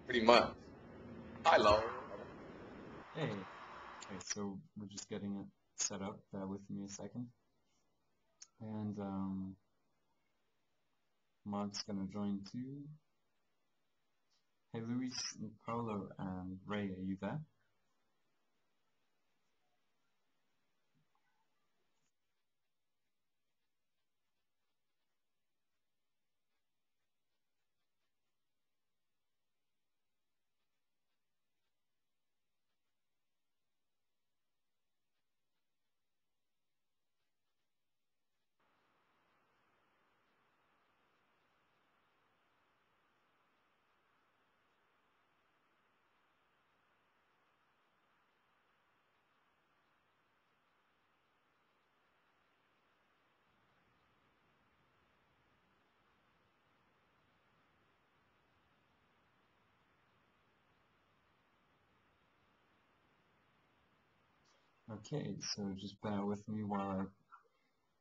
pretty much. Hi, Laura. Hey, okay, so we're just getting it set up. Bear with me a second. And Mark's gonna join too. Hey, Luis, Paulo, and Ray, are you there? Okay, so just bear with me while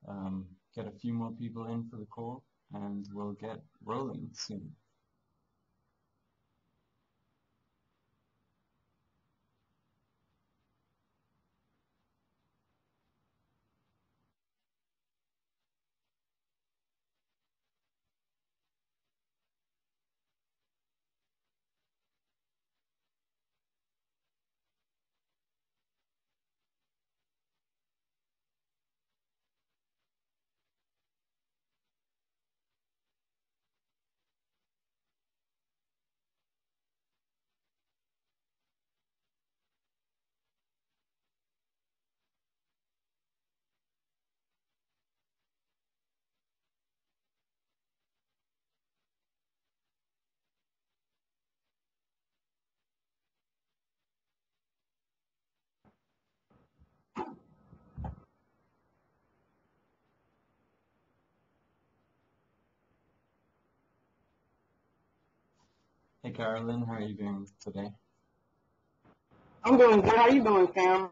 I get a few more people in for the call, and we'll get rolling soon. Hey, Carolyn, how are you doing today? I'm doing good. How you doing, Sam?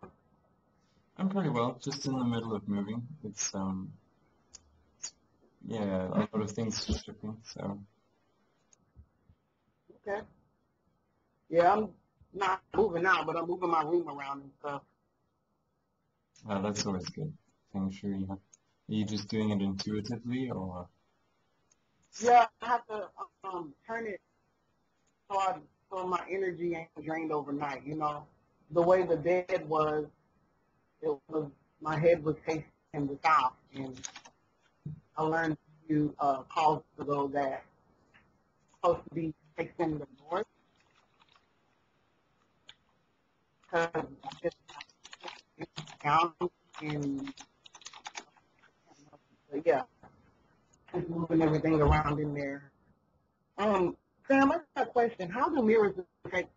I'm pretty well, just in the middle of moving. It's yeah, a lot of things shipping, so. Okay. Yeah, I'm not moving out, but I'm moving my room around and stuff. That's always good. Things sure you have. Are you just doing it intuitively, or? Yeah, I have to turn it so my energy ain't drained overnight. The way the bed was, it was my head was facing the south, and I learned to cause to go that supposed to be facing the north because it's down and yeah, just moving everything around in there. Sam, I got a question. How do mirrors affect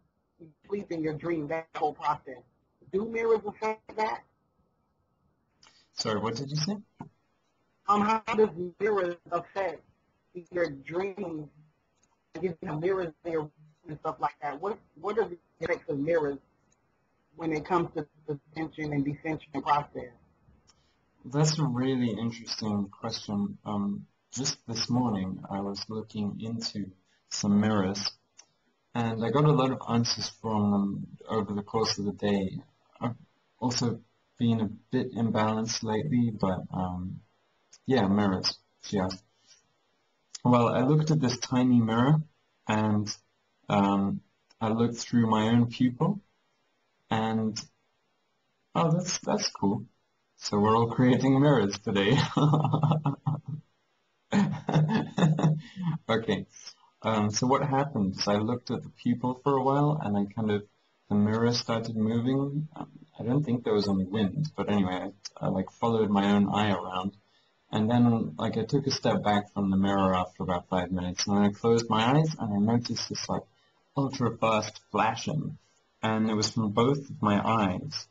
sleep in your dream, that whole process? Do mirrors affect that? Sorry, what did you say? How does mirrors affect your dreams? Giving mirrors there and stuff like that. What are the effects of mirrors when it comes to the ascension and descension process? That's a really interesting question. Just this morning, I was looking into some mirrors, and I got a lot of answers from them over the course of the day. I've also been a bit imbalanced lately, but yeah, mirrors, she asked. Well, I looked at this tiny mirror, and I looked through my own pupil, and oh, that's cool. So we're all creating mirrors today. Okay. So what happened is I looked at the pupil for a while, and the mirror started moving. I don't think there was any wind, but anyway, I like followed my own eye around, and then like I took a step back from the mirror after about 5 minutes, and then I closed my eyes, and I noticed this like ultra fast flashing, and it was from both of my eyes.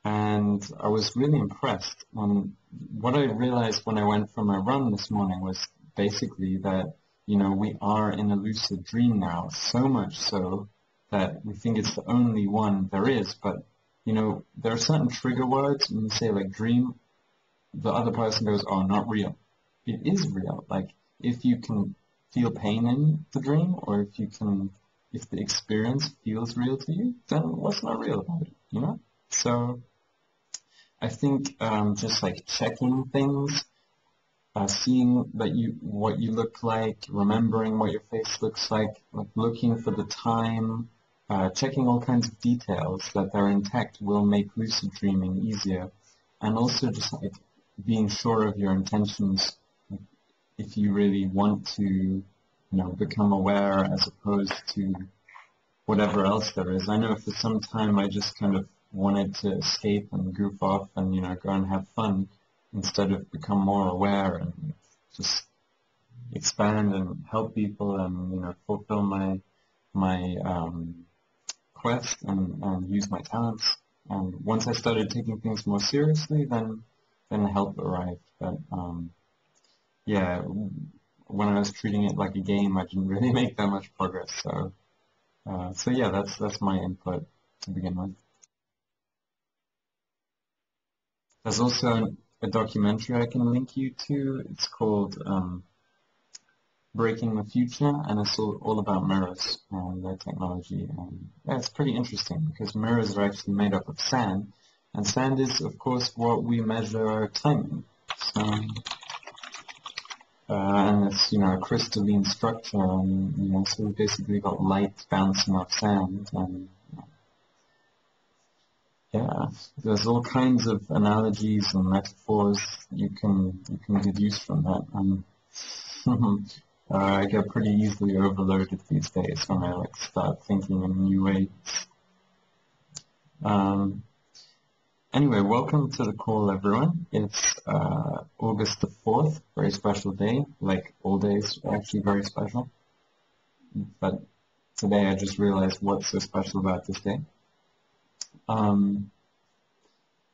And I was really impressed. What I realized when I went for my run this morning was basically that, we are in a lucid dream now, so much so that we think it's the only one there is. But, there are certain trigger words, when you say like dream, the other person goes, oh, not real. It is real. Like, if you can feel pain in the dream, or if you can if the experience feels real to you, then what's not real about it, you know? So I think just like checking things, seeing that what you look like, remembering what your face looks like looking for the time, checking all kinds of details that they're intact will make lucid dreaming easier. And also just like being sure of your intentions if you really want to, become aware as opposed to whatever else there is. I know for some time I just kind of wanted to escape and goof off and, go and have fun instead of become more aware and just expand and help people and, fulfill my quest and use my talents. And once I started taking things more seriously, then help arrived. But yeah, when I was treating it like a game, I didn't really make that much progress. So yeah, that's my input to begin with. There's also a documentary I can link you to. It's called Breaking the Future, and it's all about mirrors and their technology. And yeah, it's pretty interesting because mirrors are actually made up of sand, and sand is, of course, what we measure our time in. So, and it's, a crystalline structure, and, so we basically got light bouncing off sand, and yeah, there's all kinds of analogies and metaphors you can deduce from that. And I get pretty easily overloaded these days when I start thinking in new ways. Anyway, welcome to the call, everyone. It's August the 4th, very special day. Like all days are actually very special. But today I just realized what's so special about this day. And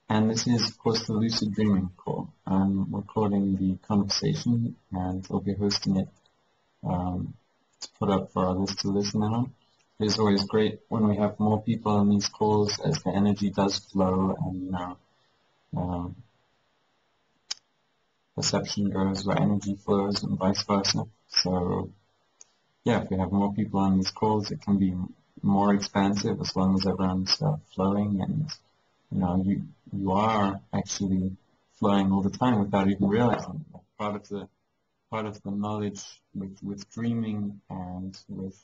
this is, of course, the Lucid Dreaming call. I'm recording the conversation and I'll be hosting it to put up for others to listen in on. It's always great when we have more people on these calls as the energy does flow and, perception goes where energy flows and vice versa. So, yeah, if we have more people on these calls, it can be more expansive as long as everyone's flowing and, you are actually flowing all the time without even realizing it. Part of the knowledge with dreaming and with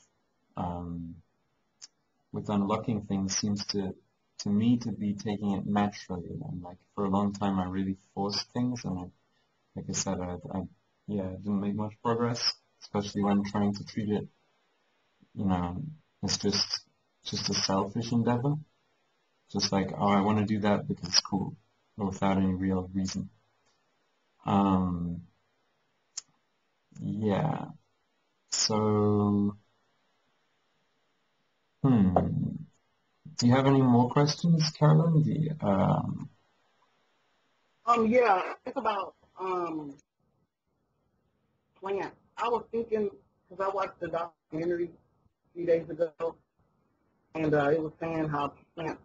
unlocking things seems to me to be taking it naturally. And like for a long time I really forced things, and like I said, I didn't make much progress, especially when trying to treat it, as just a selfish endeavor. Just like, oh, I want to do that because it's cool, but without any real reason. Yeah. So, do you have any more questions, Carolyn? Yeah, it's about plants. I was thinking, because I watched the documentary a few days ago, and it was saying how plants,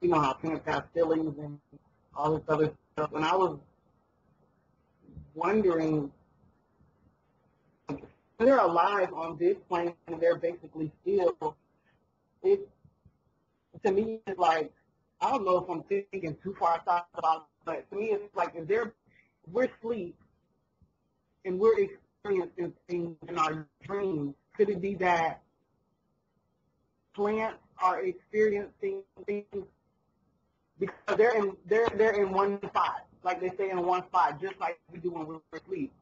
how plants have feelings and all this other stuff. And I was wondering, they're alive on this planet, and they're basically still, it, to me, it's like, I don't know if I'm thinking too far outside about it, but to me, it's like, we're asleep, and we're experiencing things in our dreams, could it be that plants are experiencing things because they're in one spot, like they stay in one spot, just like we do when we're asleep?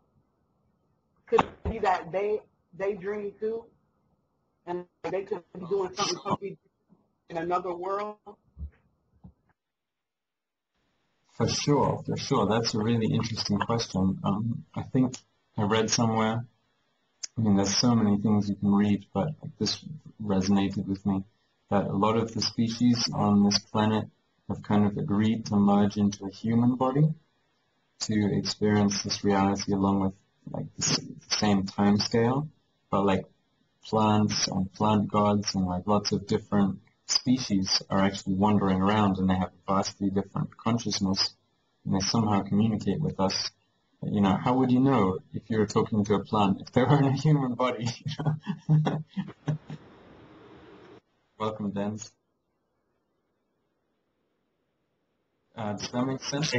Could it be that they dream too, and they could be doing something in another world? For sure. That's a really interesting question. I think I read somewhere, there's so many things you can read, but this resonated with me, that a lot of the species on this planet have kind of agreed to merge into a human body to experience this reality along with like the same time scale, but like plants and plant gods and like lots of different species are actually wandering around, and they have a vastly different consciousness, and they somehow communicate with us. How would you know if you were talking to a plant if they were in a human body? Welcome, Denz. Does that make sense?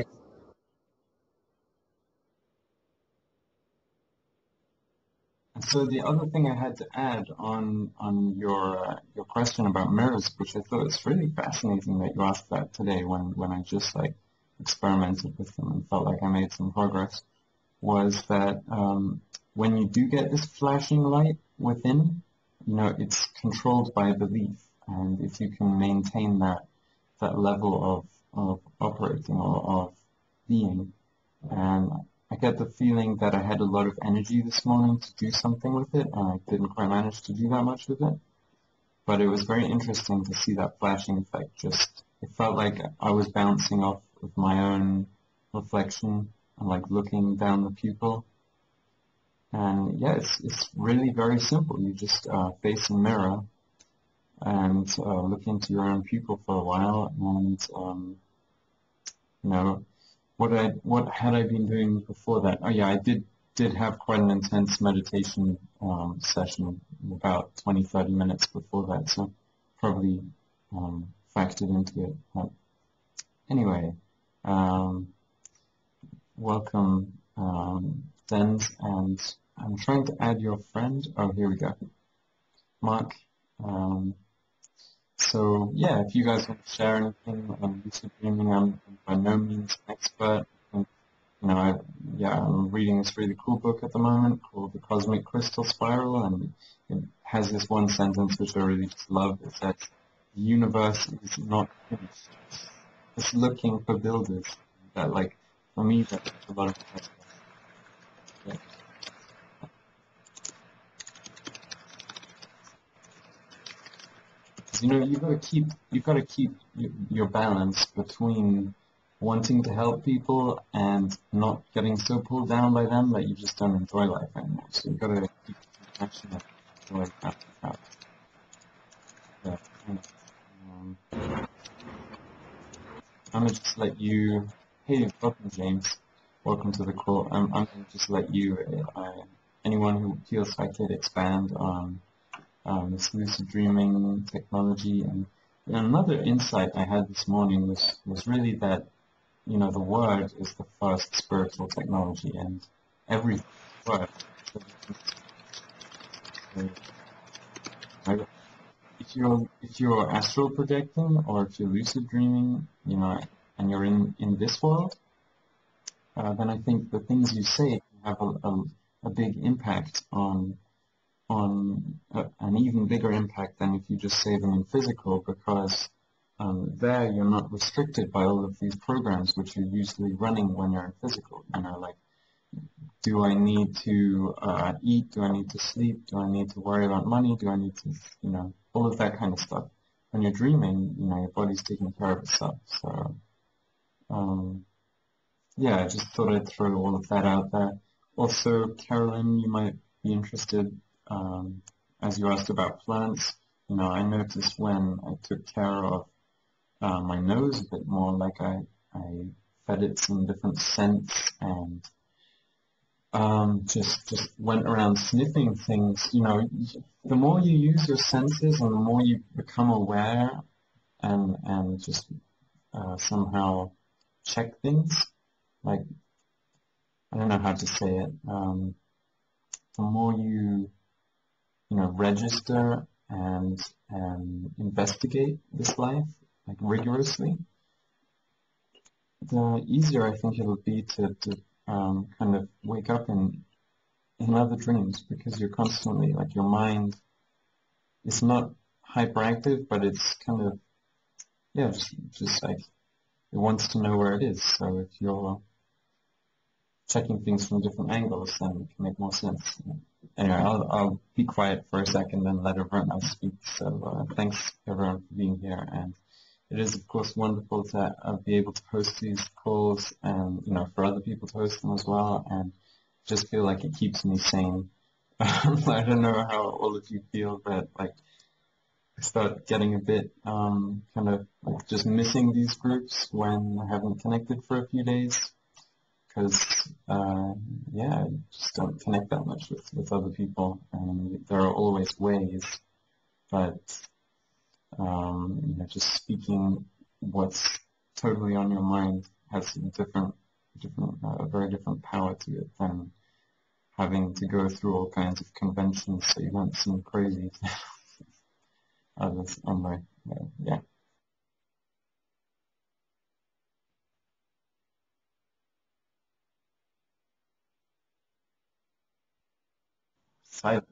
And so the other thing I had to add on your question about mirrors, which I thought was really fascinating that you asked that today when I just like experimented with them and felt like I made some progress, was that when you do get this flashing light within, it's controlled by belief, and if you can maintain that level of operating or of being, and I get the feeling that I had a lot of energy this morning to do something with it, and I didn't quite manage to do that much with it. But it was very interesting to see that flashing effect. Just, it felt like I was bouncing off of my own reflection and like looking down the pupil. And yeah, it's really very simple. You just face a mirror and look into your own pupil for a while, and you know, what had I been doing before that? Oh yeah, I did have quite an intense meditation session about 20-30 minutes before that, so probably factored into it. But anyway, welcome, Denz, and I'm trying to add your friend. Oh, here we go, Mark. So yeah, if you guys want to share anything on lucid dreaming, I'm by no means an expert. And, I'm reading this really cool book at the moment called The Cosmic Crystal Spiral, and it has this one sentence which I really just love. It says, "The universe is not finished. It's looking for builders." That, like, for me, that's a lot of progress. Yeah. You've got to keep your balance between wanting to help people and not getting so pulled down by them that you just don't enjoy life anymore. So you've got to keep compassionate towards that. Yeah. I'm gonna just let you. Hey, welcome, James. Welcome to the call. I'm gonna just let you. Anyone who feels like it expand on this lucid dreaming technology. And another insight I had this morning was really that, the word is the first spiritual technology, and every word. If you're astral projecting or if you're lucid dreaming, and you're in this world, then I think the things you say can have a big impact on an even bigger impact than if you just say them in physical, because there you're not restricted by all of these programs which you're usually running when you're in physical. Like, do I need to eat? Do I need to sleep? Do I need to worry about money? Do I need to, all of that kind of stuff. When you're dreaming, your body's taking care of itself. So, yeah, I just thought I'd throw all of that out there. Also, Carolyn, you might be interested, as you asked about plants. I noticed when I took care of my nose a bit more, like I fed it some different scents and just went around sniffing things. The more you use your senses and the more you become aware and just somehow check things, like, I don't know how to say it. The more you register and investigate this life, like, rigorously, the easier I think it'll be to kind of wake up in other dreams, because you're constantly, like, your mind is not hyperactive, but it's kind of, yeah, just like, it wants to know where it is. So if you're checking things from different angles, then it can make more sense. Anyway, I'll be quiet for a second and let everyone else speak. So thanks everyone for being here, and it is of course wonderful to be able to host these calls, and for other people to host them as well, and just feel like it keeps me sane. I don't know how all of you feel, but like, I start getting a bit kind of like just missing these groups when I haven't connected for a few days, because yeah, I just don't connect that much with other people, and there are always ways, but just speaking what's totally on your mind has a very different power to it than having to go through all kinds of conventions so you don't seem crazy to others. Anyway, yeah. Silence.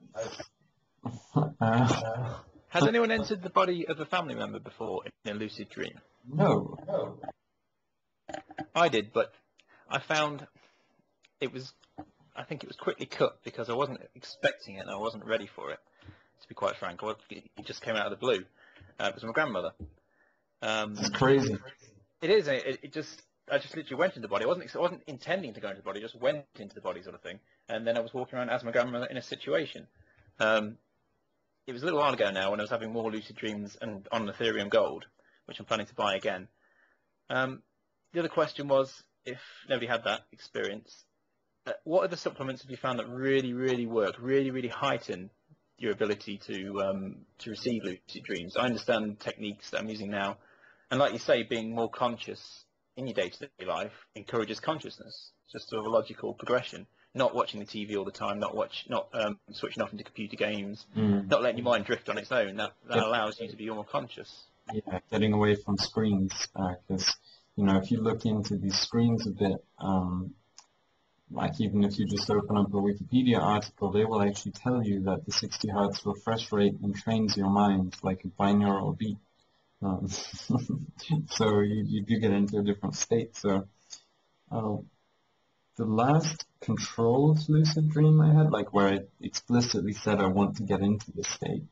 Has anyone entered the body of a family member before in a lucid dream? No. I did, but I found I think it was quickly cut because I wasn't expecting it and I wasn't ready for it, to be quite frank. It just came out of the blue. It was my grandmother. It's crazy. It is. I just literally went into the body. I wasn't intending to go into the body. I just went into the body, sort of thing. And then I was walking around as my grandmother in a situation. It was a little while ago now when I was having more lucid dreams and on Ethereum Gold, which I'm planning to buy again. The other question was, if nobody had that experience, what other supplements have you found that really, really work, really, really heighten your ability to receive lucid dreams? I understand techniques that I'm using now, and like you say, being more conscious in your day-to-day life encourages consciousness. It's just sort of a logical progression. Not watching the TV all the time, not switching off into computer games, not letting your mind drift on its own. That allows you to be more conscious. Yeah, getting away from screens, because if you look into these screens a bit, like even if you just open up a Wikipedia article, they will actually tell you that the 60 hertz refresh rate entrains your mind like a binaural beat. So you do get into a different state. So the last controlled lucid dream I had, like where I explicitly said I want to get into this state,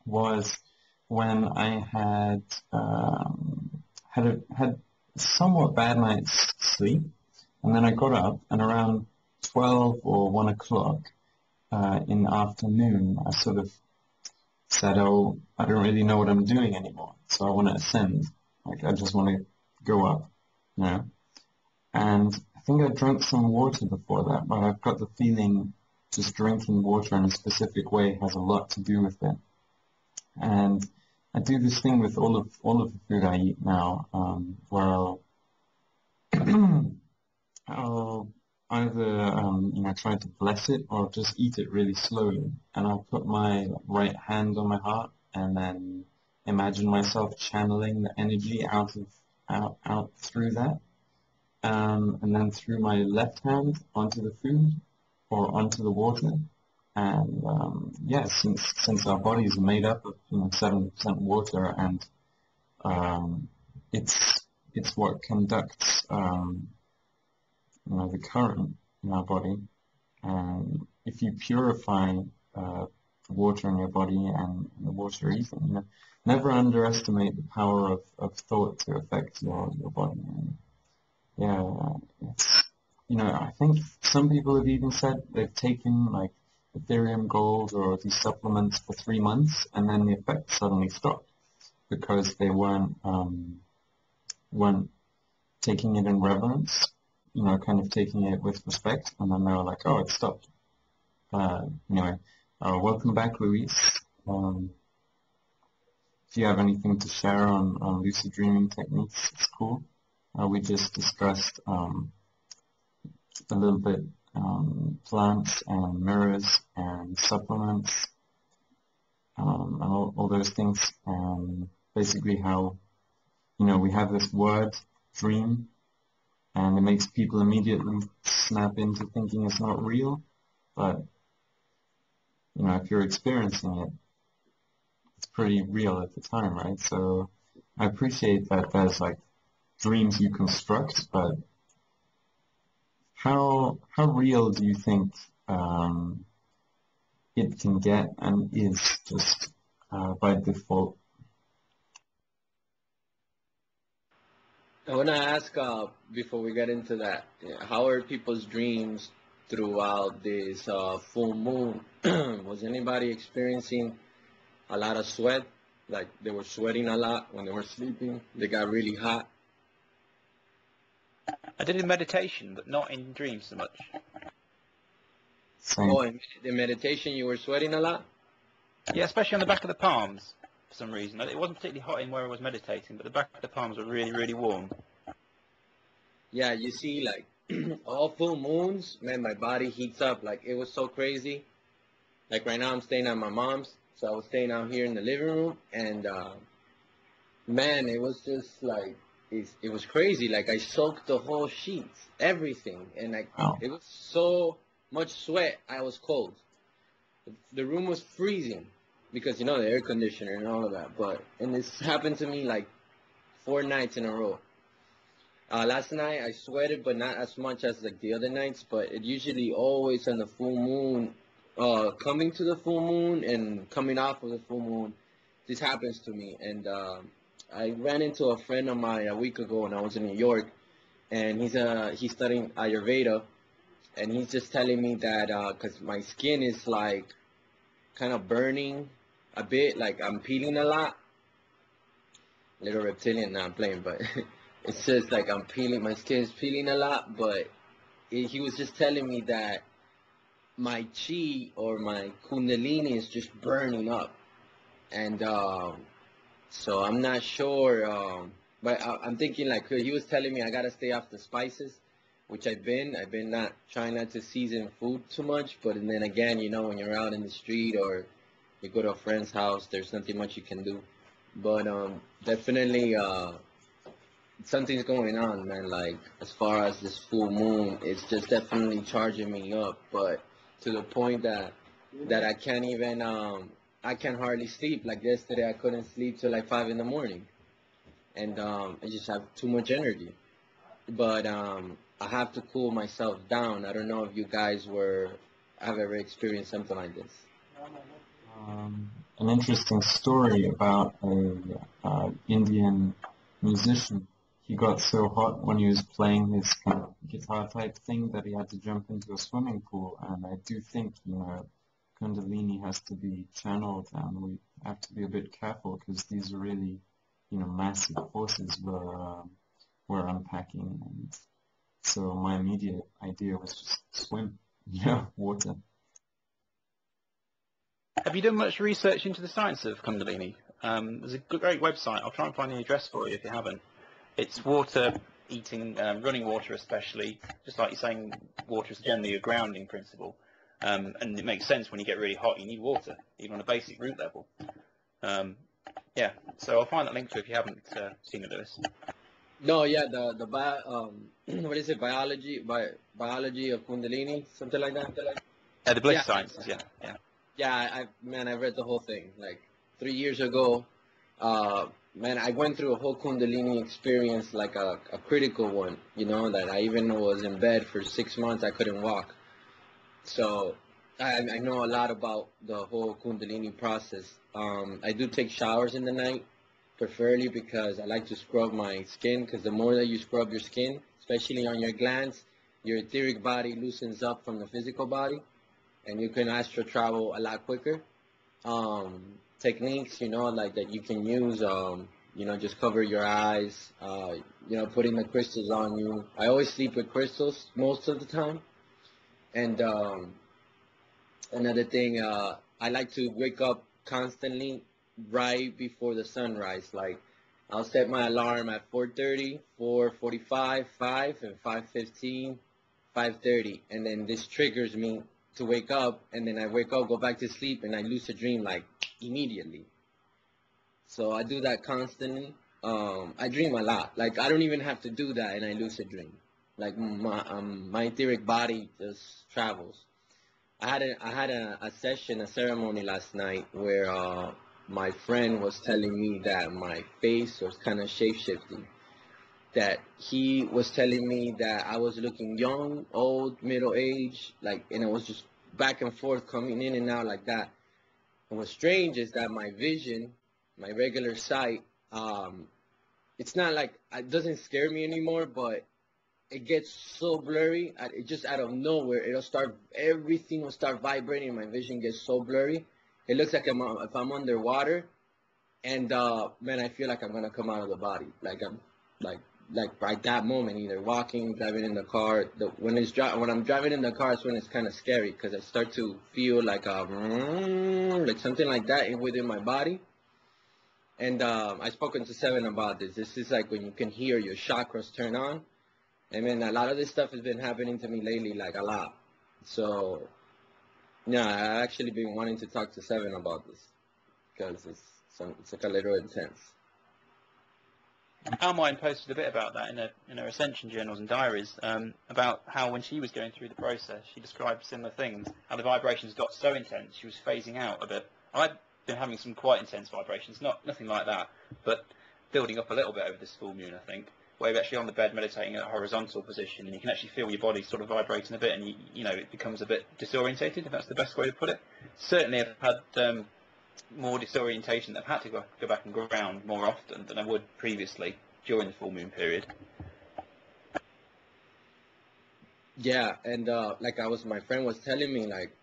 was when I had had a somewhat bad night's sleep, and then I got up, and around 12 or 1 o'clock in the afternoon, I sort of said, oh, I don't really know what I'm doing anymore, so I want to ascend. Like, I just want to go up, And I think I drank some water before that, but I've got the feeling just drinking water in a specific way has a lot to do with it. And I do this thing with all of the food I eat now, where I'll either try to bless it or just eat it really slowly. And I'll put my right hand on my heart and then imagine myself channeling the energy out through that. And then through my left hand onto the food or onto the water. And since our bodies are made up of 7% water, and it's what conducts the current in our body. And if you purify the water in your body and the water even, never underestimate the power of thought to affect your body. And, I think some people have even said they've taken like Ethereum Gold or these supplements for 3 months, and then the effect suddenly stopped because they weren't taking it in reverence, kind of taking it with respect, and then they were like, oh, it stopped. Anyway, welcome back, Luis. If you have anything to share on lucid dreaming techniques, it's cool. We just discussed a little bit plants and mirrors and supplements and all those things. Basically how, we have this word, dream, and it makes people immediately snap into thinking it's not real. But, if you're experiencing it, it's pretty real at the time, right? So I appreciate that there's like dreams you construct, but how real do you think it can get and is just by default? I want to ask, before we get into that, how are people's dreams throughout this full moon? Was anybody experiencing a lot of sweat? Like they were sweating a lot when they were sleeping? They got really hot? I did in meditation, but not in dreams so much. Same. Oh, in the meditation you were sweating a lot? Yeah, especially on the back of the palms. for some reason. It wasn't particularly hot in where I was meditating, but the back of the palms were really, really warm. Yeah, you see, like, all full moons, man, my body heats up. Like, it was so crazy. Like, right now I'm staying at my mom's, so I was staying out here in the living room, and, man, it was just, like, it was crazy. Like, I soaked the whole sheets, everything, and, like, Wow. it was so much sweat, I was cold. The room was freezing because, you know, the air conditioner and all of that, and this happened to me, like, 4 nights in a row. Last night I sweated, but not as much as like the other nights. But it usually always on the full moon, coming to the full moon and coming off of the full moon, this happens to me. And I ran into a friend of mine a week ago when I was in New York, and he's studying Ayurveda, and he's just telling me that because my skin is like kind of burning a bit, like I'm peeling a lot. Little reptilian, now I'm playing, but. It's just like I'm peeling, my skin's peeling a lot, but he was just telling me that my chi or my kundalini is just burning up. And so I'm not sure, but I'm thinking like he was telling me I gotta stay off the spices, which I've been not trying not to season food too much, but and then again, you know, when you're out in the street or you go to a friend's house, there's nothing much you can do. But definitely something's going on, man. Like as far as this full moon, it's just definitely charging me up, but to the point that I can't even I can hardly sleep. Like yesterday, I couldn't sleep till like 5 in the morning, and I just have too much energy. But I have to cool myself down. I don't know if you guys have ever experienced something like this. An interesting story about a Indian musician. He got so hot when he was playing his kind of guitar type thing that he had to jump into a swimming pool. And I do think, you know, Kundalini has to be channeled, and we have to be a bit careful because these are really, you know, massive forces we're unpacking. And so my immediate idea was just swim, yeah, water. Have you done much research into the science of Kundalini? There's a great website. I'll try and find the address for you if you haven't. It's water, eating, running water especially. Just like you're saying, water is generally a grounding principle. And it makes sense when you get really hot, you need water, even on a basic root level. Yeah, so I'll find that link to it if you haven't seen it, Lewis. No, yeah, what is it? Biology of Kundalini, something like that. The bliss Yeah. sciences, yeah. Yeah, I read the whole thing like 3 years ago. Man, I went through a whole Kundalini experience, like a critical one, you know, that I even was in bed for 6 months. I couldn't walk. So I know a lot about the whole Kundalini process. I do take showers in the night, preferably because I like to scrub my skin, because the more that you scrub your skin, especially on your glands, your etheric body loosens up from the physical body, and you can astral travel a lot quicker. Techniques, you know, like that you can use, you know, just cover your eyes, you know, putting the crystals on you. I always sleep with crystals most of the time. And another thing, I like to wake up constantly right before the sunrise. Like I'll set my alarm at 4:30, 4:45, 5, and 5:15, 5:30, and then this triggers me to wake up, and then I wake up, go back to sleep, and I lucid dream like immediately. So I do that constantly. I dream a lot. Like I don't even have to do that, and I lucid dream. Like my etheric body just travels. I had a session, a ceremony last night where my friend was telling me that my face was kind of shape shifting. That he was telling me that I was looking young, old, middle age, like, and it was just back and forth coming in and out like that. And what's strange is that my vision, my regular sight, it's not like, it doesn't scare me anymore, but it gets so blurry. It just out of nowhere, everything will start vibrating. My vision gets so blurry. It looks like if I'm underwater, and man, I feel like I'm gonna come out of the body. Like I'm, like right that moment, either walking, driving in the car. When I'm driving in the car, it's when it's kind of scary because I start to feel like like something like that within my body. And I've spoken to Seven about this. This is like when you can hear your chakras turn on. I mean, a lot of this stuff has been happening to me lately, like a lot. So, yeah, I actually been wanting to talk to Seven about this because it's like a little intense. Almine posted a bit about that in her ascension journals and diaries, about how when she was going through the process, she described similar things, how the vibrations got so intense she was phasing out a bit. I've been having some quite intense vibrations, nothing like that, but building up a little bit over this full moon, I think, where you're actually on the bed meditating in a horizontal position, and you can actually feel your body sort of vibrating a bit, and you know it becomes a bit disorientated, if that's the best way to put it. Certainly, I've had more disorientation. I've had to go back and ground more often than I would previously during the full moon period. Yeah, and like my friend was telling me, like,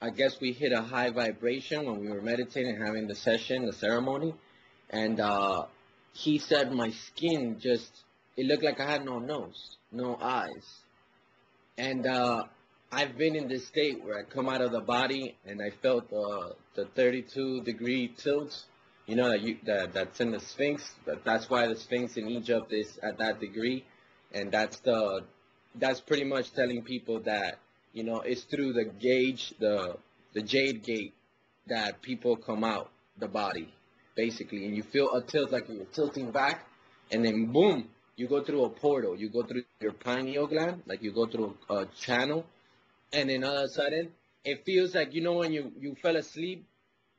I guess we hit a high vibration when we were meditating, having the session, the ceremony, and he said my skin it looked like I had no nose, no eyes, and I've been in this state where I come out of the body and I felt the 32-degree tilt, you know, that's in the Sphinx. That's why the Sphinx in Egypt is at that degree, and that's pretty much telling people that, you know, it's through the jade gate that people come out the body, basically, and you feel a tilt like you're tilting back, and then boom, you go through a portal, you go through your pineal gland, like you go through a channel. And then all of a sudden, it feels like, you know, when you fell asleep,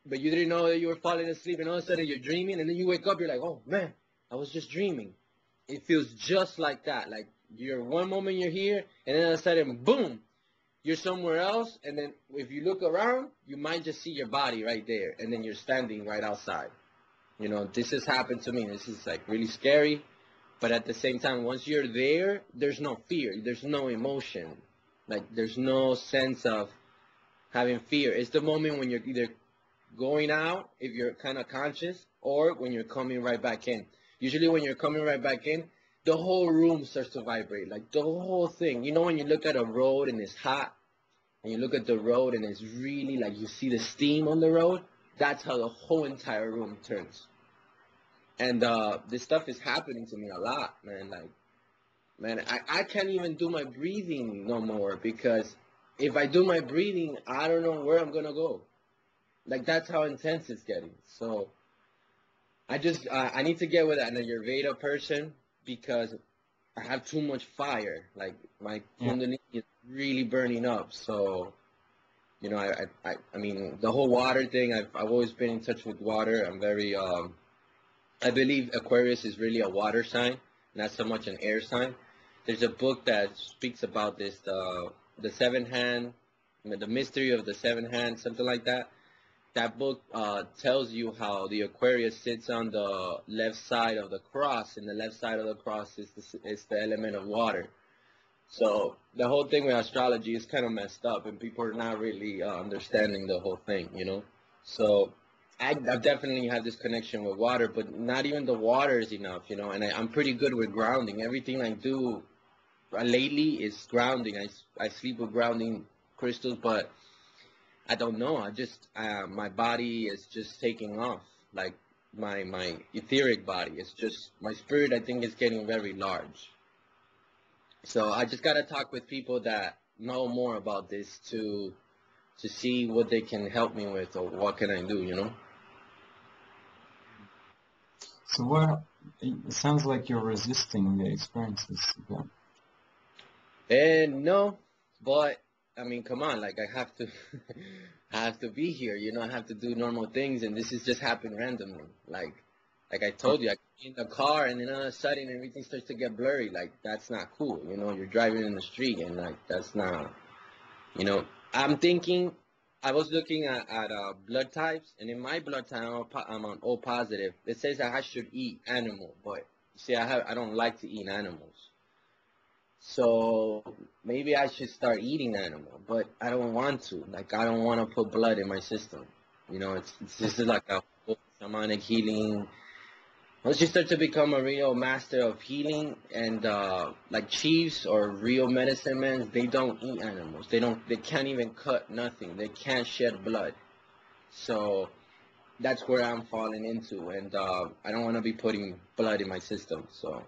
but you didn't know that you were falling asleep, and all of a sudden you're dreaming, and then you wake up, you're like, oh, man, I was just dreaming. It feels just like that. Like, one moment you're here, and then all of a sudden, boom, you're somewhere else, and then if you look around, you might just see your body right there, and then you're standing right outside. You know, this has happened to me. This is, like, really scary, but at the same time, once you're there, there's no fear. There's no emotion. Like, there's no sense of having fear. It's the moment when you're either going out, if you're kind of conscious, or when you're coming right back in. Usually when you're coming right back in, the whole room starts to vibrate, like the whole thing. You know, when you look at a road and it's hot, and you look at the road and it's really like you see the steam on the road, that's how the whole entire room turns. And this stuff is happening to me a lot, man. Like, man, I can't even do my breathing no more, because if I do my breathing, I don't know where I'm going to go. Like, that's how intense it's getting. So I need to get with an Ayurveda person, because I have too much fire. Like, my kundalini is really burning up. So, you know, I mean, the whole water thing, I've always been in touch with water. I'm very, I believe Aquarius is really a water sign, not so much an air sign. There's a book that speaks about this, the seven hand, the mystery of the seven hand, something like that. That book tells you how the Aquarius sits on the left side of the cross, and the left side of the cross is the element of water. So the whole thing with astrology is kind of messed up, and people are not really understanding the whole thing, you know. So I definitely have this connection with water, but not even the water is enough, you know. And I'm pretty good with grounding. Everything I do lately is grounding. I sleep with grounding crystals, but I don't know. My body is just taking off. Like, my etheric body. It's just, my spirit, I think, is getting very large. So I just got to talk with people that know more about this to see what they can help me with, or what can I do, you know? So it sounds like you're resisting the experiences again. And no, but I mean, come on, like, I have to, I have to be here, you know, I have to do normal things, and this has just happened randomly. Like I told you, I get in the car, and then all of a sudden everything starts to get blurry. Like, that's not cool, you know. You're driving in the street, and like, that's not, you know. I'm thinking, I was looking at blood types, and in my blood type, I'm on O positive. It says that I should eat animal, but see, I don't like to eat animals. So maybe I should start eating animal, but I don't want to. Like, I don't want to put blood in my system. You know, it's just like a whole shamanic healing. Once you start to become a real master of healing, and like chiefs or real medicine men, they don't eat animals. They can't even cut nothing. They can't shed blood. So that's where I'm falling into, and I don't want to be putting blood in my system. So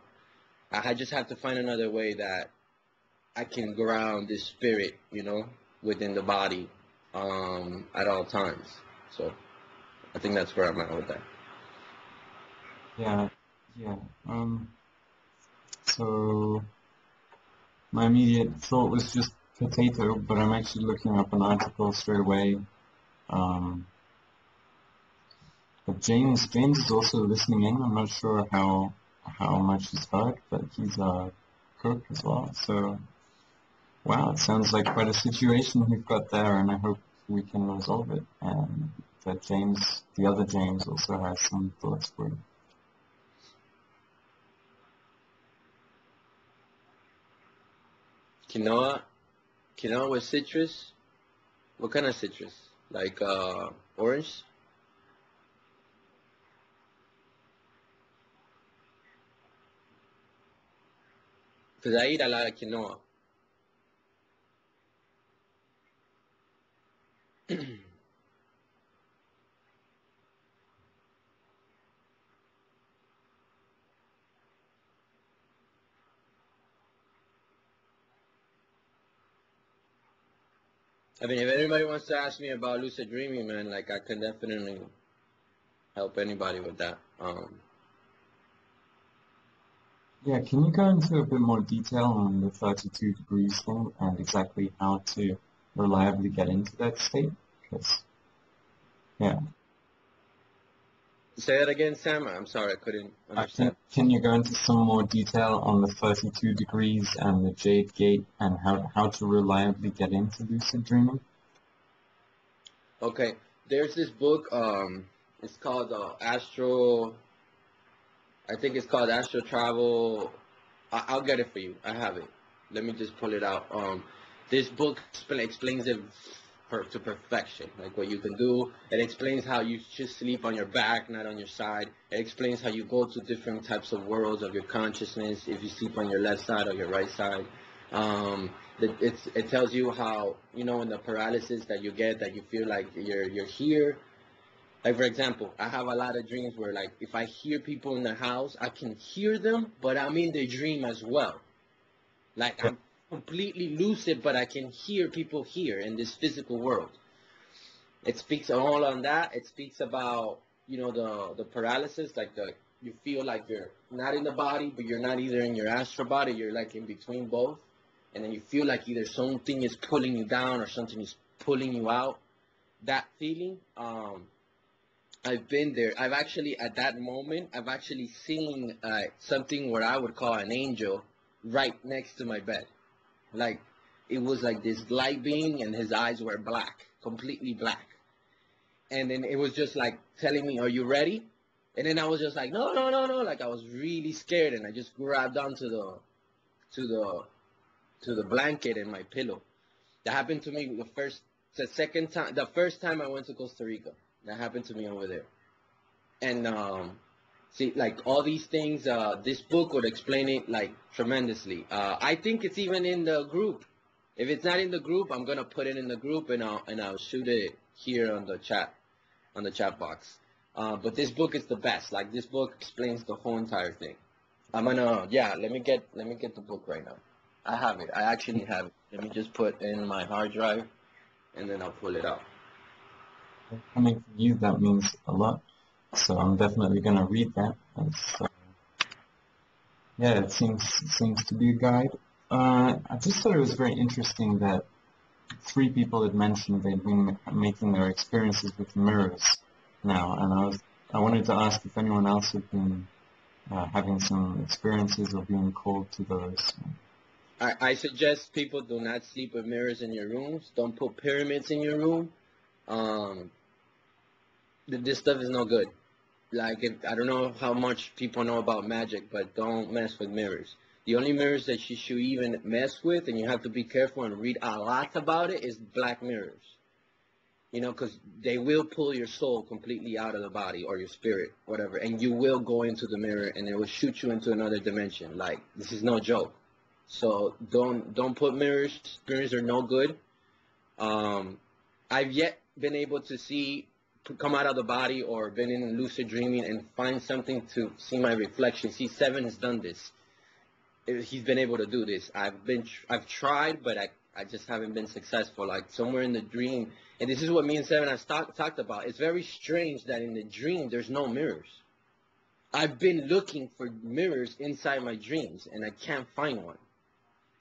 I just have to find another way that I can ground this spirit, within the body at all times. So I think that's where I'm at with that. Yeah, yeah. So my immediate thought was just potato, but I'm actually looking up an article straight away. But James is also listening in. I'm not sure how much he's heard, but he's a cook as well. So wow, it sounds like quite a situation you've got there, and I hope we can resolve it. And that James, the other James, also has some thoughts for you. Quinoa with citrus. What kind of citrus? Like orange? Because I eat a lot of quinoa. I mean, if anybody wants to ask me about lucid dreaming, man, like I can definitely help anybody with that. Yeah, can you go into a bit more detail on the 32 degrees thing and exactly how to reliably get into that state? Because, yeah. Say that again, Sam. I'm sorry, I couldn't understand. Can you go into some more detail on the 32 degrees and the Jade Gate and how to reliably get into lucid dreaming? Okay, there's this book. It's called Astro. I think it's called Astro Travel. I'll get it for you. I have it. Let me just pull it out. This book explains it to perfection, like what you can do. It explains how you should sleep on your back, not on your side. It explains how you go to different types of worlds of your consciousness, if you sleep on your left side or your right side. It tells you how, in the paralysis that you get, that you feel like you're here. Like, for example, I have a lot of dreams where, like, if I hear people in the house, I can hear them, but I'm in the dream as well. Like, I'm completely lucid, but I can hear people here in this physical world. It speaks all on that. It speaks about, the paralysis, like you feel like you're not in the body, but you're not either in your astral body. You're like in between both. And then you feel like either something is pulling you down or something is pulling you out. That feeling, I've been there. I've actually, at that moment, I've actually seen something where I would call an angel right next to my bed. Like, it was like this light being, and his eyes were black, completely black. And then it was just like telling me, "Are you ready?" And then I was just like, "No, no, no, no!" Like I was really scared, and I just grabbed onto the blanket and my pillow. That happened to me the first time I went to Costa Rica. That happened to me over there. And see, like all these things, this book would explain it like tremendously. I think it's even in the group. If it's not in the group, I'm gonna put it in the group, and I'll shoot it here on the chat box. But this book is the best. Like this book explains the whole entire thing. Let me get the book right now. I have it. I actually have it. Let me just put in my hard drive, and then I'll pull it out. Coming from you, that means a lot. So I'm definitely going to read that. Yeah, it seems to be a guide. I just thought it was very interesting that 3 people had mentioned they'd been making their experiences with mirrors now, and I wanted to ask if anyone else had been having some experiences or being called to those. I suggest people do not sleep with mirrors in your rooms. Don't put pyramids in your room. This stuff is no good. Like, I don't know how much people know about magic, but don't mess with mirrors. The only mirrors that you should even mess with, and you have to be careful and read a lot about it, is black mirrors. Because they will pull your soul completely out of the body, or your spirit, whatever, and you will go into the mirror, and it will shoot you into another dimension. Like, this is no joke. So don't put mirrors. Mirrors are no good. I've yet been able to see come out of the body or been in lucid dreaming and find something to see my reflection. See, Seven has done this. He's been able to do this. I've tried, but I just haven't been successful. Like somewhere in the dream, and this is what me and Seven have talked about. It's very strange that in the dream there's no mirrors. I've been looking for mirrors inside my dreams, and I can't find one.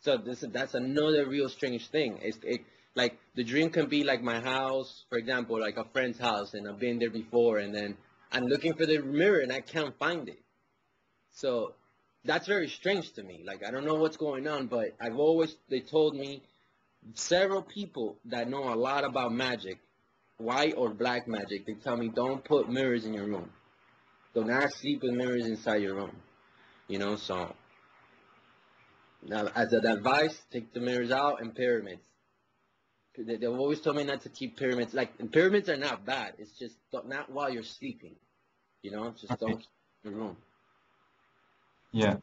So that's another real strange thing. Like the dream can be like my house, for example, like a friend's house, and I've been there before, and then I'm looking for the mirror and I can't find it. So that's very strange to me. Like I don't know what's going on, but they told me, several people that know a lot about magic, white or black magic, they tell me don't put mirrors in your room. Do not sleep with mirrors inside your room. You know, so now as an advice, take the mirrors out and pyramids. They've always told me not to keep pyramids. Like, and pyramids are not bad. It's just not while you're sleeping. You know, just don't keep in the room. Yeah,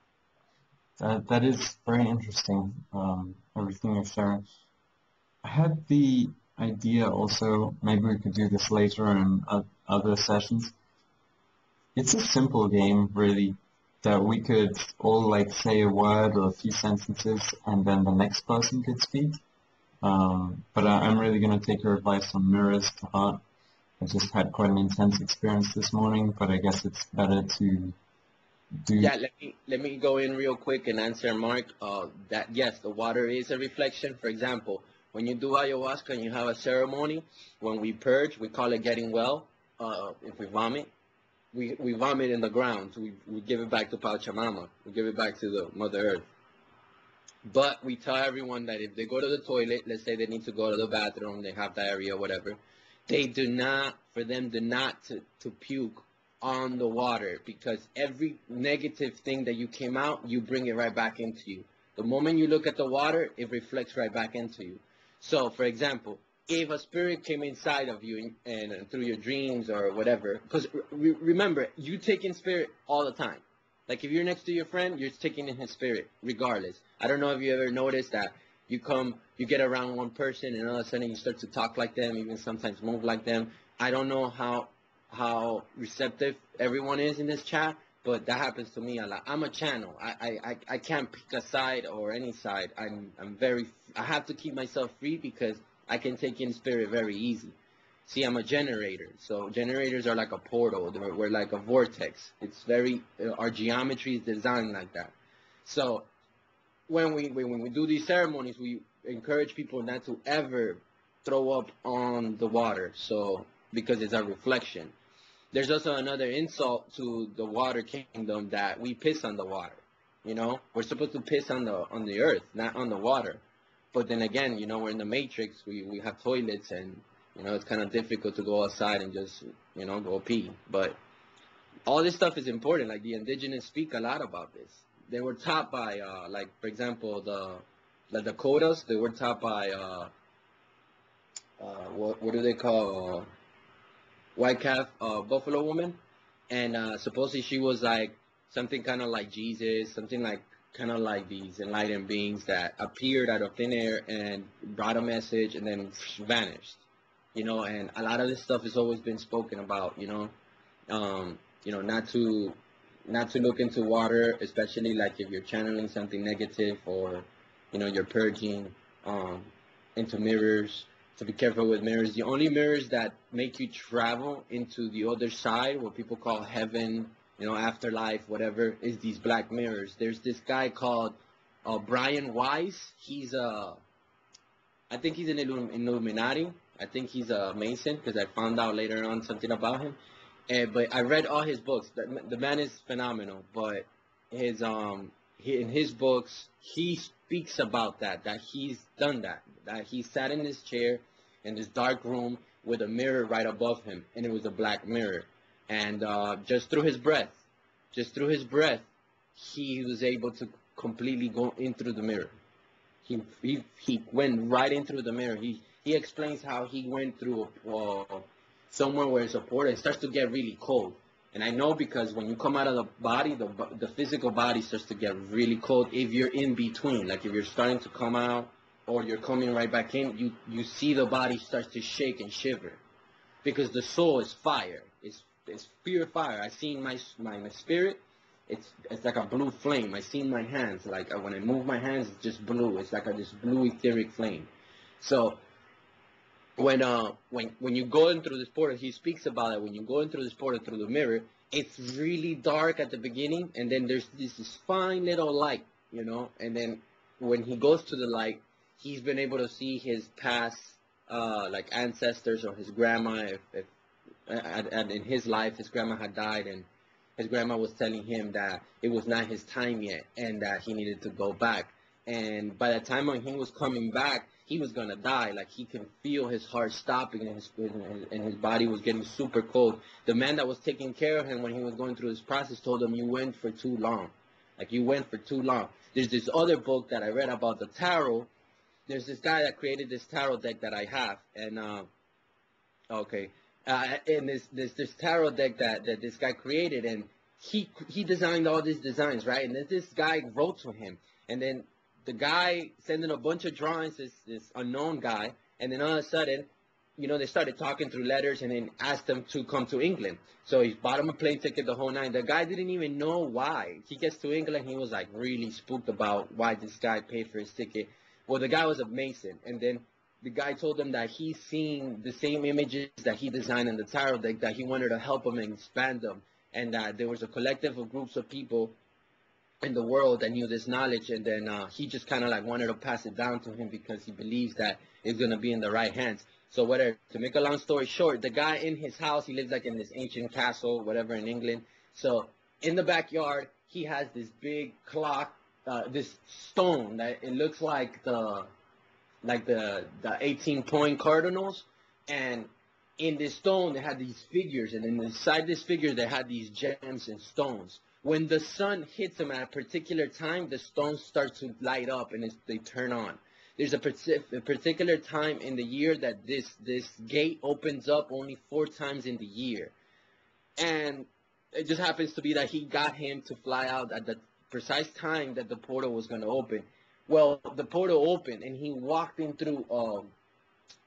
that is very interesting, everything you're sharing. I had the idea also, maybe we could do this later in other sessions. It's a simple game, really, that we could all like say a word or a few sentences and then the next person could speak. But I'm really going to take your advice on mirrors to heart. I just had quite an intense experience this morning, but I guess it's better to do. Yeah, let me go in real quick and answer Mark. That yes, the water is a reflection. For example, when you do ayahuasca and you have a ceremony, when we purge, we call it getting well. If we vomit, we vomit in the ground. We give it back to Pachamama. We give it back to the Mother Earth. But we tell everyone that if they go to the toilet, let's say they need to go to the bathroom, they have diarrhea, whatever, they do not to puke on the water, because every negative thing that you came out, you bring it right back into you. The moment you look at the water, it reflects right back into you. So, for example, if a spirit came inside of you and through your dreams or whatever, because remember, you take in spirit all the time. Like if you're next to your friend, you're taking in his spirit, regardless. I don't know if you ever noticed that you get around one person and all of a sudden you start to talk like them, even sometimes move like them. I don't know how receptive everyone is in this chat, but that happens to me a lot. I'm a channel. I can't pick a side or any side. I have to keep myself free because I can take in spirit very easy. See, I'm a generator, so generators are like a portal. We're like a vortex. It's our geometry is designed like that. So when we do these ceremonies, we encourage people not to ever throw up on the water, so because it's a reflection. There's also another insult to the water kingdom that we piss on the water. You know, we're supposed to piss on the earth, not on the water. But then again, you know, we're in the matrix. We have toilets and. You know, it's kind of difficult to go outside and just, you know, go pee. But all this stuff is important. Like, the indigenous speak a lot about this. They were taught by, like, for example, the Dakotas, they were taught by, what do they call, white calf buffalo woman. And supposedly she was, like, something kind of like Jesus, something like, kind of like these enlightened beings that appeared out of thin air and brought a message and then vanished. You know, and a lot of this stuff has always been spoken about, you know, not to look into water, especially like if you're channeling something negative or, you know, you're purging into mirrors, to be careful with mirrors. The only mirrors that make you travel into the other side, what people call heaven, you know, afterlife, whatever, is these black mirrors. There's this guy called Brian Weiss. I think he's an Illuminati. I think he's a Mason because I found out later on something about him. But I read all his books. The man is phenomenal. But in his books, he speaks about that he's done that he sat in his chair in this dark room with a mirror right above him, and it was a black mirror. And just through his breath, he was able to completely go in through the mirror. He went right in through the mirror. He explains how he went through somewhere where it's a portal. It starts to get really cold. And I know because when you come out of the body, the physical body starts to get really cold if you're in between. Like if you're starting to come out or you're coming right back in, you see the body starts to shake and shiver. because the soul is fire. It's pure fire. I seen my spirit. It's like a blue flame. I seen my hands. Like when I move my hands, it's just blue. It's like this blue etheric flame. So when you go in through this portal, he speaks about it. When you go in through this portal through the mirror, it's really dark at the beginning, and then there's this fine little light, you know. And then when he goes to the light, he's been able to see his past, like ancestors or his grandma. And in his life, his grandma had died, and his grandma was telling him that it was not his time yet, and that he needed to go back. And by the time when he was coming back, he was gonna die. Like he can feel his heart stopping, and his body was getting super cold. The man that was taking care of him when he was going through this process told him, "You went for too long. Like you went for too long." There's this other book that I read about the tarot. There's this guy that created this tarot deck that I have, and and this tarot deck that this guy created, and he designed all these designs, right? And then this guy wrote to him, and then the guy sent in a bunch of drawings, this unknown guy, and then all of a sudden, you know, they started talking through letters, and then asked him to come to England. So he bought him a plane ticket, the whole nine. The guy didn't even know why. He gets to England, he was like really spooked about why this guy paid for his ticket. Well, the guy was a Mason, and then the guy told him that he's seen the same images that he designed in the tarot deck, that he wanted to help him and expand them, and that there was a collective of groups of people in the world that knew this knowledge, and then he just kind of like wanted to pass it down to him because he believes that it's going to be in the right hands. So whatever, to make a long story short, the guy in his house, he lives like in this ancient castle, whatever, in England. So in the backyard, he has this big clock, this stone that it looks like the 18-point cardinals, and in this stone they had these figures, and then inside this figure they had these gems and stones. When the sun hits them at a particular time, the stones start to light up and they turn on. There's a particular time in the year that this gate opens up only 4 times in the year, and it just happens to be that he got him to fly out at the precise time that the portal was going to open. Well, the portal opened, and he walked in through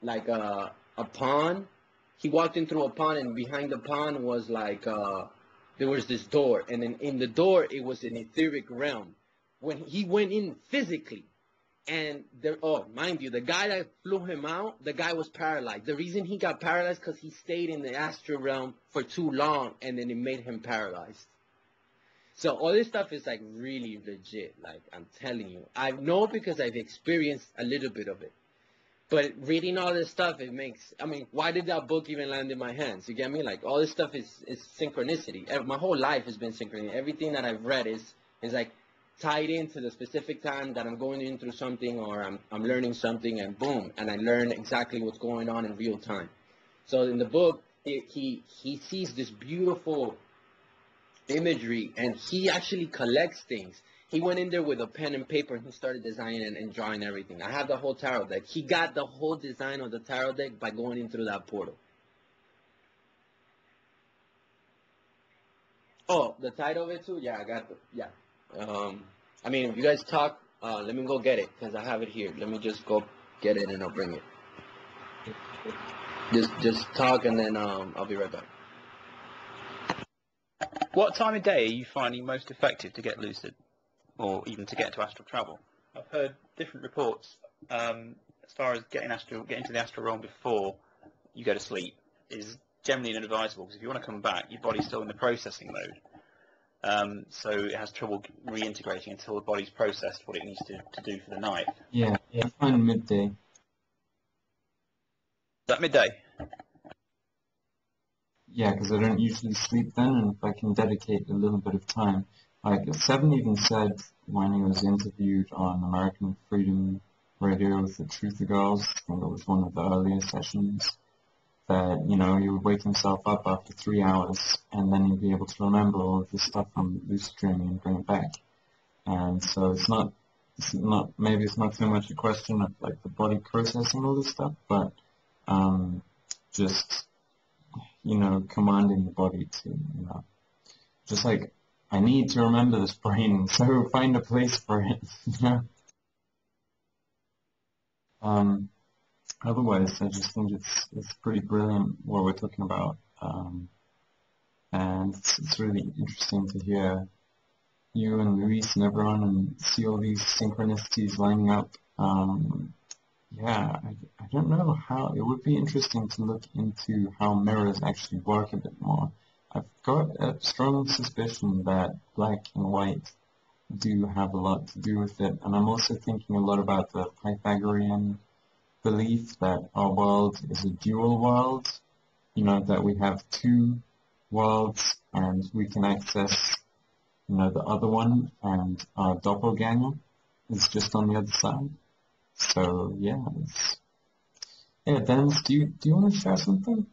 like a pond. He walked in through a pond, and behind the pond was like there was this door, and then in the door it was an etheric realm. When he went in physically, and there, mind you, the guy that flew him out, the guy was paralyzed. The reason he got paralyzed because he stayed in the astral realm for too long, and then it made him paralyzed. So all this stuff is like really legit. Like I'm telling you, I know because I've experienced a little bit of it. But reading all this stuff, it makes, I mean, why did that book even land in my hands? You get me? Like all this stuff is synchronicity. My whole life has been synchronicity. Everything that I've read is like tied into the specific time that I'm going in through something, or I'm learning something, and boom, and I learn exactly what's going on in real time. So in the book, he sees this beautiful imagery, and he actually collects things. He went in there with a pen and paper, and he started designing and drawing everything. I have the whole tarot deck. He got the whole design of the tarot deck by going in through that portal. Oh, the title of it too? Yeah, I got the, yeah. I mean, if you guys talk, let me go get it, because I have it here. Let me just go get it, and I'll bring it. Just talk, and then I'll be right back. What time of day are you finding most effective to get lucid, or even to get into astral travel? I've heard different reports as far as getting into the astral realm before you go to sleep is generally inadvisable, because if you want to come back, your body's still in the processing mode. So it has trouble reintegrating until the body's processed what it needs to do for the night. Yeah, I find midday. Is that midday? Yeah, because I don't usually sleep then, and if I can dedicate a little bit of time. Like, Seven even said when he was interviewed on American Freedom Radio with the Truther Girls, I think it was one of the earlier sessions, that, you know, he would wake himself up after 3 hours, and then he'd be able to remember all of this stuff from lucid dreaming and bring it back. And so maybe it's not so much a question of, like, the body processing all this stuff, but just, you know, commanding the body to, you know, just like, I need to remember this brain, so find a place for it, you know? otherwise, I just think it's pretty brilliant what we're talking about, and it's really interesting to hear you and Luis and everyone and see all these synchronicities lining up. Yeah, I don't know how. It would be interesting to look into how mirrors actually work a bit more. I've got a strong suspicion that black and white do have a lot to do with it, and I'm also thinking a lot about the Pythagorean belief that our world is a dual world, you know, that we have two worlds and we can access, you know, the other one, and our doppelganger is just on the other side. So yeah, Dennis, do you want to share something?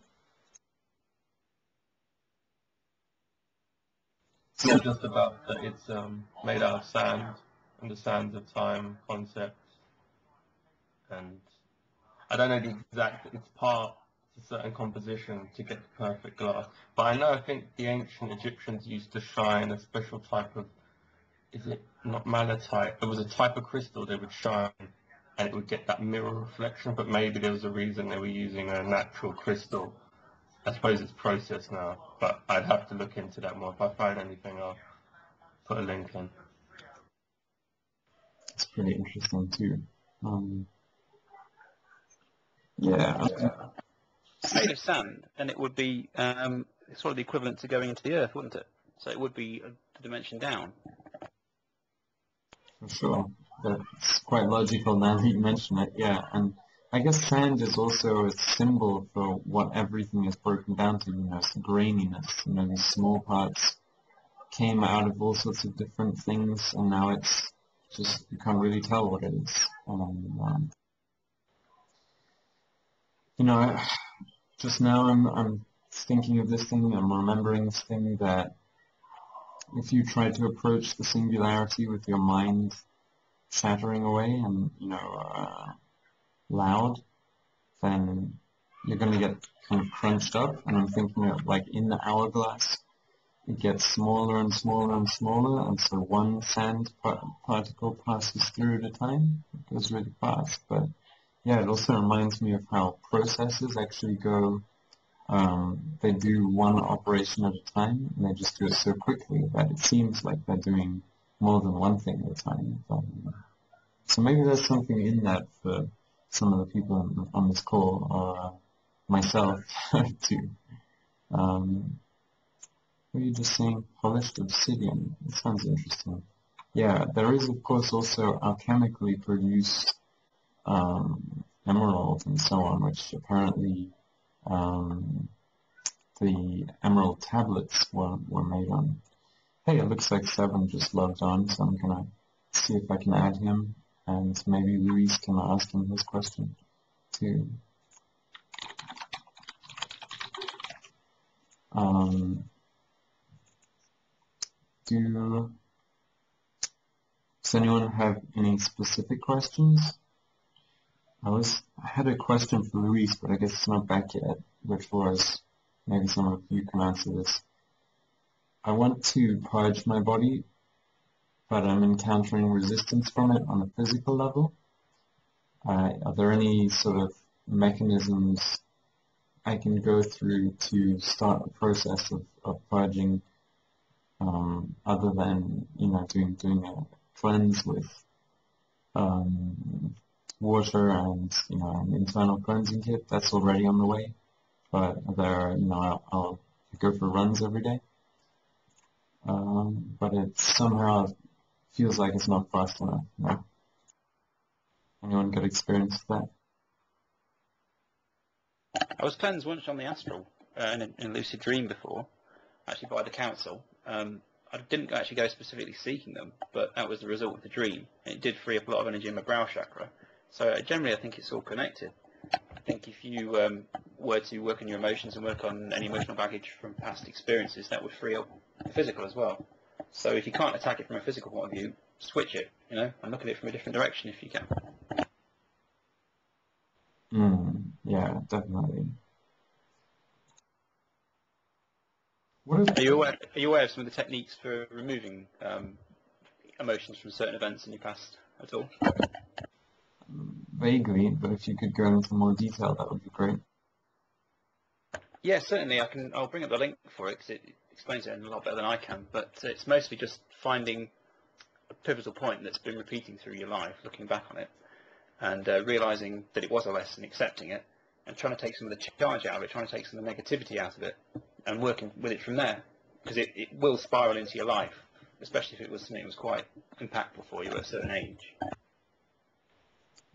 It's not just about that it's made out of sand and the sands of time concepts, and I don't know the exact, it's part of a certain composition to get the perfect glass. But I think the ancient Egyptians used to shine a special type of, is it not malachite? It was a type of crystal they would shine and it would get that mirror reflection, but maybe there was a reason they were using a natural crystal. I suppose it's processed now, but I'd have to look into that more. If I find anything, I'll put a link in. It's pretty interesting too. Yeah. It's made of sand, and it would be sort of the equivalent to going into the Earth, wouldn't it? So it would be a dimension down. For sure. That's quite logical now that you mention it, yeah. And I guess sand is also a symbol for what everything is broken down to, you know, it's the graininess, you know, these small parts came out of all sorts of different things, and now it's just, you can't really tell what it is. You know, just now I'm thinking of this thing, I'm remembering this thing that if you try to approach the singularity with your mind shattering away and, you know, loud, then you're going to get kind of crunched up. And I'm thinking of like in the hourglass, it gets smaller and smaller and smaller, and so one sand particle passes through at a time. It goes really fast. But yeah, it also reminds me of how processes actually go. They do one operation at a time, and they just do it so quickly that it seems like they're doing more than one thing at a time. So maybe there's something in that for some of the people on this call, or myself too. What are you just saying? Polished obsidian. It sounds interesting. Yeah, there is of course also alchemically produced emerald and so on, which apparently the emerald tablets were made on. Hey, it looks like Seven just logged on, so I'm gonna see if I can add him, and maybe Luis can ask him his question too. Does anyone have any specific questions? I had a question for Luis, but I guess it's not back yet, which was, maybe some of you can answer this. I want to purge my body, but I'm encountering resistance from it on a physical level. Are there any sort of mechanisms I can go through to start the process of purging, other than, you know, doing a cleanse with water and, you know, an internal cleansing kit? That's already on the way. But there, you know, I'll go for runs every day. But it somehow feels like it's not fast enough. No? Anyone got experience with that? I was cleansed once on the astral in Lucid Dream before, actually by the council. I didn't actually go specifically seeking them, but that was the result of the dream. And it did free up a lot of energy in my brow chakra. So generally I think it's all connected. I think if you were to work on your emotions and work on any emotional baggage from past experiences, that would free up the physical as well. So if you can't attack it from a physical point of view, switch it, you know, and look at it from a different direction if you can. Yeah, definitely. Are you aware of some of the techniques for removing emotions from certain events in your past at all? vaguely, but if you could go into more detail, that would be great. Yeah, certainly. I'll bring up the link for it because it explains it a lot better than I can. But it's mostly just finding a pivotal point that's been repeating through your life, looking back on it, and realizing that it was a lesson, accepting it, and trying to take some of the charge out of it, trying to take some of the negativity out of it, and working with it from there. Because it will spiral into your life, especially if it was something that was quite impactful for you at a certain age.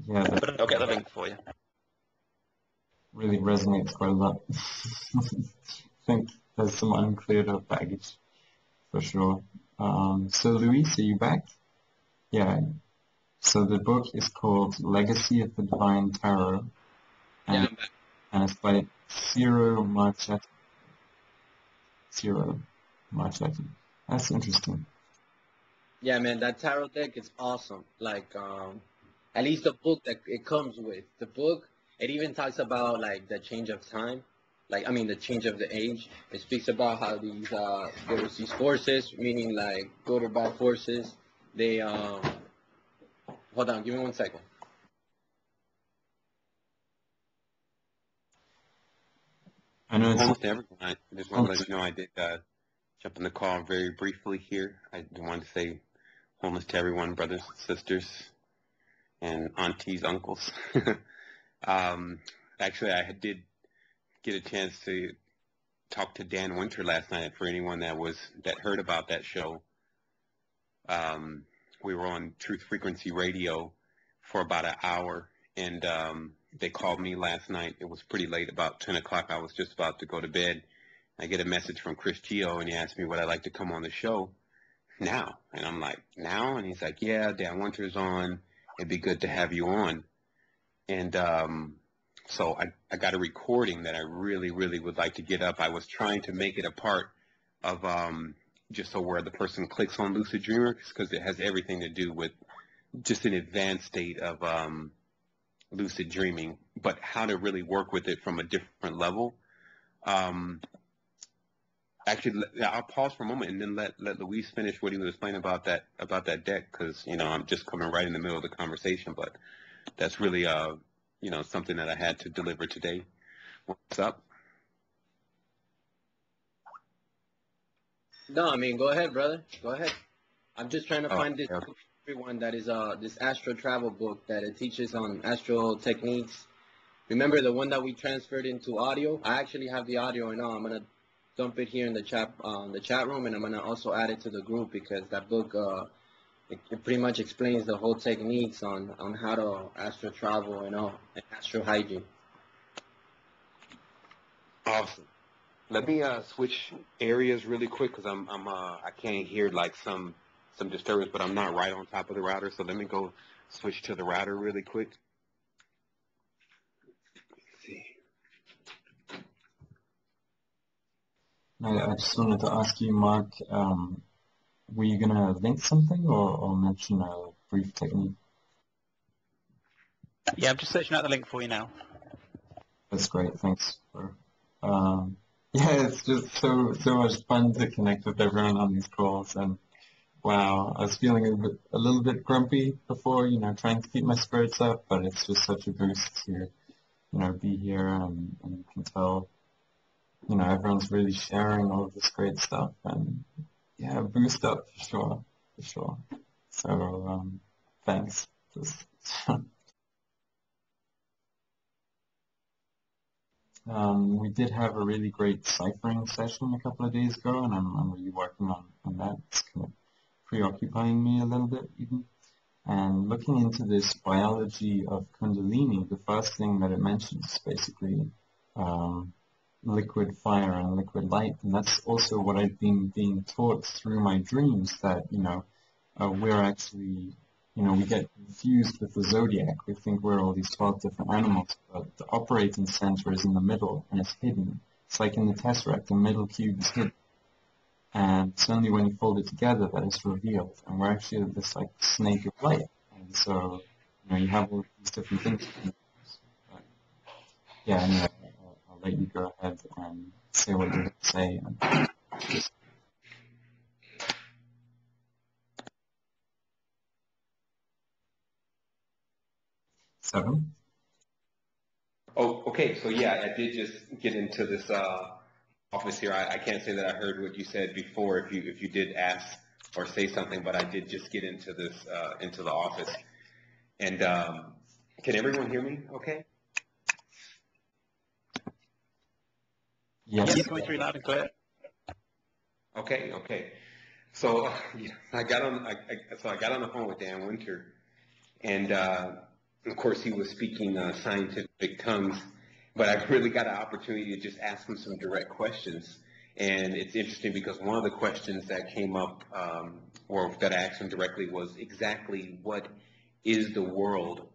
Yeah, that But I'll get the link for you. really resonates quite a lot. I think there's some uncleared up baggage for sure. So Luis, are you back? Yeah. So the book is called Legacy of the Divine Tarot, Yeah, and, I'm back. and it's by Ciro Marchetti. Ciro Marchetti. That's interesting. Yeah, man, that tarot deck is awesome. Like, at least the book that it comes with. The book, it even talks about like the change of time. Like, I mean, the change of the age. It speaks about how there's these forces, meaning like good or bad forces. They, hold on, give me 1 second. I know it's Almost everyone. I just want to let you know I did jump in the call very briefly here. I wanted to say wholeness to everyone, brothers, sisters, and aunties, uncles. Actually, I did get a chance to talk to Dan Winter last night. For anyone that heard about that show, we were on Truth Frequency Radio for about an hour, and they called me last night. It was pretty late, about 10 o'clock. I was just about to go to bed. I get a message from Chris Gio, and he asked me would I like to come on the show now. And I'm like, now? And he's like, yeah, Dan Winter's on. It'd be good to have you on. And so I got a recording that I really, really would like to get up. I was trying to make it a part of just so where the person clicks on Lucid Dreamers, because it has everything to do with just an advanced state of lucid dreaming, but how to really work with it from a different level. Actually, I'll pause for a moment and then let Luis finish what he was explaining about that deck, because I'm just coming right in the middle of the conversation, but that's really something that I had to deliver today. What's up? No, I mean, go ahead, brother. Go ahead. I'm just trying to find this Okay. book for everyone that is this astro travel book that it teaches on astral techniques. Remember the one that we transferred into audio? I actually have the audio right now. I'm gonna dump it here in the chat room, and I'm gonna also add it to the group, because that book it pretty much explains the whole techniques on how to astro travel and astro hygiene. Awesome. Let me switch areas really quick, because I can't hear like some disturbance, but I'm not right on top of the router, so let me go switch to the router really quick. Let's see. I just wanted to ask you, Mark, were you going to link something or mention a brief technique? Yeah, I'm just searching out the link for you now. That's great. Thanks. Yeah, it's just so much fun to connect with everyone on these calls. And wow, I was feeling a little bit grumpy before, trying to keep my spirits up, but it's just such a boost to, be here, and you can tell, everyone's really sharing all of this great stuff, and yeah, boost up for sure. So, thanks. Just we did have a really great ciphering session a couple of days ago, and I'm really working on that. It's kind of preoccupying me a little bit even. And looking into this biology of Kundalini, the first thing that it mentions is basically liquid fire and liquid light. And that's also what I've been being taught through my dreams, that, we're actually, we get confused with the zodiac. We think we're all these 12 different animals, but the operating center is in the middle and it's hidden. It's like in the tesseract, the middle cube is hidden. And it's only when you fold it together that it's revealed. And we're actually this like snake of light. And so, you have all these different things. But, yeah, anyway, I'll let you go ahead and say what you're going to say. 7. Oh, okay. So yeah, I did just get into this office here. I can't say that I heard what you said before. If you did ask or say something, but I did just get into this into the office. And can everyone hear me? Okay. Yes. Yes, coming through loud and clear. Okay. Okay. So I got on. I got on the phone with Dan Winter, and of course he was speaking scientific tongues, but I really got an opportunity to just ask him some direct questions. And it's interesting because one of the questions that came up, or that I asked him directly, was exactly what is the world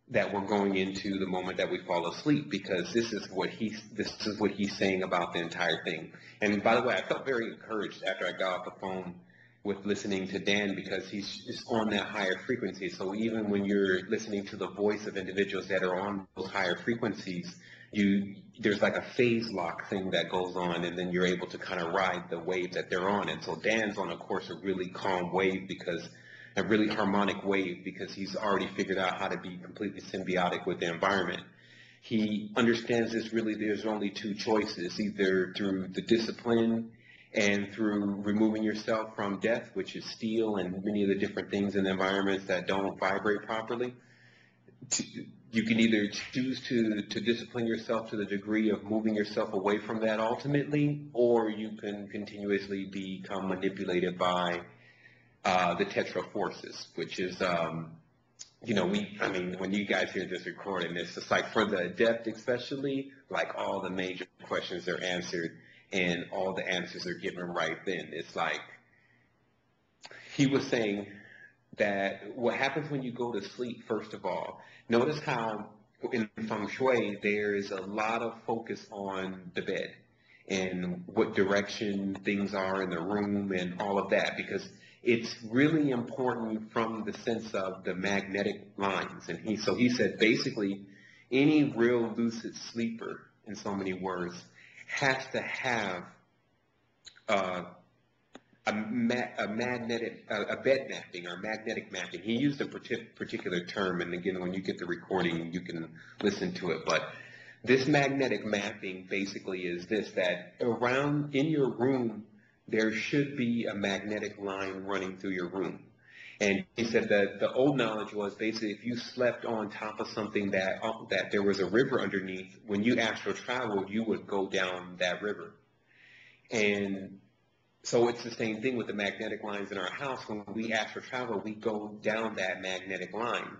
that we're going into the moment that we fall asleep, because this is what he's saying about the entire thing. And by the way, I felt very encouraged after I got off the phone with listening to Dan, because he's just on that higher frequency. So even when you're listening to the voice of individuals that are on those higher frequencies, there's like a phase lock thing that goes on, and then you're able to kind of ride the wave that they're on. And so Dan's on, of course, a really calm wave, because a really harmonic wave, because he's already figured out how to be completely symbiotic with the environment. He understands this really, there's only two choices, either through the discipline and through removing yourself from death, which is steel and many of the different things in environments that don't vibrate properly. You can either choose to discipline yourself to the degree of moving yourself away from that ultimately, or you can continuously become manipulated by the tetra forces, which is, when you guys hear this recording, it's just like for the adept especially, like all the major questions are answered and all the answers are given right then. It's like, he was saying that what happens when you go to sleep, first of all, notice how in feng shui there is a lot of focus on the bed and what direction things are in the room and all of that, because it's really important from the sense of the magnetic lines. And he said basically any real lucid sleeper, in so many words, has to have a bed mapping or magnetic mapping. He used a particular term, and again, when you get the recording, you can listen to it. But this magnetic mapping basically is this, that around in your room, there should be a magnetic line running through your room. And he said that the old knowledge was basically if you slept on top of something that there was a river underneath, when you astral traveled, you would go down that river. And so it's the same thing with the magnetic lines in our house. When we astral travel, we go down that magnetic line.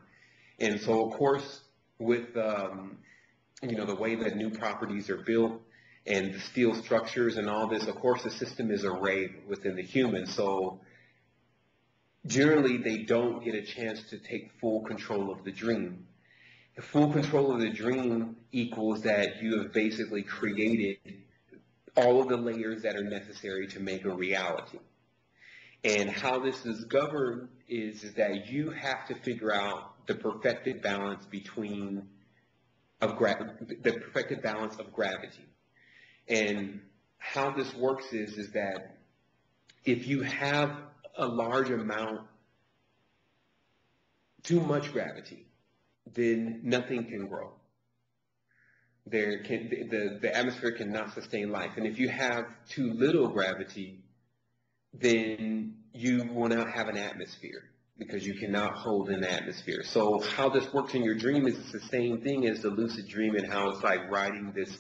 And so, of course, with the way that new properties are built and the steel structures and all this, of course, the system is arrayed within the human. So generally, they don't get a chance to take full control of the dream. Full control of the dream equals that you have basically created all of the layers that are necessary to make a reality. And how this is governed is that you have to figure out the perfected balance of gravity. And how this works is that if you have a large amount, too much gravity, then nothing can grow. The atmosphere cannot sustain life. And if you have too little gravity, then you will not have an atmosphere, because you cannot hold an atmosphere. So how this works in your dream is it's the same thing as the lucid dream, and how it's like riding this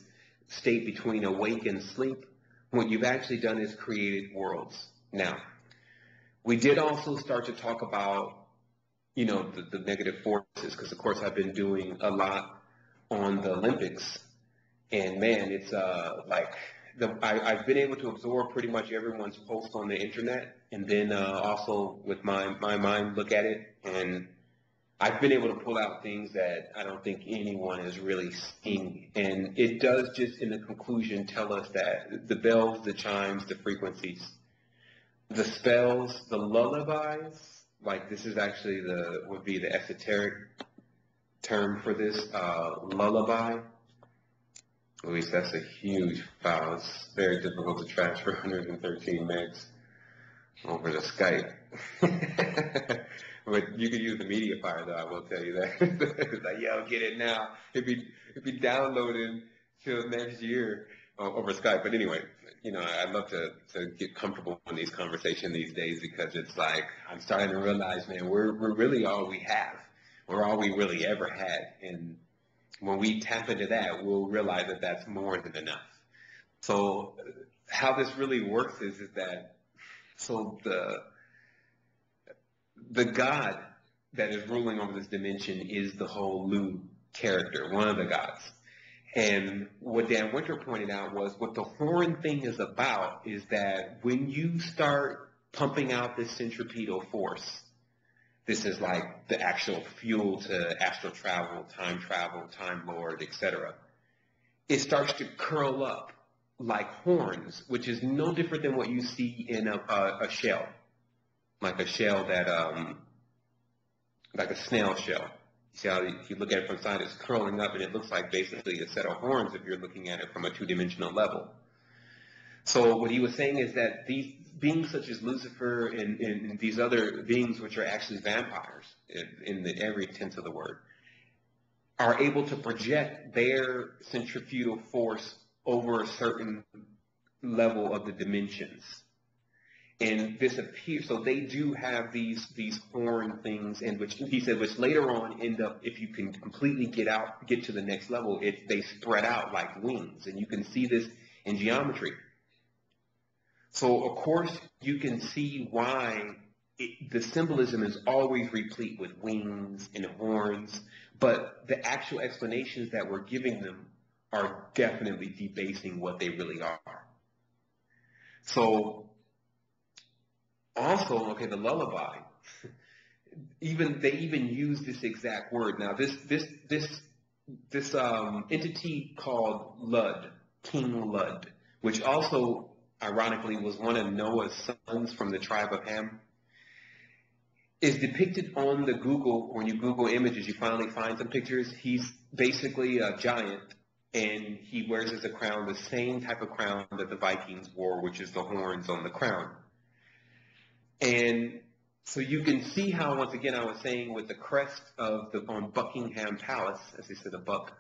state between awake and sleep. What you've actually done is created worlds. Now, we did also start to talk about, the negative forces, because of course I've been doing a lot on the Olympics, and man, it's I've been able to absorb pretty much everyone's post on the internet, and then also with my mind look at it, and I've been able to pull out things that I don't think anyone has really seen. And it does just in the conclusion tell us that the bells, the chimes, the frequencies, the spells, the lullabies, like this is actually would be the esoteric term for this, lullaby. At least that's a huge file. It's very difficult to transfer 113 megs. over the Skype. But you can use the media fire, though. I will tell you that. It's like, yo, get it now. It'd be downloading till next year over Skype. But anyway, I'd love to get comfortable in these conversations these days, because it's like I'm starting to realize, man, we're really all we have. We're all we really ever had. And when we tap into that, we'll realize that that's more than enough. So how this really works is that, so the God that is ruling over this dimension is the whole Lu character, one of the gods. And what Dan Winter pointed out was what the horn thing is about is that when you start pumping out this centripetal force, this is like the actual fuel to astral travel, Time Lord, etc. It starts to curl up like horns, which is no different than what you see in a shell, like a shell that, like a snail shell. You see how if you look at it from the side, it's curling up, and it looks like basically a set of horns if you're looking at it from a two-dimensional level. So what he was saying is that these beings such as Lucifer and these other beings, which are actually vampires in every sense of the word, are able to project their centrifugal force over a certain level of the dimensions. And this appears, so they do have these horn things, and which he said, which later on end up, if you can completely get to the next level, they spread out like wings, and you can see this in geometry. So of course you can see why the symbolism is always replete with wings and horns, but the actual explanations that we're giving them are definitely debasing what they really are. So also, okay, the lullaby, they even use this exact word. Now this entity called Lud, King Lud, which also ironically was one of Noah's sons from the tribe of Ham, is depicted on the Google. When you Google images, you finally find some pictures. He's basically a giant, and he wears as a crown the same type of crown that the Vikings wore, which is the horns on the crown. And so you can see how, once again, I was saying with the crest on Buckingham Palace, as they said, a buck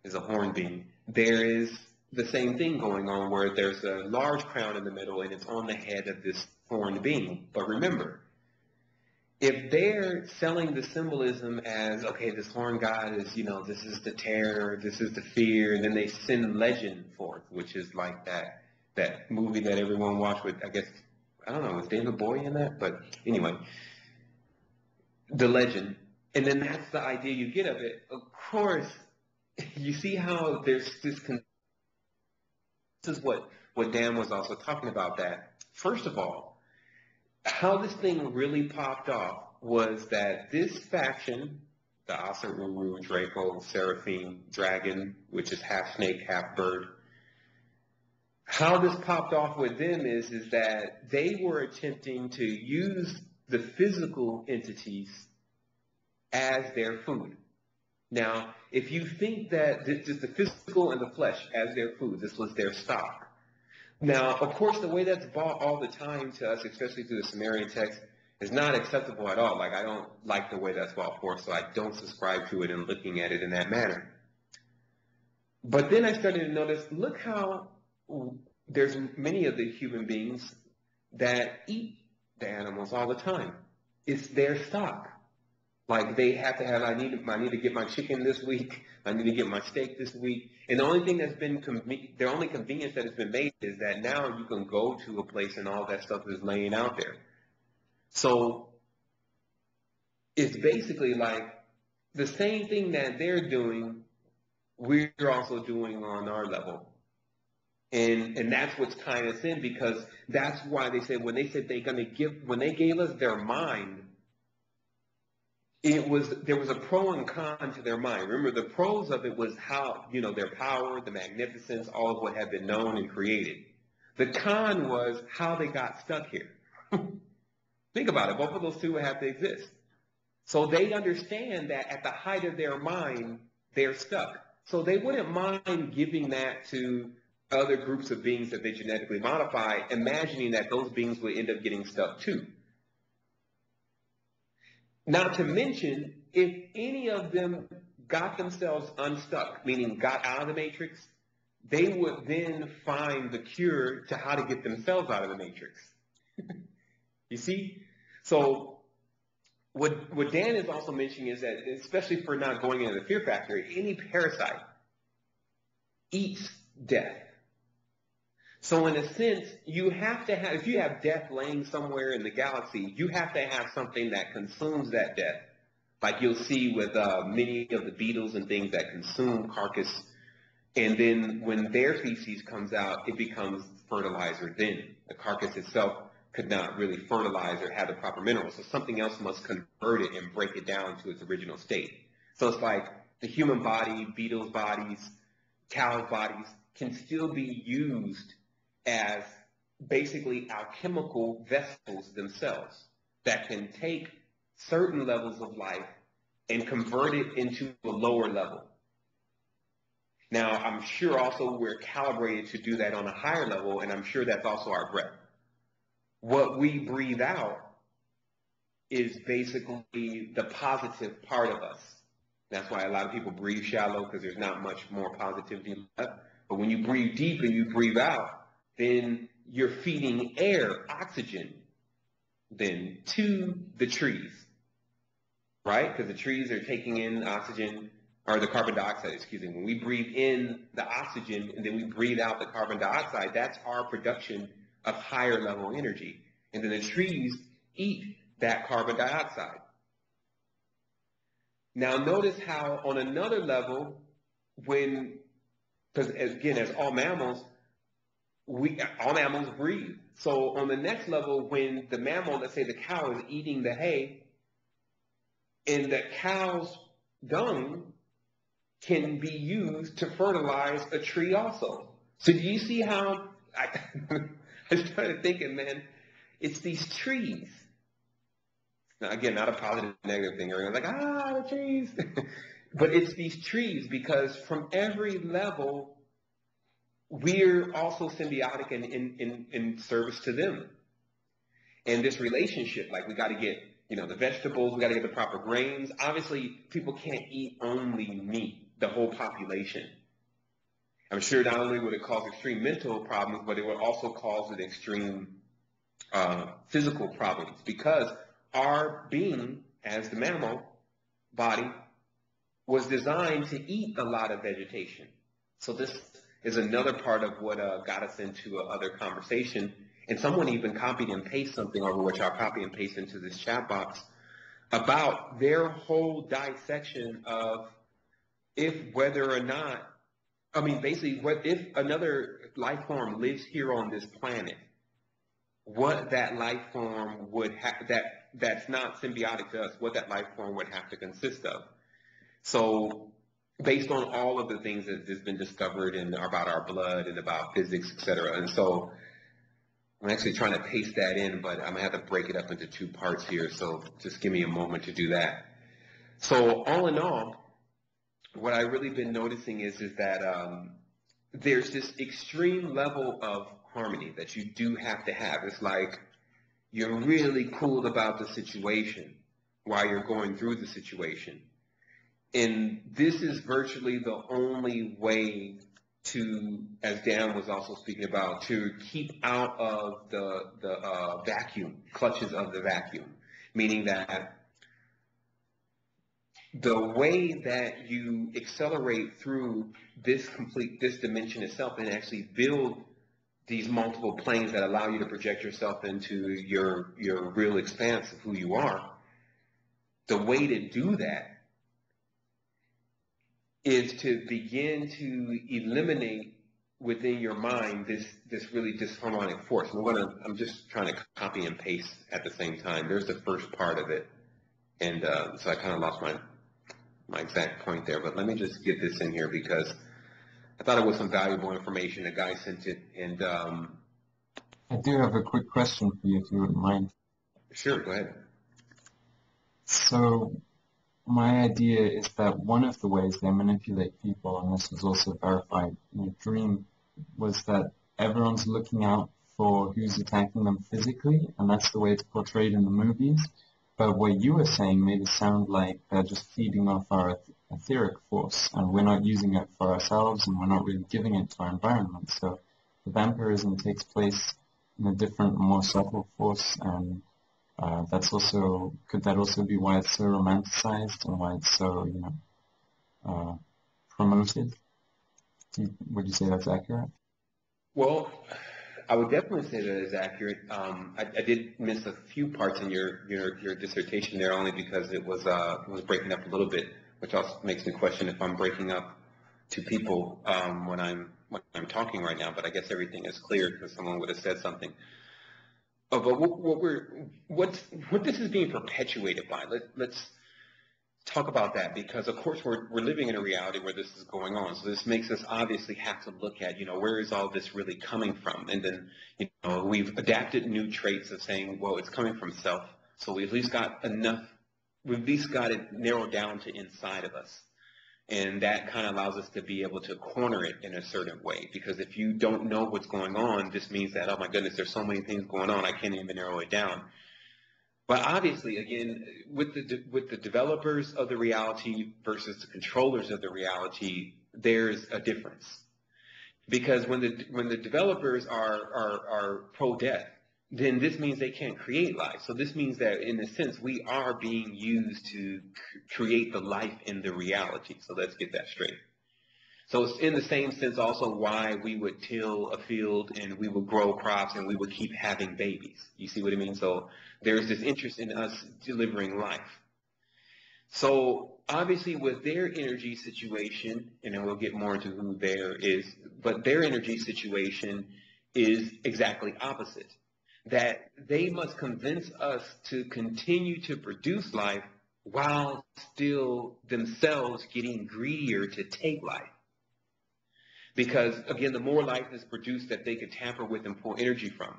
is a horn being, there is the same thing going on where there's a large crown in the middle and it's on the head of this horned being. But remember, if they're selling the symbolism as, okay, this horn god is, this is the terror, this is the fear, and then they send legend forth, which is like that movie that everyone watched with, I guess, I don't know, was David Bowie in that? But anyway, the legend. And then that's the idea you get of it. Of course, you see how there's this. This is what Dan was also talking about, that, first of all, how this thing really popped off was that this faction, the Asa Uru, Draco, Seraphim, Dragon, which is half snake, half bird, how this popped off with them is that they were attempting to use the physical entities as their food. Now, if you think that this is the physical and the flesh as their food, this was their stock. Now, of course, the way that's brought all the time to us, especially through the Sumerian text, is not acceptable at all. Like, I don't like the way that's brought forth, so I don't subscribe to it and looking at it in that manner. But then I started to notice, look how there's many of the human beings that eat the animals all the time. It's their stock. Like, they have to have, I need to get my chicken this week. I need to get my steak this week. And the only thing that's been, the only convenience that has been made is that now you can go to a place and all that stuff is laying out there. So it's basically like the same thing that they're doing, we're also doing on our level. And that's what's tying us in, because that's why they said, when they said when they gave us their mind, there was a pro and con to their mind. Remember, the pros of it was how, their power, the magnificence, all of what had been known and created. The con was how they got stuck here. Think about it. Both of those two would have to exist. So they understand that at the height of their mind, they're stuck. So they wouldn't mind giving that to other groups of beings that they genetically modify, imagining that those beings would end up getting stuck too. Not to mention, if any of them got themselves unstuck, meaning got out of the matrix, they would then find the cure to how to get themselves out of the matrix. You see? So what Dan is also mentioning is that, especially for not going into the fear factor, any parasite eats death. So in a sense, you have to have, if you have death laying somewhere in the galaxy, you have to have something that consumes that death. Like you'll see with many of the beetles and things that consume carcass. And then when their feces comes out, it becomes fertilizer then. The carcass itself could not really fertilize or have the proper minerals. So something else must convert it and break it down to its original state. So it's like the human body, beetles' bodies, cows' bodies can still be used as basically alchemical vessels themselves that can take certain levels of life and convert it into a lower level. Now, I'm sure also we're calibrated to do that on a higher level, and I'm sure that's also our breath. What we breathe out is basically the positive part of us. That's why a lot of people breathe shallow, because there's not much more positivity left. But when you breathe deep and you breathe out, then you're feeding air, oxygen, then to the trees, right? Because the trees are taking in oxygen, or the carbon dioxide, excuse me. When we breathe in the oxygen and then we breathe out the carbon dioxide, that's our production of higher level energy. And then the trees eat that carbon dioxide. Now notice how on another level, because again, as all mammals breathe. So on the next level, when the mammal, let's say the cow, is eating the hay, and the cow's dung can be used to fertilize a tree also. So do you see how, I started thinking, man, it's these trees. Now, again, not a positive, negative thing. Everyone's like, the trees. But it's these trees, because from every level, we're also symbiotic and in service to them. And this relationship, like we got to get, the vegetables, we got to get the proper grains. Obviously, people can't eat only meat, the whole population. I'm sure not only would it cause extreme mental problems, but it would also cause an extreme physical problems, because our being as the mammal body was designed to eat a lot of vegetation. So this is another part of what got us into other conversation. And someone even copied and pasted something over, which I'll copy and paste into this chat box, about their whole dissection of whether or not, basically, if another life form lives here on this planet, what that life form would have, that's not symbiotic to us, what that life form would have to consist of. So based on all of the things that has been discovered and about our blood and about physics, etc. And so I'm actually trying to paste that in, but I'm going to have to break it up into two parts here. So just give me a moment to do that. So all in all, what I've really been noticing is that there's this extreme level of harmony that you do have to have. It's like you're really cool about the situation while you're going through the situation. And this is virtually the only way to, as Dan was also speaking about, to keep out of the vacuum, clutches of the vacuum. Meaning that the way that you accelerate through this dimension itself and actually build these multiple planes that allow you to project yourself into your real expanse of who you are, the way to do that is to begin to eliminate within your mind this really disharmonic force. I'm just trying to copy and paste at the same time. There's the first part of it, and so I kind of lost my exact point there. But let me just get this in here because I thought it was some valuable information. The guy sent it, and I do have a quick question for you, if you wouldn't mind. Sure, go ahead. So my idea is that one of the ways they manipulate people, and this was also verified in a dream was that everyone's looking out for who's attacking them physically, and that's the way it's portrayed in the movies. But what you were saying made it sound like they're just feeding off our etheric force, and we're not using it for ourselves, and we're not really giving it to our environment. So the vampirism takes place in a different, more subtle force, and could that also be why it's so romanticized and why it's so, promoted? Would you say that's accurate? Well, I would definitely say that is accurate. I did miss a few parts in your dissertation there, only because it was breaking up a little bit, which also makes me question if I'm breaking up to people when I'm talking right now. But I guess everything is clear because someone would have said something. But what this is being perpetuated by? Let's talk about that, because of course we're living in a reality where this is going on. So this makes us obviously have to look at, where is all this really coming from? And then, we've adapted new traits of saying, well, it's coming from self. So we've at least got it narrowed down to inside of us. And that kind of allows us to be able to corner it in a certain way. Because if you don't know what's going on, this means that, oh my goodness, there's so many things going on, I can't even narrow it down. But obviously, again, with the developers of the reality versus the controllers of the reality, there's a difference. Because when the developers are pro-death, then this means they can't create life. So this means that, in a sense, we are being used to create the life in the reality. So let's get that straight. So it's in the same sense also why we would till a field and we would grow crops and we would keep having babies. You see what I mean? So there's this interest in us delivering life. So obviously with their energy situation, and then we'll get more into who there is, but their energy situation is exactly opposite. That they must convince us to continue to produce life while still themselves getting greedier to take life. Because, again, the more life is produced that they could tamper with and pull energy from,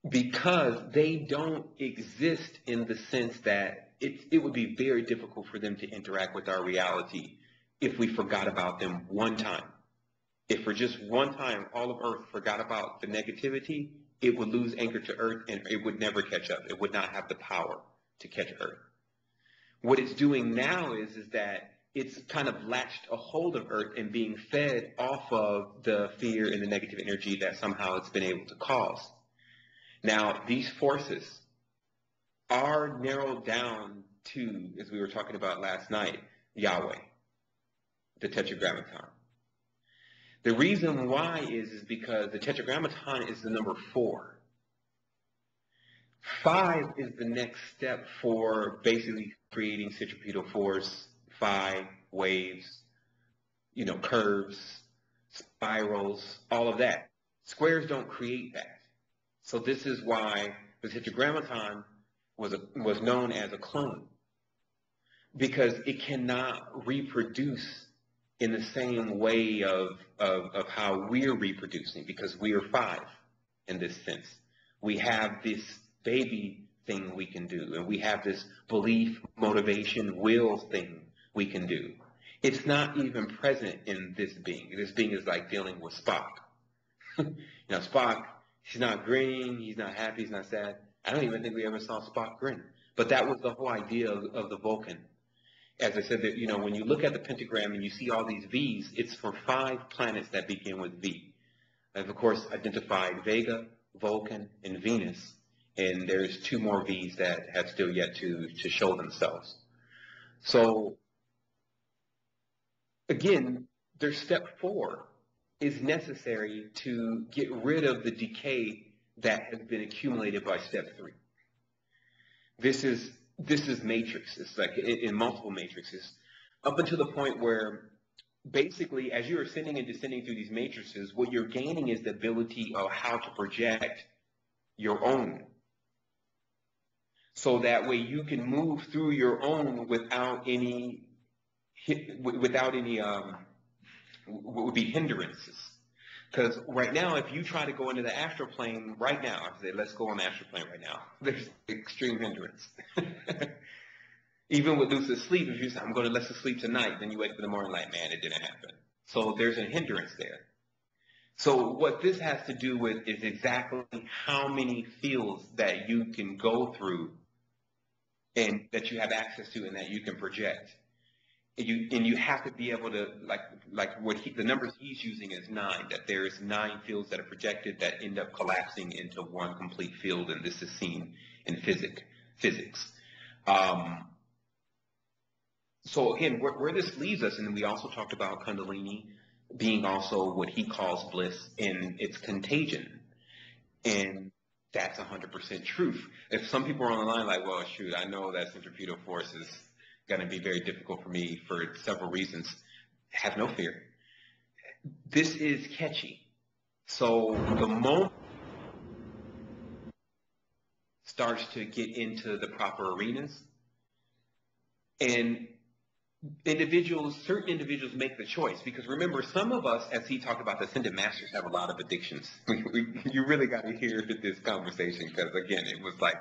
because they don't exist in the sense that it would be very difficult for them to interact with our reality if we forgot about them one time. If for just one time all of Earth forgot about the negativity, it would lose anchor to Earth and it would never catch up. It would not have the power to catch Earth. What it's doing now is that it's kind of latched a hold of Earth and being fed off of the fear and the negative energy that somehow it's been able to cause. Now, these forces are narrowed down to, as we were talking about last night, Yahweh, the Tetragrammaton. The reason why is because the Tetragrammaton is the number 4. 5 is the next step for basically creating centripetal force, phi, waves, curves, spirals, all of that. Squares don't create that. So this is why the Tetragrammaton was known as a clone, because it cannot reproduce in the same way of how we're reproducing, because we are 5 in this sense. We have this baby thing we can do, and we have this belief, motivation, will thing we can do. It's not even present in this being. This being is like dealing with Spock. Spock, he's not grinning, he's not happy, he's not sad. I don't even think we ever saw Spock grin. But that was the whole idea of the Vulcan. As I said, that when you look at the pentagram and you see all these V's, it's for 5 planets that begin with V. I've, of course, identified Vega, Vulcan, and Venus. And there's 2 more V's that have still yet to show themselves. So, again, their step 4 is necessary to get rid of the decay that has been accumulated by step 3. This is matrix. It's like in multiple matrices, up until the point where basically as you're ascending and descending through these matrices, what you're gaining is the ability of how to project your own. So that way you can move through your own without any what would be hindrances. Because right now, if you try to go into the astral plane right now, I say, let's go on the astral plane right now, there's extreme hindrance. Even with lucid sleep, if you say, I'm going to let you sleep tonight, then you wake up in the morning like, man, it didn't happen. So there's a hindrance there. So what this has to do with is exactly how many fields that you can go through and that you have access to and that you can project. And you have to be able to, like what the numbers he's using is 9, that there's 9 fields that are projected that end up collapsing into one complete field, and this is seen in physics. So again, where this leaves us, and we also talked about Kundalini being also what he calls bliss in its contagion. And that's 100% truth. If some people are on the line like, well, shoot, I know that centripetal force is going to be very difficult for me for several reasons, have no fear. This is catchy. So the moment starts to get into the proper arenas, and certain individuals make the choice, because remember, some of us, as he talked about, the ascended masters have a lot of addictions. You really got to hear this conversation, because again, it was like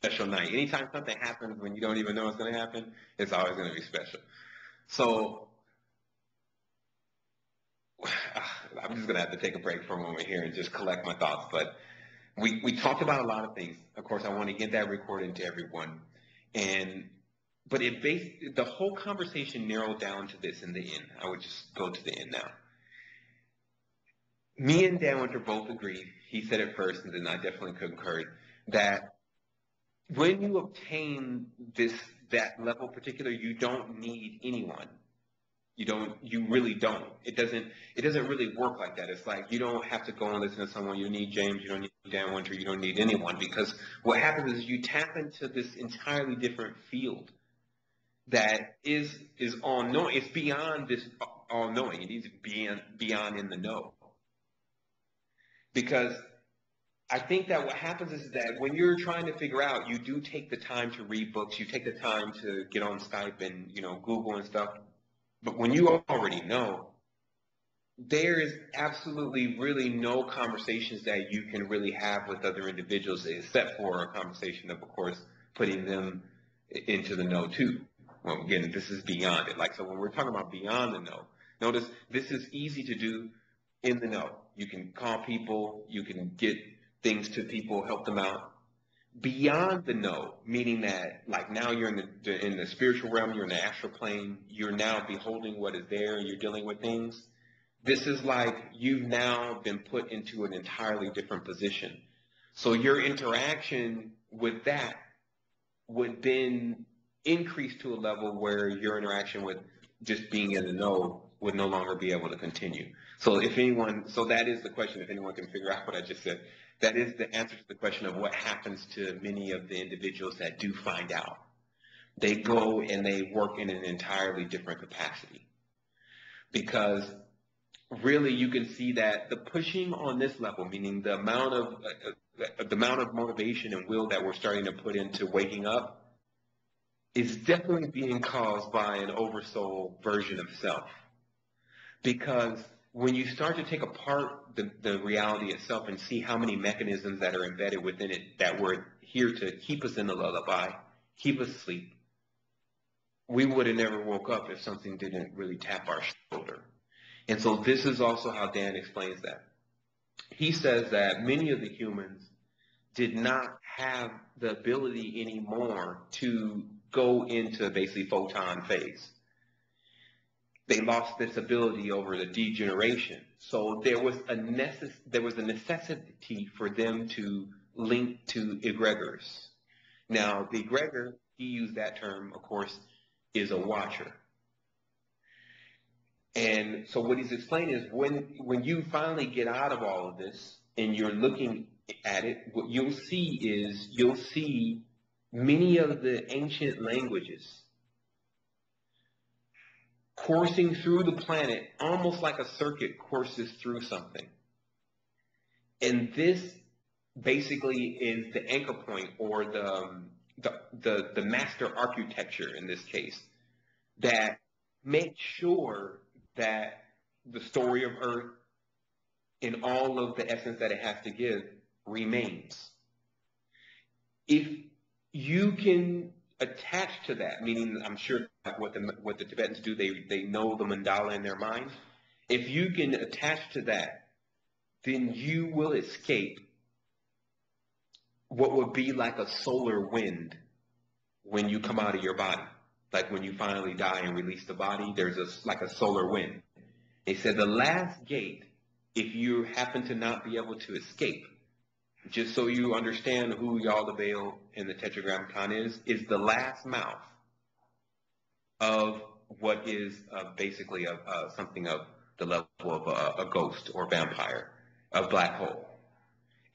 special night. Anytime something happens when you don't even know it's going to happen, it's always going to be special. So I'm just going to have to take a break for a moment here and just collect my thoughts. But we talked about a lot of things. Of course, I want to get that recorded to everyone. But the whole conversation narrowed down to this in the end. I would just go to the end now. Me and Dan Winter both agreed, he said it first, and then I definitely concurred, that when you obtain that level in particular, you don't need anyone. You really don't. It doesn't really work like that. It's like you don't have to go and listen to someone. You don't need James, you don't need Dan Winter, you don't need anyone, because what happens is you tap into this entirely different field that is all-knowing. It's beyond this all-knowing. It needs to be beyond in the know. Because I think that what happens is that when you're trying to figure out, you do take the time to read books, you take the time to get on Skype and, Google and stuff. But when you already know, there is absolutely really no conversations that you can really have with other individuals, except for a conversation of course, putting them into the know too. Well, again, this is beyond it. So when we're talking about beyond the know, notice this is easy to do in the know. You can call people, you can get things to people, help them out. Beyond the know, meaning that now you're in the spiritual realm, you're in the astral plane, you're now beholding what is there, and you're dealing with things. This is like you've now been put into an entirely different position. So your interaction with that would then increase to a level where your interaction with just being in the know would no longer be able to continue. So that is the question, if anyone can figure out what I just said. That is the answer to the question of what happens to many of the individuals that do find out. They go and they work in an entirely different capacity. Because really you can see that the pushing on this level, meaning the amount of motivation and will that we're starting to put into waking up, is definitely being caused by an oversoul version of self. Because when you start to take apart the reality itself and see how many mechanisms that are embedded within it that were here to keep us in the lullaby, keep us asleep, we would have never woke up if something didn't really tap our shoulder. And so this is also how Dan explains that. He says that many of the humans did not have the ability anymore to go into basically photon phase. They lost this ability over the degeneration. So there was a necessity for them to link to egregors. Now, the egregor, he used that term, of course, is a watcher. And so what he's explaining is when you finally get out of all of this and you're looking at it, what you'll see many of the ancient languages coursing through the planet almost like a circuit courses through something. And this basically is the anchor point, or the master architecture in this case, that makes sure that the story of Earth in all of the essence that it has to give remains. If you can attach to that, meaning I'm sure what the Tibetans do, they know the mandala in their mind. If you can attach to that then you will escape what would be like a solar wind when you come out of your body. Like when you finally die and release the body, there's like a solar wind. They said the last gate, if you happen to not be able to escape, just so you understand who Yaldabaoth and the Tetragrammaton is the last mouth of what is basically something of the level of a ghost or vampire, a black hole.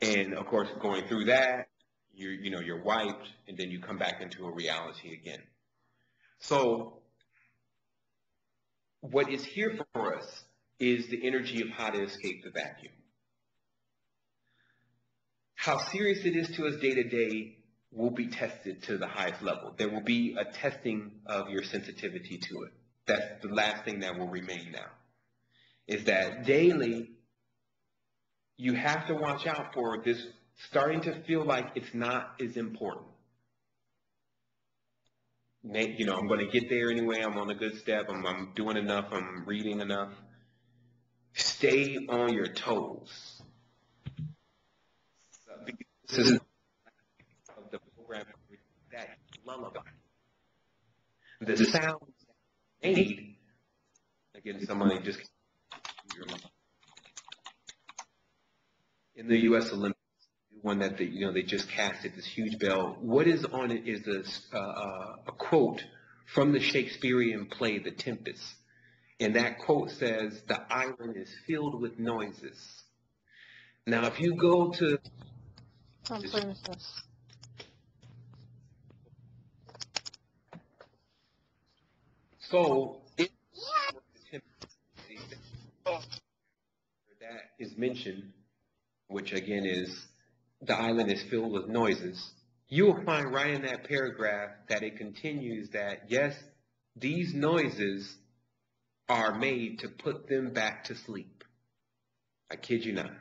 And of course, going through that, you're wiped, and then you come back into a reality again. So what is here for us is the energy of how to escape the vacuum. How serious it is to us day to day will be tested to the highest level. There will be a testing of your sensitivity to it. That's the last thing that will remain now, is that daily you have to watch out for this starting to feel like it's not as important. I'm going to get there anyway. I'm on a good step. I'm doing enough. I'm reading enough. Stay on your toes. This is of the program that lullaby. The sounds made, again, somebody just in the U.S. Olympics, one that they just casted this huge bell. What is on it is a quote from the Shakespearean play The Tempest, and that quote says, "The island is filled with noises." Now, if you go to that is mentioned, which again is the island is filled with noises, you will find right in that paragraph that it continues that, yes, these noises are made to put them back to sleep. I kid you not.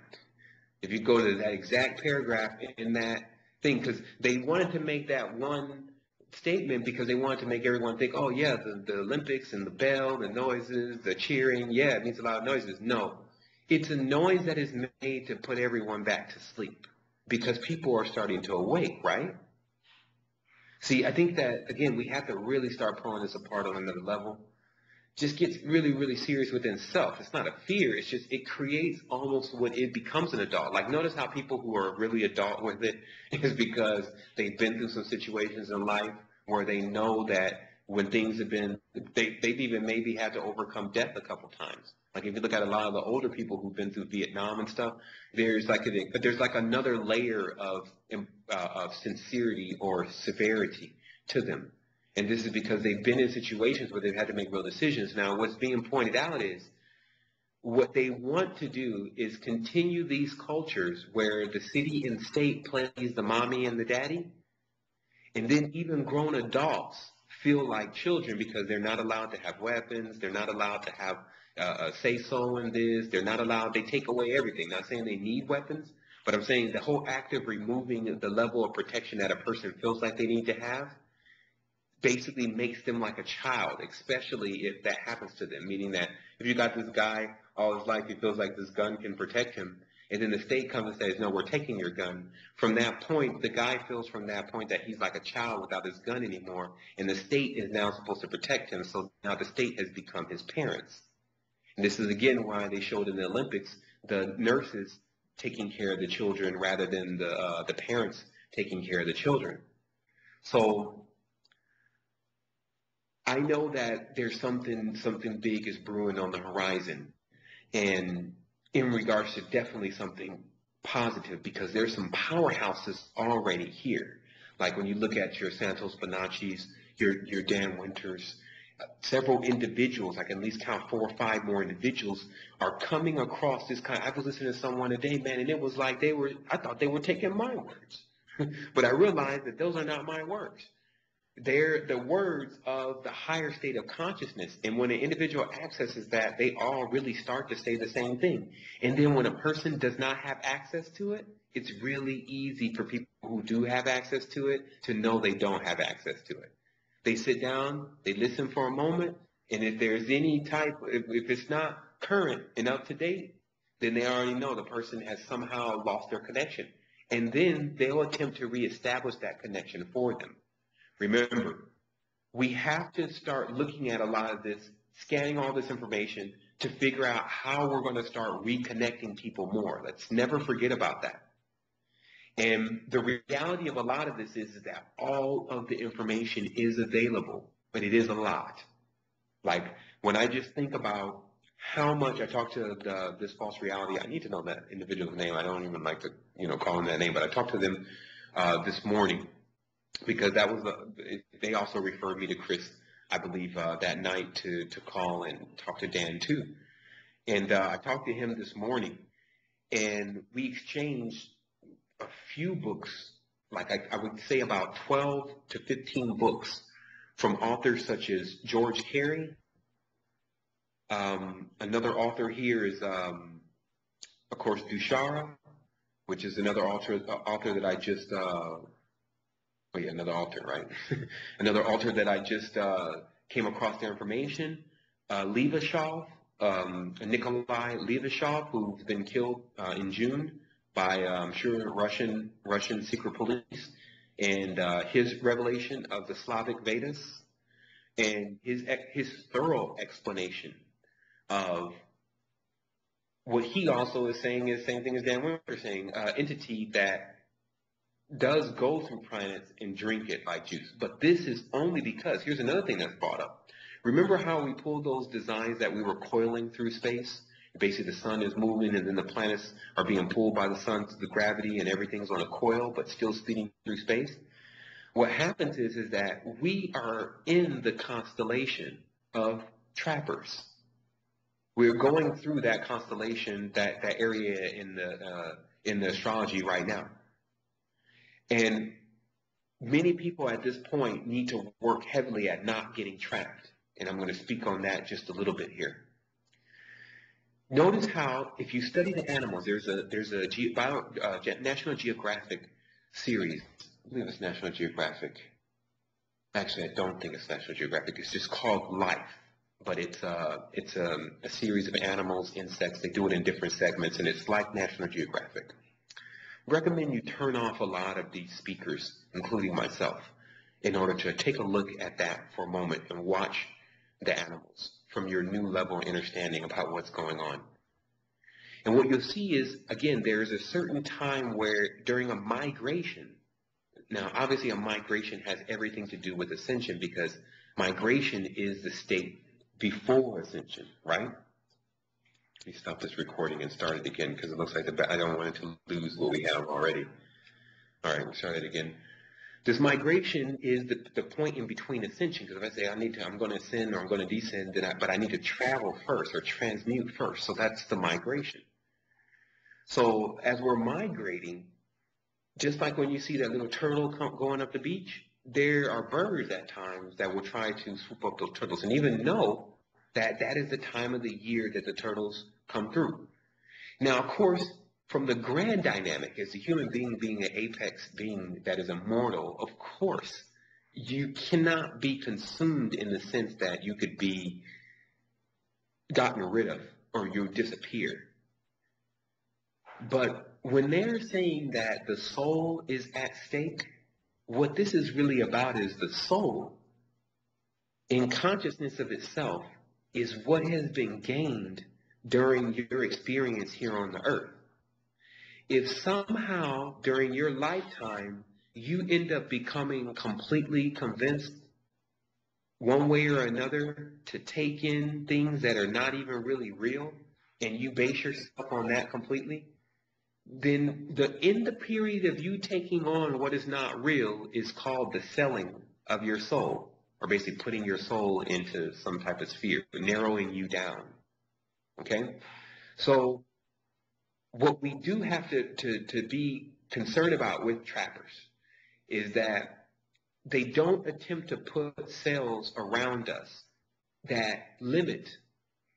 If you go to that exact paragraph in that thing, because they wanted to make that one statement because they wanted to make everyone think, oh yeah, the Olympics and the bell, the noises, the cheering, yeah, it means a lot of noises. No, it's a noise that is made to put everyone back to sleep because people are starting to awake, right? See, I think that, again, we have to really start pulling this apart on another level. Just gets really, really serious within self. It's not a fear. It's just, it creates almost what it becomes an adult. Like, notice how people who are really adult with it is because they've been through some situations in life where they know that when things have been, they've even maybe had to overcome death a couple times. Like, if you look at a lot of the older people who've been through Vietnam and stuff, there's like another layer of sincerity or severity to them. And this is because they've been in situations where they've had to make real decisions. Now, what's being pointed out is what they want to do is continue these cultures where the city and state plays the mommy and the daddy, and then even grown adults feel like children because they're not allowed to have weapons, they're not allowed to have a say-so in this, they're not allowed, they take away everything. Not saying they need weapons, but I'm saying the whole act of removing the level of protection that a person feels like they need to have basically makes them like a child, especially if that happens to them. Meaning that if you got this guy all his life, he feels like this gun can protect him, and then the state comes and says, no, we're taking your gun. From that point, the guy feels from that point that he's like a child without his gun anymore, and the state is now supposed to protect him, so now the state has become his parents. And this is again why they showed in the Olympics the nurses taking care of the children rather than the parents taking care of the children. So I know that there's something big is brewing on the horizon, and in regards to definitely something positive, because there's some powerhouses already here. Like when you look at your Santos Bonacci's, your Dan Winters, several individuals, I can at least count 4 or 5 more individuals, are coming across this kind. I was listening to someone today, man, and it was like I thought they were taking my words. But I realized that those are not my words. They're the words of the higher state of consciousness. And when an individual accesses that, they all really start to say the same thing. And then when a person does not have access to it, it's really easy for people who do have access to it to know they don't have access to it. They sit down, they listen for a moment, and if there's any type, if it's not current and up to date, then they already know the person has somehow lost their connection. And then they'll attempt to reestablish that connection for them. Remember, we have to start looking at a lot of this, scanning all this information to figure out how we're going to start reconnecting people more. Let's never forget about that. And the reality of a lot of this is that all of the information is available, but it is a lot. Like when I just think about how much I talked to this false reality, I need to know that individual's name. I don't even like to, call him that name, but I talked to them this morning because that was they also referred me to Chris, I believe, that night to call and talk to Dan too. And I talked to him this morning, and we exchanged a few books, like I would say about 12 to 15 books from authors such as George Carey. Another author here is, of course, Dushara, which is another author that I just, another author, right? Another author that I just came across their information, Levashov, Nikolai Levashov, who's been killed in June by, I'm sure, Russian secret police, and his revelation of the Slavic Vedas, and his thorough explanation of what he also is saying is the same thing as Dan Winter is saying, entity that does go through planets and drink it like juice. But this is only because, here's another thing that's brought up. Remember how we pulled those designs that we were coiling through space? Basically, the sun is moving, and then the planets are being pulled by the sun to the gravity, and everything's on a coil, but still speeding through space. What happens is that we are in the constellation of trappers. We're going through that constellation, that area in the astrology right now. And many people at this point need to work heavily at not getting trapped. And I'm going to speak on that just a little bit here. Notice how, if you study the animals, there's a National Geographic series. I believe it's National Geographic. Actually, I don't think it's National Geographic. It's just called Life. But it's a series of animals, insects. They do it in different segments, and it's like National Geographic. Recommend you turn off a lot of these speakers, including myself, in order to take a look at that for a moment and watch the animals from your new level of understanding about what's going on. And what you'll see is, again, there's a certain time where during a migration, now obviously a migration has everything to do with ascension because migration is the state before ascension, right? Let me stop this recording and start it again because it looks like I don't want it to lose what we have already. All right, we'll start it again. This migration is the point in between ascension, because if I say I'm going to ascend or I'm going to descend, but I need to travel first or transmute first. So that's the migration. So as we're migrating, just like when you see that little turtle going up the beach, there are birds at times that will try to swoop up those turtles and even know that that is the time of the year that the turtles come through. Now, of course, from the grand dynamic, as a human being an apex being that is immortal, of course, you cannot be consumed in the sense that you could be gotten rid of or you disappear. But when they're saying that the soul is at stake, what this is really about is the soul in consciousness of itself is what has been gained during your experience here on the earth. If somehow during your lifetime you end up becoming completely convinced one way or another to take in things that are not even really real and you base yourself on that completely, then in the period of you taking on what is not real is called the selling of your soul, or basically putting your soul into some type of sphere, narrowing you down. Okay? So what we do have to be concerned about with trappers is that they don't attempt to put cells around us that limit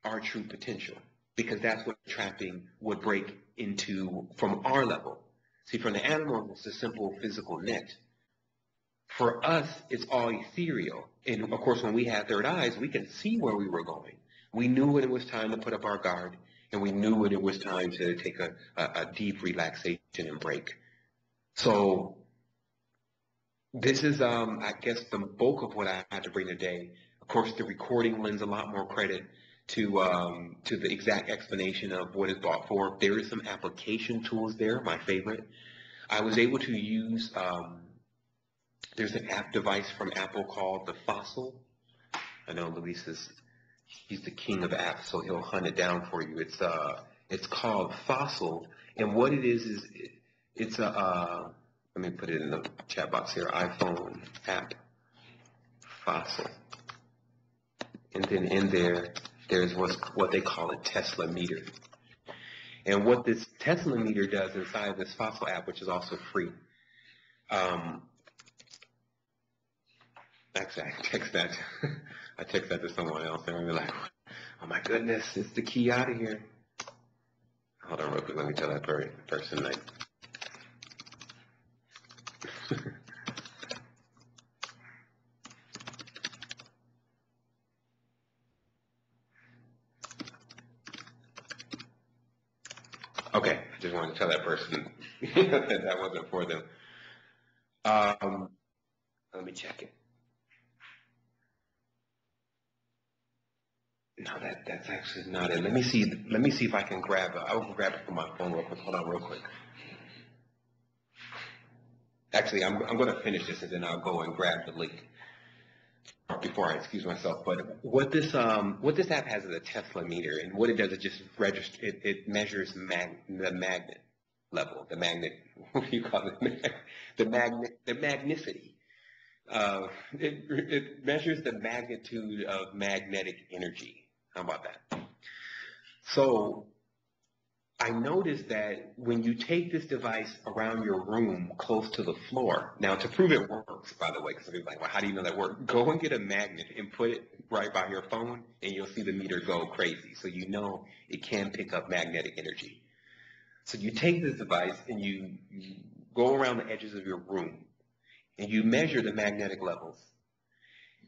our true potential, because that's what trapping would break into from our level. See, from the animals, it's a simple physical net. For us, it's all ethereal. And of course, when we had third eyes, we can see where we were going. We knew when it was time to put up our guard, and we knew it was time to take a deep relaxation and break. So this is, I guess, the bulk of what I had to bring today. Of course, the recording lends a lot more credit to the exact explanation of what is bought for. There is some application tools there, my favorite. I was able to use, there's an app device from Apple called the Fossil. I know Luis he's the king of apps, so he'll hunt it down for you. It's called Fossil, and what it is it's a, let me put it in the chat box here, iPhone app, Fossil. And then in there's what they call a Tesla meter. And what this Tesla meter does inside of this Fossil app, which is also free, actually I text that to someone else, and they're like, oh my goodness, it's the key out of here. Hold on real quick, let me tell that person like, okay, I just wanted to tell that person that wasn't for them. Let me check it. No, that's actually not it. Let me see if I can grab it. I will grab it from my phone real quick. Hold on real quick. Actually, I'm going to finish this and then I'll go and grab the link before I excuse myself. But what this app has is a Tesla meter, and what it does is just register. It measures the magnet level, the magnet. What do you call it? The magnicity. It measures the magnitude of magnetic energy. How about that? So I noticed that when you take this device around your room close to the floor, now to prove it works, by the way, because people are like, well, how do you know that works? Go and get a magnet and put it right by your phone, and you'll see the meter go crazy. So you know it can pick up magnetic energy. So you take this device and you go around the edges of your room, and you measure the magnetic levels.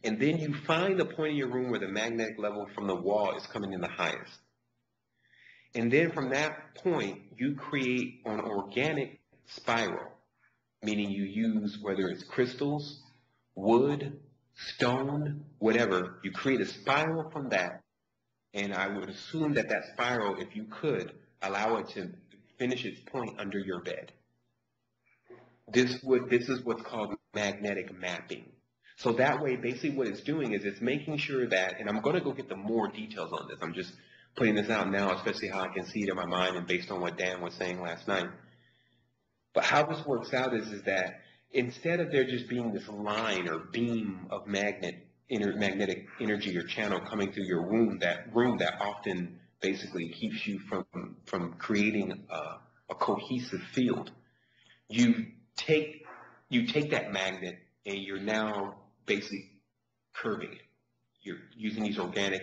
And then you find the point in your room where the magnetic level from the wall is coming in the highest. And then from that point, you create an organic spiral, meaning you use, whether it's crystals, wood, stone, whatever, you create a spiral from that. And I would assume that that spiral, if you could, allow it to finish its point under your bed. This is what's called magnetic mapping. So that way, basically what it's doing is it's making sure that, and I'm going to go get the more details on this. I'm just putting this out now, especially how I can see it in my mind and based on what Dan was saying last night. But how this works out is that instead of there just being this line or beam of magnetic energy or channel coming through your room that often basically keeps you from creating a cohesive field, you take that magnet and you're now basically curving it. You're using these organic,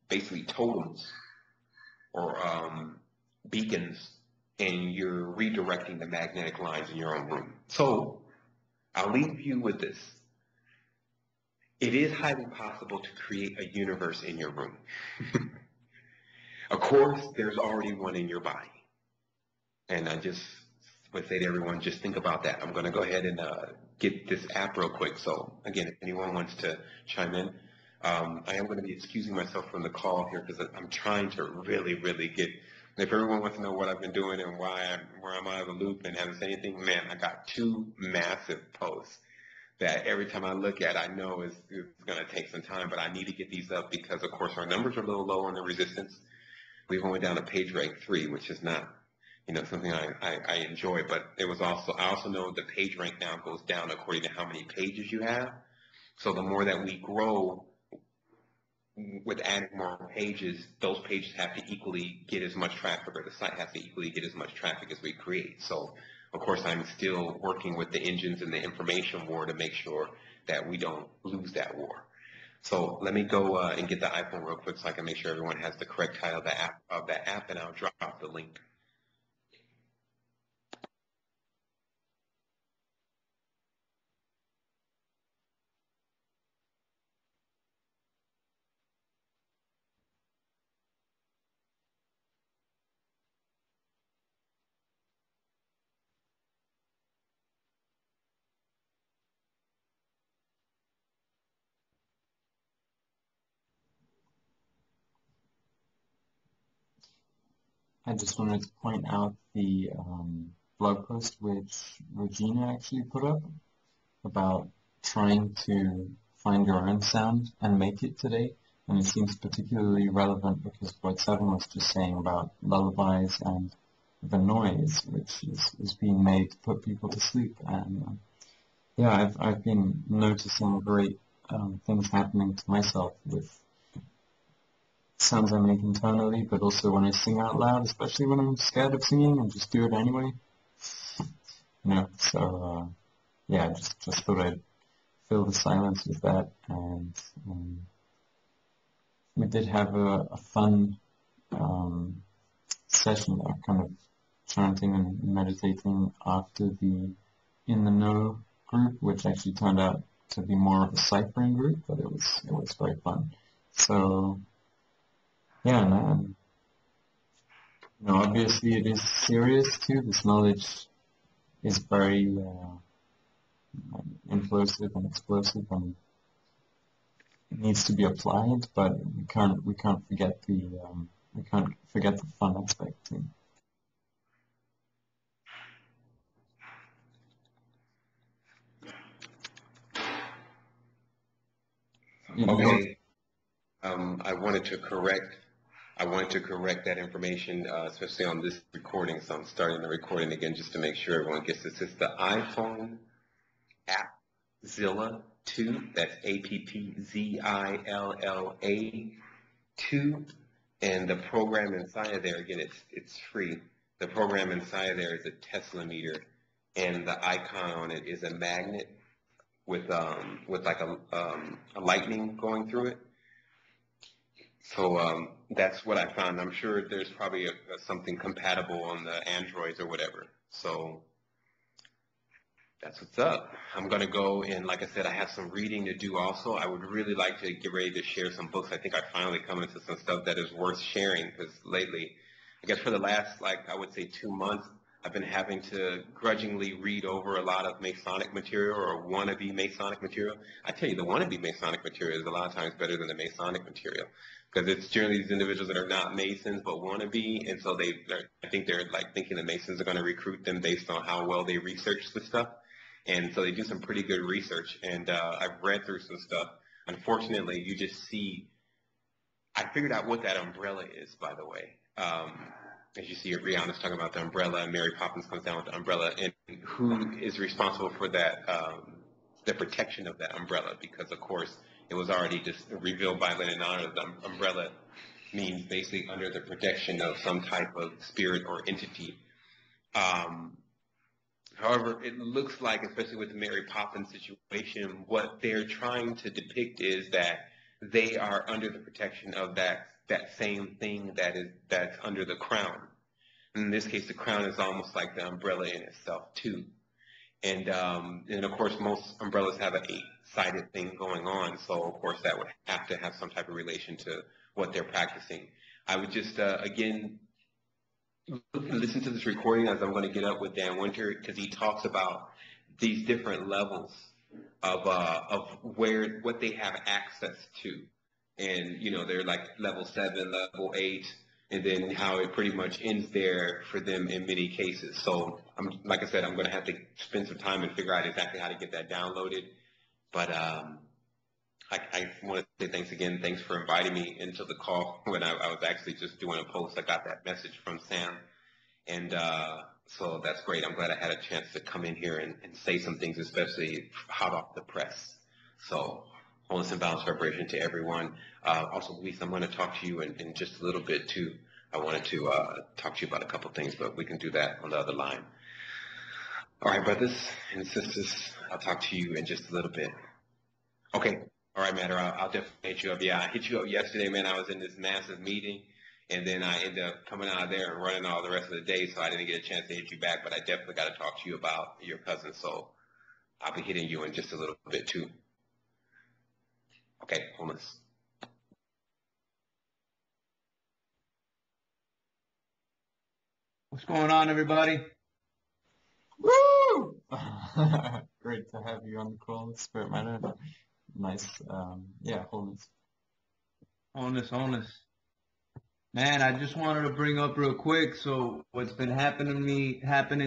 basically totems or beacons, and you're redirecting the magnetic lines in your own room. So I'll leave you with this. It is highly possible to create a universe in your room. Of course, there's already one in your body. And I just would say to everyone, just think about that. I'm going to go ahead and get this app real quick. So again, if anyone wants to chime in, I am going to be excusing myself from the call here because I'm trying to really, really get, if everyone wants to know what I've been doing and where I'm out of the loop and haven't said anything, man, I got 2 massive posts that every time I look at, I know it's going to take some time, but I need to get these up because, of course, our numbers are a little low on the resistance. We've only down to page rank 3, which is not, something I enjoy, but I also know the page rank now goes down according to how many pages you have. So the more that we grow with adding more pages, those pages have to equally get as much traffic, or the site has to equally get as much traffic as we create. So of course I'm still working with the engines and the information war to make sure that we don't lose that war. So let me go and get the iPhone real quick so I can make sure everyone has the correct title of that app, and I'll drop the link. I just wanted to point out the blog post which Regina actually put up about trying to find your own sound and make it today. And it seems particularly relevant because what Seven was just saying about lullabies and the noise which is being made to put people to sleep. And yeah, I've been noticing great things happening to myself with sounds I make internally, but also when I sing out loud, especially when I'm scared of singing and just do it anyway. So yeah, just thought I'd fill the silence with that. And we did have a fun session of kind of chanting and meditating after the In the Know group, which actually turned out to be more of a ciphering group, but it was very fun. So yeah, and obviously it is serious too. This knowledge is very implosive and explosive, and it needs to be applied. But we can't forget the fun aspect too. Okay. I wanted to correct that information, especially on this recording. So I'm starting the recording again just to make sure everyone gets this. It's the iPhone Appzilla 2. That's APPZILLA 2. And the program inside of there, again, it's free. The program inside of there is a Tesla meter, and the icon on it is a magnet with like a lightning going through it. So that's what I found. I'm sure there's probably something compatible on the Androids or whatever. So that's what's up. I'm going to go, and like I said, I have some reading to do also. I would really like to get ready to share some books. I think I finally come into some stuff that is worth sharing, because lately, I guess for the last, I would say 2 months, I've been having to grudgingly read over a lot of Masonic material or wannabe Masonic material. I tell you, the wannabe Masonic material is a lot of times better than the Masonic material, because it's generally these individuals that are not Masons but wannabe, and so I think they're thinking the Masons are going to recruit them based on how well they research the stuff. And so they do some pretty good research, and I've read through some stuff. Unfortunately, you just see, I figured out what that umbrella is, by the way. As you see, Rihanna's talking about the umbrella, and Mary Poppins comes down with the umbrella, and who is responsible for that, the protection of that umbrella, because, of course, it was already just revealed by Leonardo. The umbrella means basically under the protection of some type of spirit or entity. However, it looks like, especially with the Mary Poppins situation, what they're trying to depict is that they are under the protection of that same thing that's under the crown. In this case, the crown is almost like the umbrella in itself too. And of course, most umbrellas have an 8-sided thing going on, so of course that would have to have some type of relation to what they're practicing. I would just again listen to this recording as I'm going to get up with Dan Winter, because he talks about these different levels of what they have access to, and they're like level 7, level 8, and then how it pretty much ends there for them in many cases. So like I said, I'm going to have to spend some time and figure out exactly how to get that downloaded. But I want to say thanks again. Thanks for inviting me into the call when I was actually just doing a post. I got that message from Sam, and so that's great. I'm glad I had a chance to come in here and say some things, especially hot off the press. So wholeness and balance vibration to everyone. Also, Luis, I'm going to talk to you in just a little bit too. I wanted to talk to you about a couple things, but we can do that on the other line. All right, brothers and sisters, I'll talk to you in just a little bit. Okay. All right, Matter. I'll definitely hit you up. Yeah, I hit you up yesterday, man. I was in this massive meeting, and then I ended up coming out of there and running all the rest of the day, so I didn't get a chance to hit you back, but I definitely got to talk to you about your cousin, so I'll be hitting you in just a little bit, too. Okay, wholeness. What's going on, everybody? Woo! Great to have you on the call, Spirit Matter. Nice, yeah, wholeness. Wholeness. Man, I just wanted to bring up real quick. So what's been happening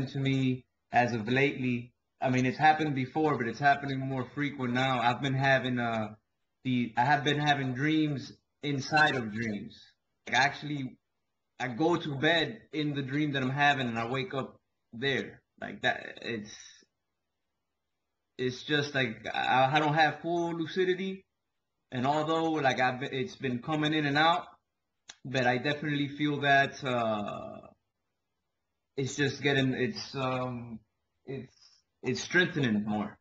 to me as of lately. I mean, it's happened before, but it's happening more frequent now. I have been having dreams inside of dreams. Like actually, I go to bed in the dream that I'm having, and I wake up there. Like that, it's just like I don't have full lucidity, and although like it's been coming in and out, but I definitely feel that it's just getting it's it's strengthening more.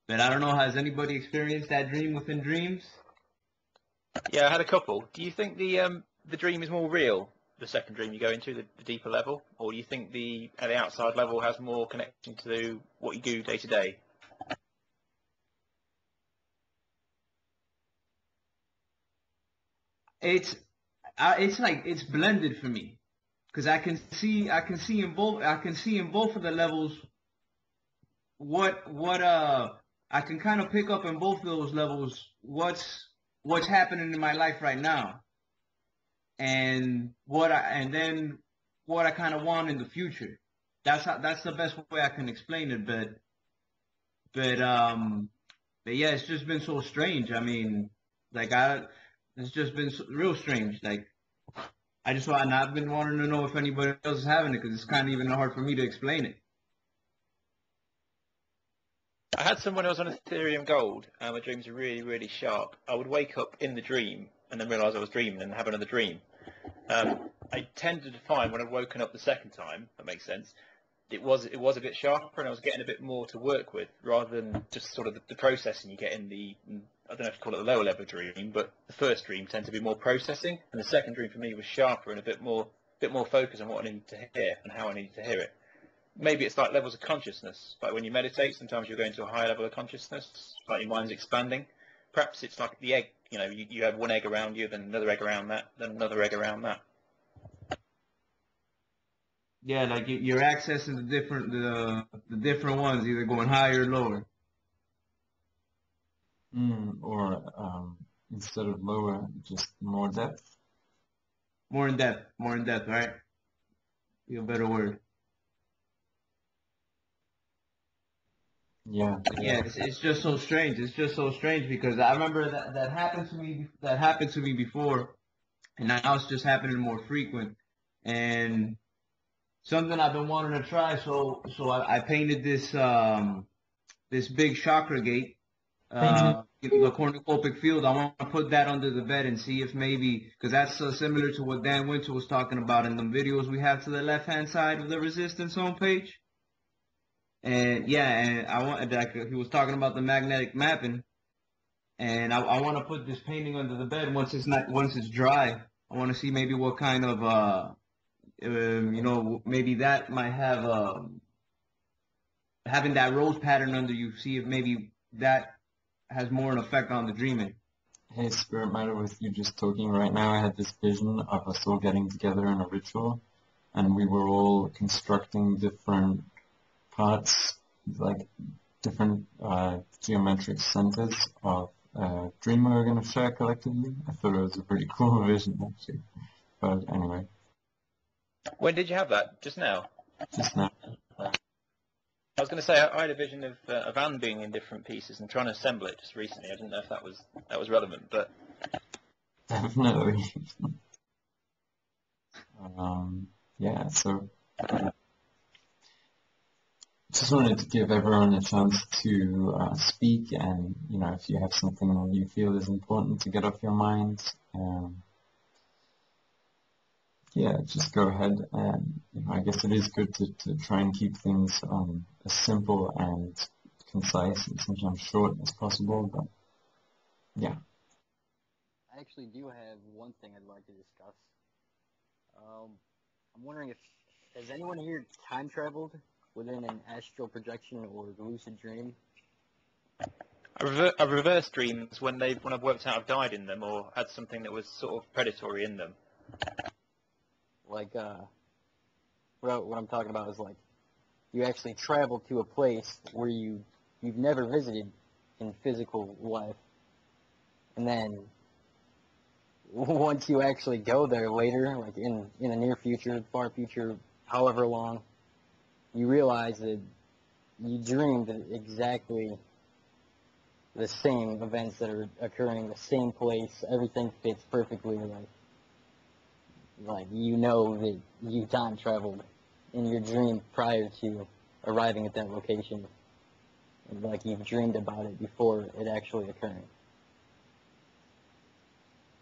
But I don't know, has anybody experienced that dream within dreams? Yeah, I had a couple. Do you think the dream is more real, the second dream you go into, the deeper level, or do you think the outside level has more connection to what you do day to day? It's it's like it's blended for me because I can see in both of the levels what I can kind of pick up in both of those levels what's happening in my life right now and then what I kind of want in the future. That's the best way I can explain it. But but yeah, it's just been so strange. I mean, like it's just been real strange. Like and I've been wanting to know if anybody else is having it because it's kind of even hard for me to explain it. I had some when I was on Ethereum Gold. My dreams were really, really sharp. I would wake up in the dream and then realise I was dreaming and have another dream. I tended to find when I'd woken up the second time, that makes sense, it was a bit sharper and I was getting a bit more to work with rather than just sort of the processing you get in I don't know if you call it the lower level dream, but the first dream tends to be more processing and the second dream for me was sharper and a bit more focus on what I needed to hear and how I needed to hear it. Maybe it's like levels of consciousness. Like when you meditate, sometimes you're going to a higher level of consciousness, like your mind's expanding. Perhaps it's like the egg, you have one egg around you, then another egg around that, then another egg around that. Yeah, like you're accessing the different ones, either going higher or lower. Or instead of lower, just more depth. More in depth, right? Be a better word. Yeah. Yeah, it's just so strange. It's just so strange because I remember that happened to me. That happened to me before, and now it's just happening more frequent. And something I've been wanting to try. So I painted this big chakra gate, the cornucopic field. I want to put that under the bed and see if maybe because that's similar to what Dan Winter was talking about in the videos we have to the left hand side of the resistance homepage. And yeah, and I want like he was talking about the magnetic mapping, and I want to put this painting under the bed once it's dry. I want to see maybe what kind of maybe that might have having that rose pattern under you. See if maybe that has more an effect on the dreaming. Hey, Spirit Matter, with you just talking right now, I had this vision of us all getting together in a ritual, and we were all constructing different parts, like different geometric centers of a dream we were going to share collectively. I thought it was a pretty cool vision, actually. But anyway, When did you have that? Just now? just now. I was going to say I had a vision of a van being in different pieces and trying to assemble it just recently. I didn't know if that was relevant, but Definitely. Yeah, so just wanted to give everyone a chance to speak, and if you have something you feel is important to get off your mind, yeah, just go ahead. And I guess it is good to try and keep things as simple and concise and sometimes short as possible. But yeah, I actually do have one thing I'd like to discuss. I'm wondering if has anyone here time traveled within an astral projection or lucid dream? I've reversed dreams when I've worked out I've died in them or had something that was sort of predatory in them. Like, what I'm talking about is like you actually travel to a place where you've never visited in physical life, and then once you actually go there later, like in the near future, far future, however long, you realize that you dreamed exactly the same events that are occurring, the same place, everything fits perfectly, like you know that you time traveled in your dream prior to arriving at that location, and like you've dreamed about it before it actually occurring.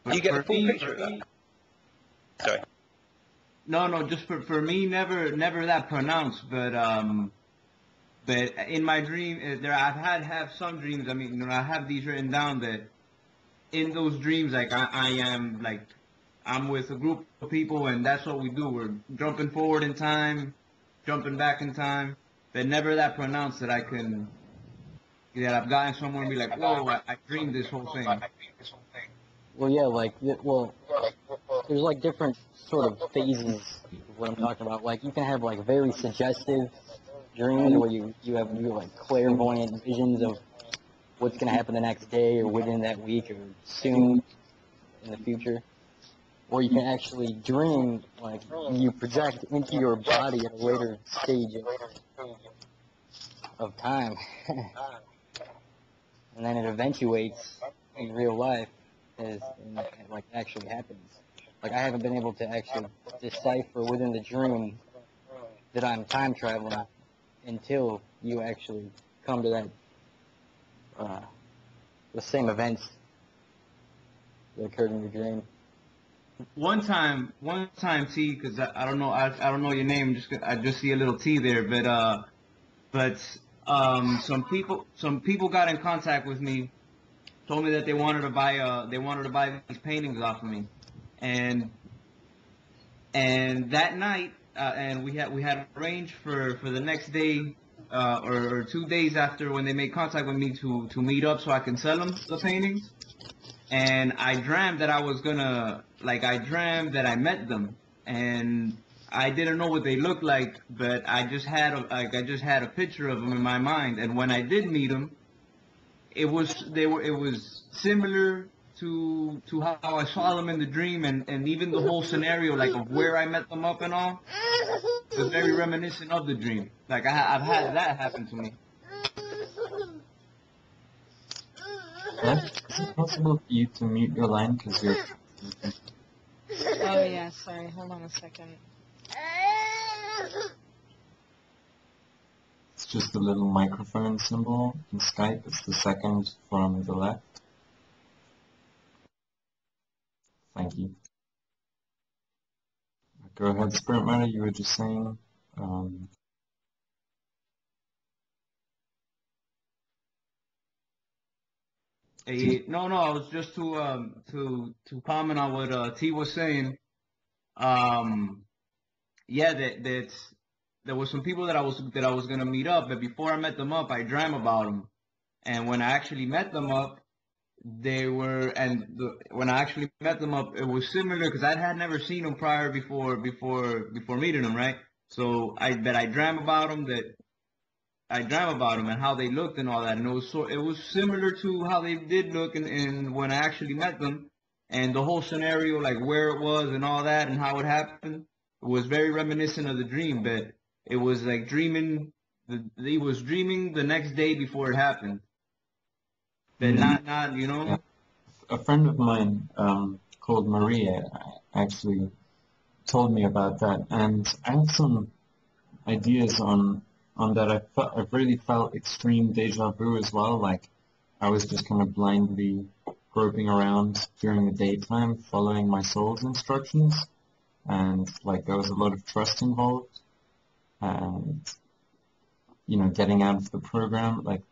You get the full picture of that. Sorry. No, just for me, never that pronounced, but in my dream, I've have some dreams. I mean, I have these written down that in those dreams, like I am like I'm with a group of people, and that's what we do. We're jumping forward in time, jumping back in time, but never that pronounced that I've gotten somewhere and be like, whoa, I dreamed this whole thing. Well, yeah, there's like different sort of phases of what I'm talking about. Like you can have like very suggestive dreams where you have like clairvoyant visions of what's going to happen the next day or within that week or soon in the future. Or you can actually dream, like you project into your body at a later stage of time. And then it eventuates in real life as like actually happens. Like I haven't been able to actually decipher within the dream that I'm time traveling until you actually come to that the same events that occurred in your dream. One time, T, because I don't know, I don't know your name. I just see a little T there, but some people got in contact with me, told me that they wanted to buy these paintings off of me, and that night, and we had arranged for the next day, or 2 days after when they made contact with me to meet up so I can sell them the paintings. And I dreamt that I dreamt that I met them, and I didn't know what they looked like, but I just had a picture of them in my mind. And when I did meet them, it was similar to how I saw them in the dream, and even the whole scenario, like of where I met them up and all, was very reminiscent of the dream. Like I've had that happen to me. Is it possible for you to mute your line because you're... Oh yeah, sorry. Hold on a second. It's just a little microphone symbol in Skype. It's the second from the left. Thank you. Go ahead, Spirit Matter, you were just saying... No, I was just to comment on what T was saying. Yeah, that there was some people that I was gonna meet up, but before I met them up, I dreamt about them, and when I actually met them up, when I actually met them up, it was similar because I had never seen them prior before meeting them, right? So I dreamt about them and how they looked and all that, and it was similar to how they did look in when I actually met them, and the whole scenario, like where it was and all that, and how it happened, was very reminiscent of the dream. But it was like dreaming. He was dreaming the next day before it happened, but not you know. Yeah. A friend of mine called Maria actually told me about that, and I have some ideas on that. I've really felt extreme deja vu as well. Like I was just kind of blindly groping around during the daytime, following my soul's instructions, and like there was a lot of trust involved, and getting out of the program. Like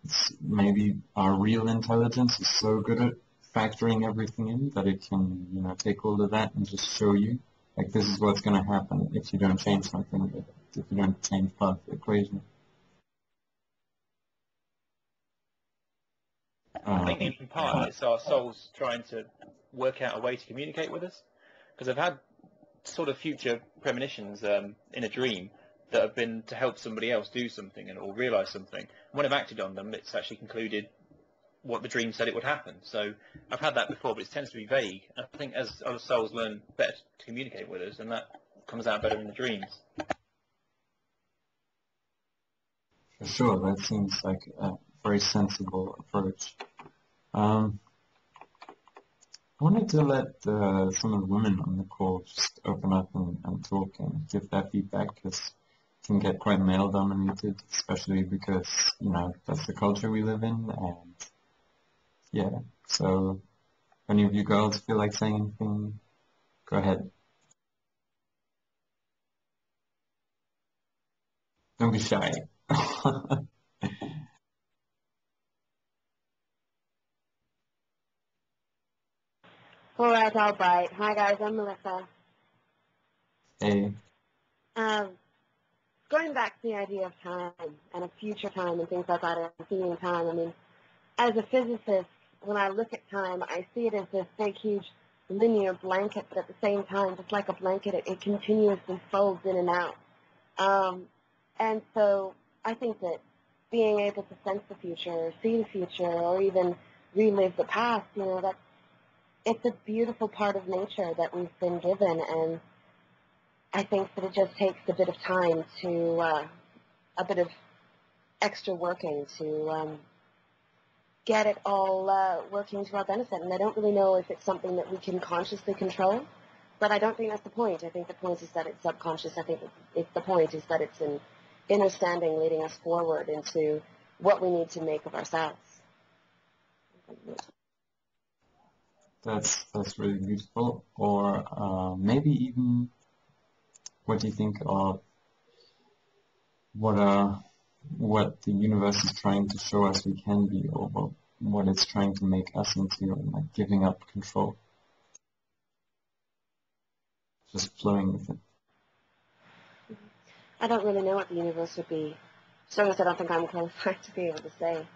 maybe our real intelligence is so good at factoring everything in that it can take all of that and just show you like this is what's going to happen if you don't change something, if you don't change part of the equation. I think in part it's our souls trying to work out a way to communicate with us, because I've had sort of future premonitions in a dream that have been to help somebody else do something or realize something. When I've acted on them, it's actually concluded what the dream said it would happen. So I've had that before, but it tends to be vague. And I think as other souls learn better to communicate with us, and that comes out better in the dreams. For sure, that seems like a very sensible approach. I wanted to let some of the women on the call just open up and talk and give their feedback, because it can get quite male-dominated, especially because, you know, that's the culture we live in, and yeah. So, if any of you girls feel like saying anything, go ahead. Don't be shy. All right, all right. Hi, guys. I'm Melissa. Hey. Going back to the idea of time and a future time and things like that and seeing time, I mean, as a physicist, when I look at time, I see it as this big, huge linear blanket, but at the same time, just like a blanket, it continuously folds in and out. And so I think that being able to sense the future, or see the future, or even relive the past, you know, it's a beautiful part of nature that we've been given, and I think that it just takes a bit of time to, a bit of extra working to get it all working to our benefit. And I don't really know if it's something that we can consciously control, but I don't think that's the point. I think the point is that it's subconscious. I think the point is that it's an understanding leading us forward into what we need to make of ourselves. That's really beautiful. Or maybe even, what do you think of what the universe is trying to show us we can be, or what it's trying to make us into, and like giving up control, just flowing with it? I don't really know what the universe would be. So I don't think I'm qualified to be able to say.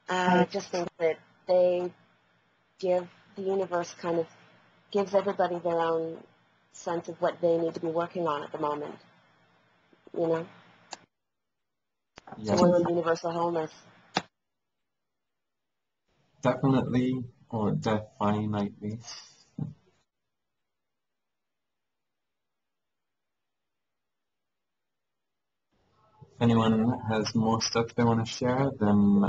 I just think that they give the universe kind of gives everybody their own sense of what they need to be working on at the moment. You know? Yeah. Towards the universal wholeness. Definitely, or definitely. If anyone has more stuff they want to share, then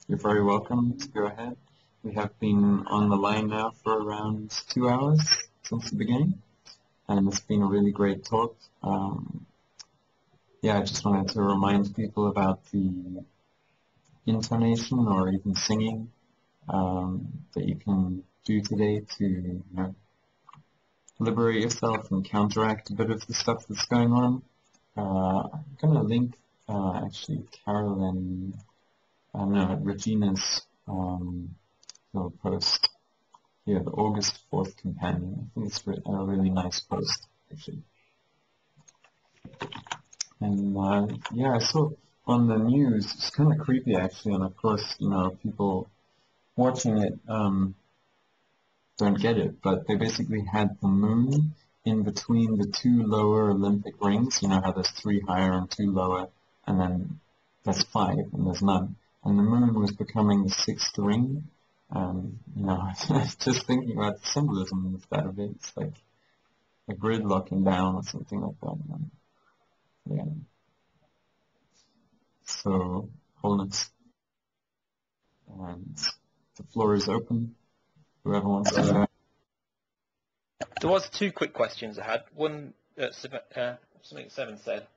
you're very welcome to go ahead. We have been on the line now for around 2 hours since the beginning, and it's been a really great talk. Yeah, I just wanted to remind people about the intonation or even singing that you can do today to, you know, liberate yourself and counteract a bit of the stuff that's going on. I'm going to link actually Carolyn, no, Regina's little post here, the August 4th companion. I think it's a really nice post, actually. And yeah, I saw on the news, it's kind of creepy actually, and of course, you know, people watching it don't get it, but they basically had the moon in between the two lower Olympic rings. You know how there's 3 higher and 2 lower, and then there's 5 and there's none. And the moon was becoming the 6th ring. You know, just thinking about the symbolism of that event, it's like a grid locking down or something like that. Yeah. So, wholeness. And the floor is open. Whoever wants to share. There was 2 quick questions I had. One, something that Seven said.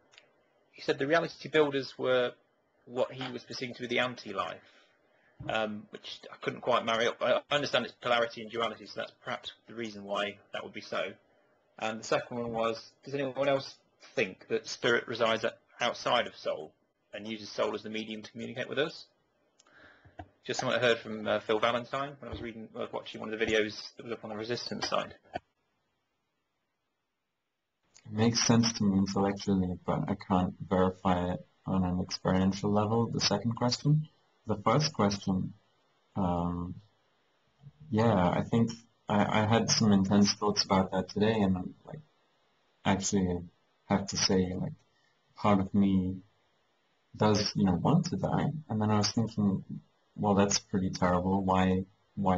He said the reality builders were what he was perceiving to be the anti-life, which I couldn't quite marry up. I understand it's polarity and duality, so that's perhaps the reason why that would be so. And the second one was, does anyone else think that spirit resides outside of soul and uses soul as the medium to communicate with us? Just something I heard from Phil Valentine when I was watching one of the videos that was up on the resistance side. It makes sense to me intellectually, but I can't verify it on an experiential level. The second question, the first question, yeah, I think I had some intense thoughts about that today, and like, actually, I have to say, like, part of me does, you know, want to die. And then I was thinking, well, that's pretty terrible. Why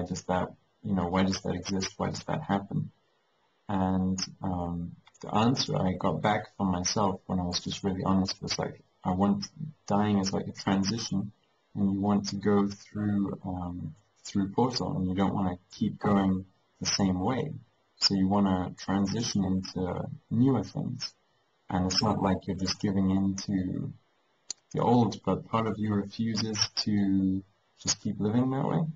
does that, why does that exist? Why does that happen? And the answer I got back from myself when I was just really honest was like, I want dying is like a transition, and you want to go through portal, and you don't want to keep going the same way. So you want to transition into newer things, and it's not like you're just giving in to the old, but part of you refuses to just keep living that way.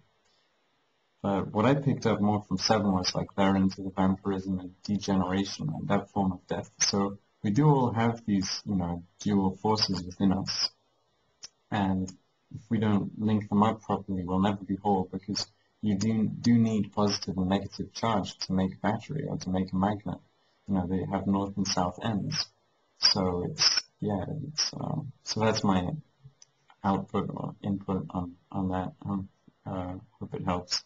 But what I picked up more from Seven was like they're into the vampirism and degeneration and that form of death. So we do all have these, dual forces within us. And if we don't link them up properly, we'll never be whole, because you do need positive and negative charge to make a battery or to make a magnet. They have north and south ends. So so that's my output or input on that. Hope it helps.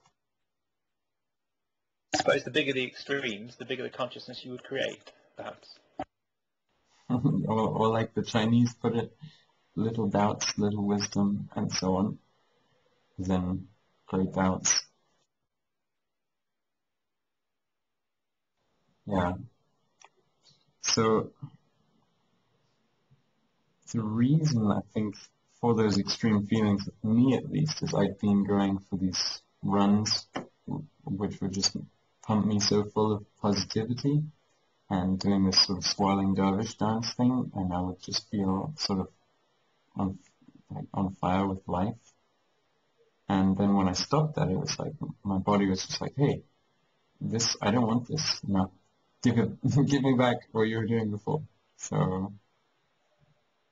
I suppose the bigger the extremes, the bigger the consciousness you would create, perhaps. or like the Chinese put it, little doubts, little wisdom, and so on. Then great doubts. Yeah. So the reason I think for those extreme feelings, for me at least, is I've been going for these runs, which would just pump me so full of positivity, and doing this sort of swirling dervish dance thing, and I would just feel sort of on fire with life. And then when I stopped that, it was like my body was just like, hey, I don't want this. Give me back what you were doing before. So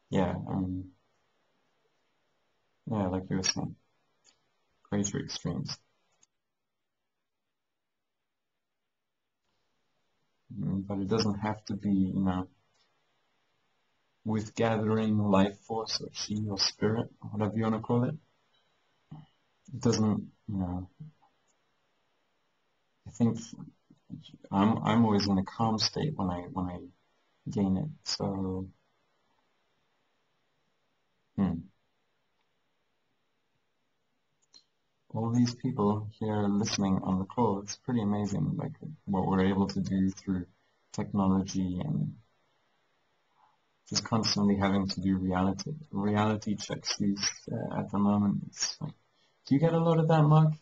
yeah, like you were saying, greater extremes. But it doesn't have to be, with gathering life force or chi or spirit, whatever you want to call it. It doesn't, I think I'm always in a calm state when I gain it. So, all these people here listening on the call, it's pretty amazing, like what we're able to do through technology and just constantly having to do reality checks at the moment. It's like, do you get a lot of that, Mark?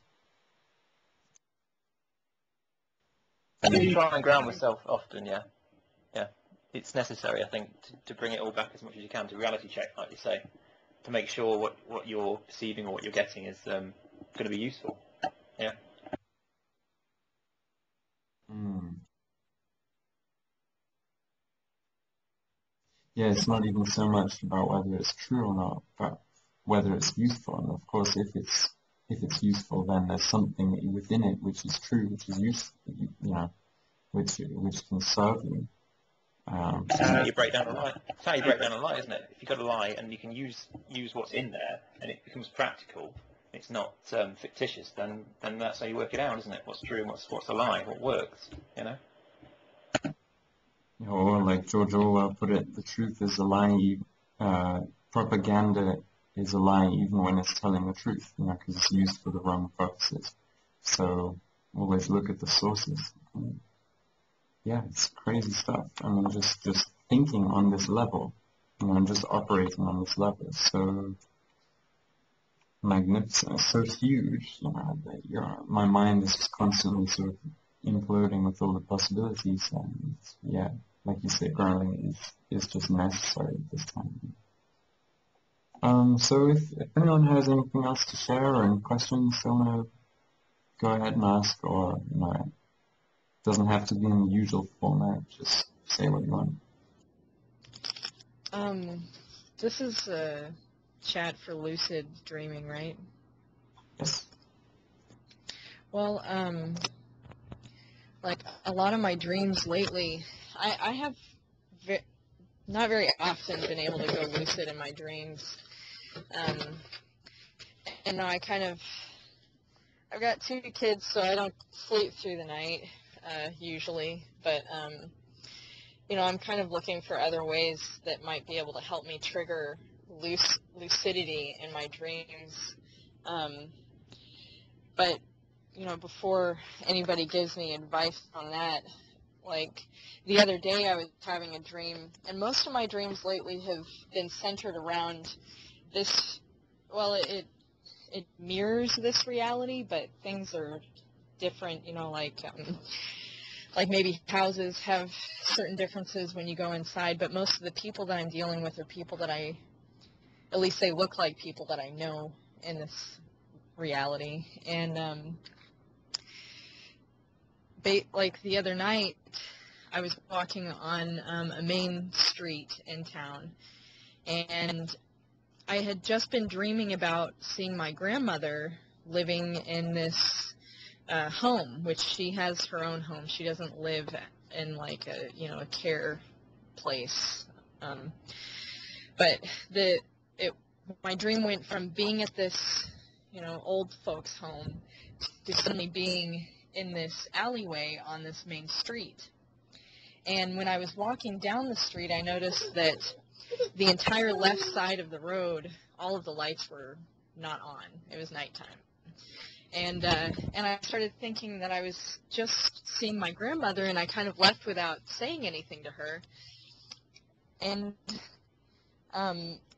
I do try and ground myself often, yeah. It's necessary, I think, to bring it all back as much as you can to reality check, like you say, to make sure what you're perceiving or what you're getting is going to be useful. Yeah. Yeah, it's not even so much about whether it's true or not, but whether it's useful. And of course, if it's useful, then there's something within it which is true, which is useful, which can serve you. That's how you break down a lie. That's how you break down a lie, isn't it? If you've got a lie and you can use what's in there and it becomes practical, it's not fictitious, then that's how you work it out, isn't it? What's true and what's a lie, what works, Or like George Orwell put it, the truth is a lie, propaganda is a lie even when it's telling the truth, because it's used for the wrong purposes. So always look at the sources. Yeah, it's crazy stuff. I mean, just thinking on this level, and just operating on this level is so magnificent, so huge, that my mind is just constantly sort of imploding with all the possibilities, and yeah, like you said, grounding is just necessary at this time. So if anyone has anything else to share or any questions, they want to go ahead and ask, or it doesn't have to be in the usual format. Just say what you want. This is a chat for lucid dreaming, right? Yes. Well, like a lot of my dreams lately, I have not very often been able to go lucid in my dreams. And I've got 2 kids, so I don't sleep through the night, usually, but, I'm kind of looking for other ways that might be able to help me trigger lucidity in my dreams. But, you know, before anybody gives me advice on that, like the other day I was having a dream, and most of my dreams lately have been centered around this, well, it mirrors this reality, but things are different, you know, like maybe houses have certain differences when you go inside, but most of the people that I'm dealing with are people that at least they look like people that I know in this reality. And like the other night, I was walking on a main street in town, and I had just been dreaming about seeing my grandmother living in this home, which she has her own home. She doesn't live in like a care place. But my dream went from being at this, old folks' home to suddenly being in this alleyway on this main street. And when I was walking down the street, I noticed that the entire left side of the road, all of the lights were not on. It was nighttime. And I started thinking that I was just seeing my grandmother, and I kind of left without saying anything to her. And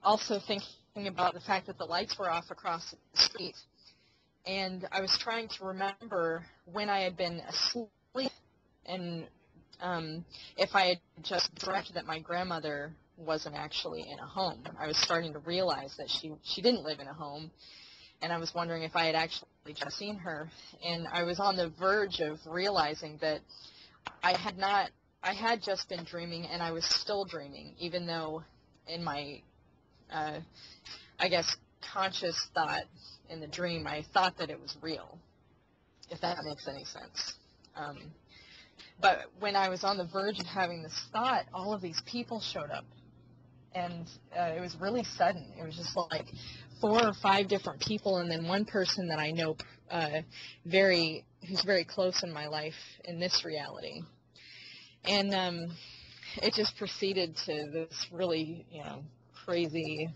also thinking about the fact that the lights were off across the street. And I was trying to remember when I had been asleep and if I had just dreamt that my grandmother wasn't actually in a home. I was starting to realize that she didn't live in a home, and I was wondering if I had actually just seen her. And I was on the verge of realizing that I had just been dreaming, and I was still dreaming, even though in my, I guess, conscious thought in the dream, I thought that it was real, if that makes any sense. But when I was on the verge of having this thought, all of these people showed up, and it was really sudden. It was just like 4 or 5 different people, and then one person that I know who's very close in my life in this reality. And it just proceeded to this really, crazy,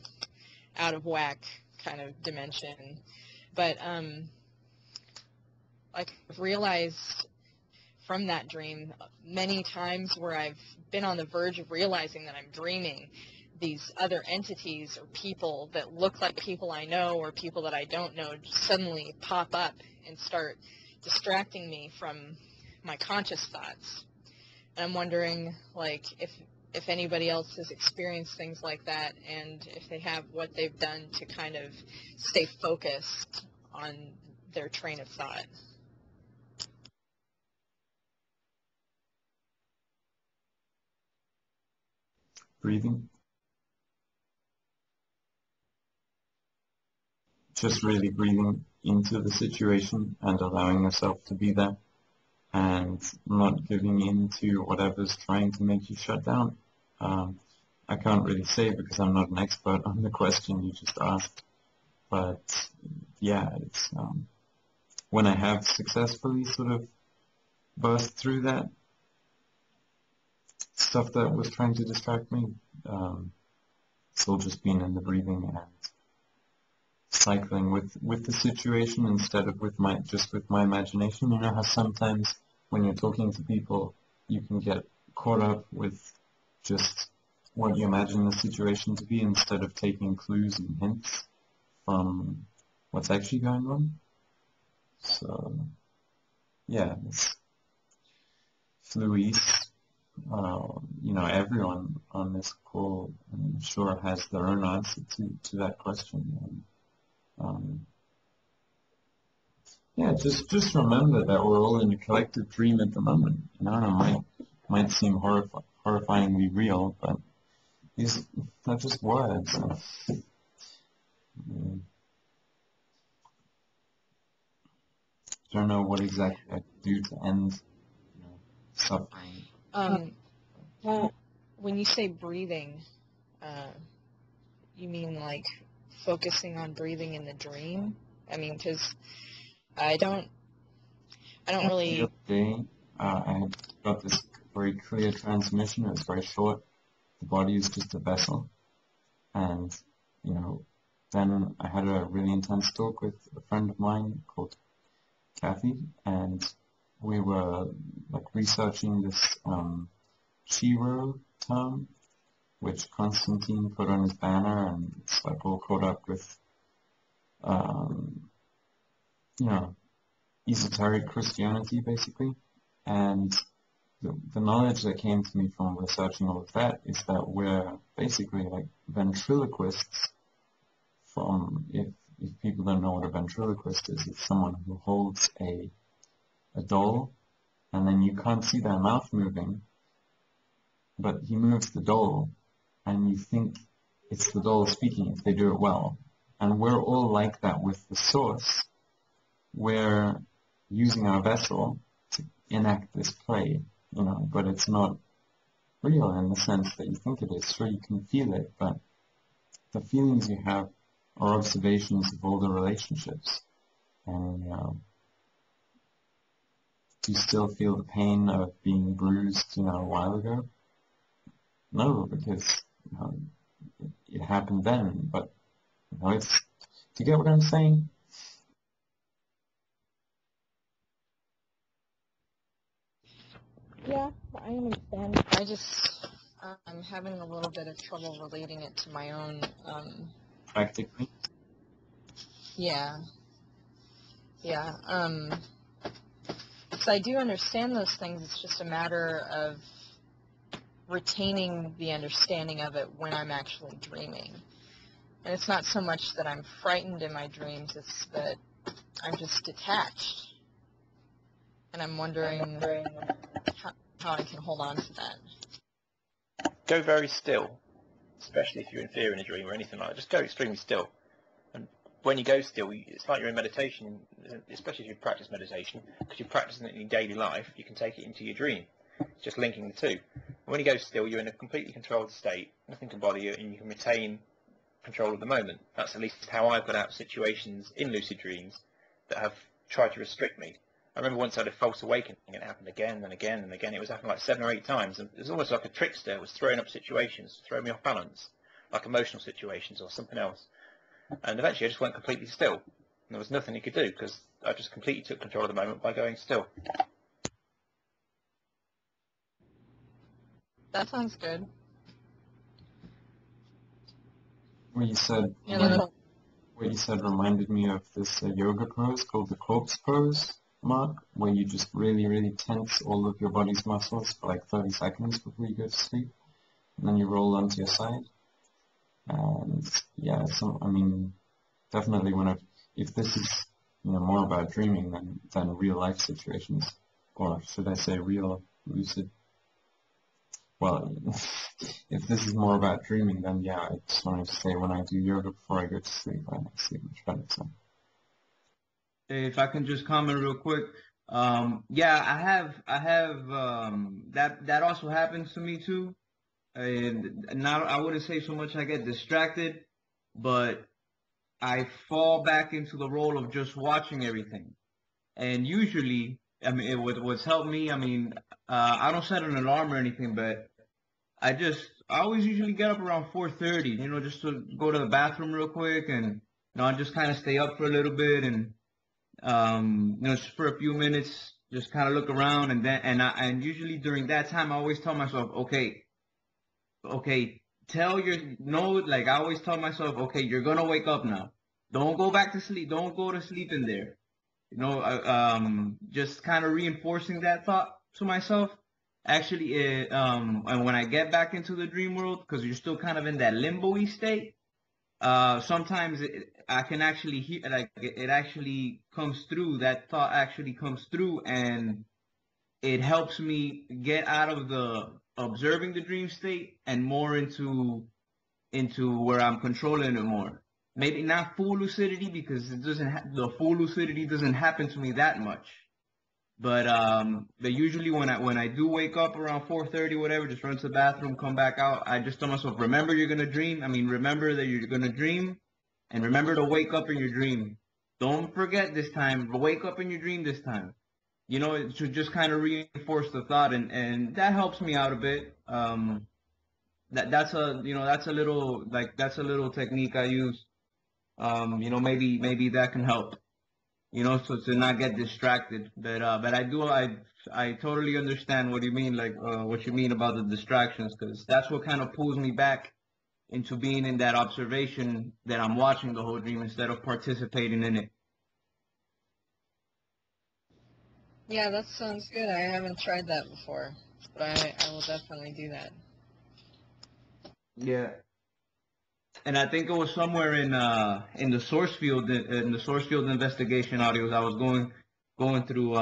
out of whack kind of dimension. But like I've realized from that dream many times where I've been on the verge of realizing that I'm dreaming, these other entities or people that look like people I know or people that I don't know suddenly pop up and start distracting me from my conscious thoughts. And I'm wondering, like, if anybody else has experienced things like that, and if they have, what they've done to kind of stay focused on their train of thought. Breathing. Just really breathing into the situation and allowing yourself to be there and not giving in to whatever's trying to make you shut down. I can't really say because I'm not an expert on the question you just asked, but yeah, it's when I have successfully sort of burst through that stuff that was trying to distract me, it's all just been in the breathing and cycling with the situation instead of with my imagination. You know how sometimes when you're talking to people you can get caught up with just what you imagine the situation to be instead of taking clues and hints from what's actually going on. So yeah, it's Fluis. Everyone on this call, I'm sure, has their own answer to that question. Yeah, just remember that we're all in a collective dream at the moment. It might seem horrifyingly real, but these are just words. Don't know what exactly I could do to end suffering. Well, when you say breathing, you mean like focusing on breathing in the dream? I mean, because I don't really. The other day, I got this very clear transmission. It was very short. The body is just a vessel, and then I had a really intense talk with a friend of mine called Kathy, and we were like researching this Shiro term, which Constantine put on his banner, and it's like all caught up with, you know, esoteric Christianity, basically. And the knowledge that came to me from researching all of that is that we're basically like ventriloquists from, if people don't know what a ventriloquist is, it's someone who holds a doll, and then you can't see their mouth moving, but he moves the doll, and you think it's the doll speaking if they do it well. And we're all like that with the source. We're using our vessel to enact this play, you know, but it's not real in the sense that you think it is. Sure, you can feel it, but the feelings you have are observations of all the relationships. And do you still feel the pain of being bruised, you know, a while ago? No, because it happened then, but you know, do you get what I'm saying? Yeah, I understand. I'm having a little bit of trouble relating it to my own, Practically. yeah, so I do understand those things. It's just a matter of retaining the understanding of it when I'm actually dreaming. And it's not so much that I'm frightened in my dreams, it's that I'm just detached. And I'm wondering how I can hold on to that. Go very still, especially if you're in fear in a dream or anything like that. Just go extremely still. And when you go still, it's like you're in meditation, especially if you practice meditation, because you're practicing it in your daily life, you can take it into your dream. It's just linking the two. And when you go still, you're in a completely controlled state. Nothing can bother you, and you can retain control of the moment. That's at least how I've got out of situations in lucid dreams that have tried to restrict me. I remember once I had a false awakening, and it happened again and again and again. It was happening like 7 or 8 times, and it was almost like a trickster. It was throwing up situations, throwing me off balance, like emotional situations or something else. And eventually I just went completely still. And there was nothing you could do, because I just completely took control of the moment by going still. That sounds good. What you said, Yeah, what you said reminded me of this yoga pose called the corpse pose, Mark, where you just really, really tense all of your body's muscles for like 30 seconds before you go to sleep, and then you roll onto your side. And yeah, I mean, definitely if this is, you know, more about dreaming than real life situations, or should I say real lucid. Well, if this is more about dreaming, then yeah, I just wanted to say when I do yoga before I go to sleep, I sleep much better. So. If I can just comment real quick, yeah, I have that also happens to me too, and not I wouldn't say so much I get distracted, but I fall back into the role of just watching everything, and usually, I mean, what's helped me, I mean, I don't set an alarm or anything, but I always usually get up around 4:30, you know, just to go to the bathroom real quick, and you know, I just kind of stay up for a little bit and you know, just for a few minutes, just kind of look around, and then and usually during that time, I always tell myself, okay, like I always tell myself, okay, you're gonna wake up now. Don't go back to sleep. Don't go to sleep in there. You know, just kind of reinforcing that thought to myself. Actually, and when I get back into the dream world, because you're still kind of in that limbo-y state, sometimes I can actually hear, like, it actually comes through, that thought actually comes through, and it helps me get out of the observing the dream state and more into where I'm controlling it more. Maybe not full lucidity, because the full lucidity doesn't happen to me that much. But usually when I do wake up around 4:30, whatever, just run to the bathroom, come back out, I just tell myself, remember you're gonna dream. I mean, remember that you're gonna dream, and remember to wake up in your dream. Don't forget this time, but wake up in your dream this time. You know, to just kind of reinforce the thought, and that helps me out a bit. That's a little technique I use. maybe that can help. So to not get distracted. But I totally understand what you mean, like what you mean about the distractions, because that's what kind of pulls me back into being in that observation that I'm watching the whole dream instead of participating in it. Yeah, that sounds good. I haven't tried that before, but I will definitely do that. Yeah. And I think it was somewhere in the source field investigation audios I was going through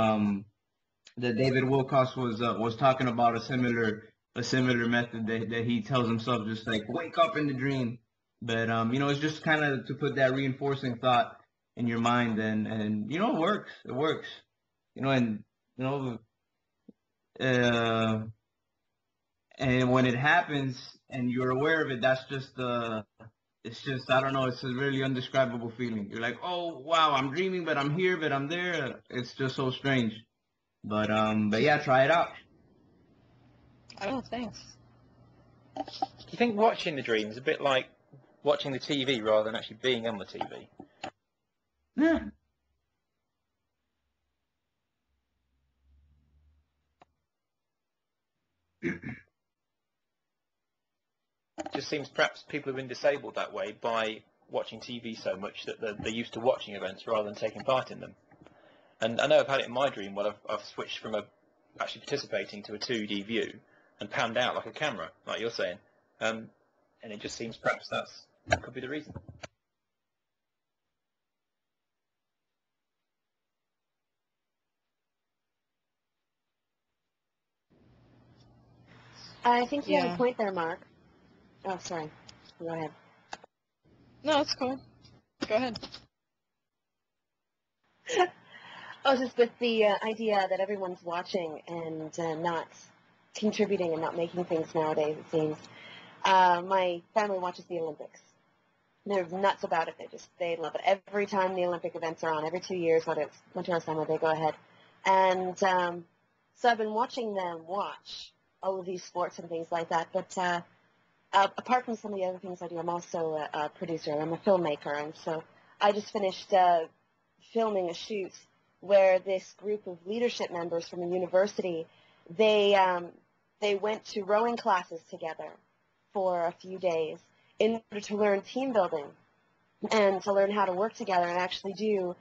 that David Wilcox was talking about a similar method that he tells himself, just like wake up in the dream. But it's just kind of to put that reinforcing thought in your mind, and it works. It works. And and when it happens and you're aware of it, that's just it's just, I don't know, it's a really indescribable feeling. You're like, oh wow, I'm dreaming, but I'm here, but I'm there. It's just so strange. But yeah, try it out. Oh, thanks. Do you think watching the dream is a bit like watching the TV rather than actually being on the TV? Yeah. It just seems perhaps people have been disabled that way by watching TV so much that they're used to watching events rather than taking part in them. And I know I've had it in my dream where I've switched from actually participating to a 2D view and panned out like a camera, like you're saying. And it just seems perhaps that could be the reason. I think you have Yeah. a point there, Mark. Oh, sorry. Go ahead. No, it's cool. Go ahead. Oh, just with the idea that everyone's watching and not contributing and not making things nowadays, it seems. My family watches the Olympics. They're nuts about it. They love it. Every time the Olympic events are on, every 2 years, whether it's winter or summer, they go ahead. And so I've been watching them watch all of these sports and things like that. But apart from some of the other things I do, I'm also a producer. I'm a filmmaker. And so I just finished filming a shoot where this group of leadership members from a university, they went to rowing classes together for a few days in order to learn team building and to learn how to work together and actually do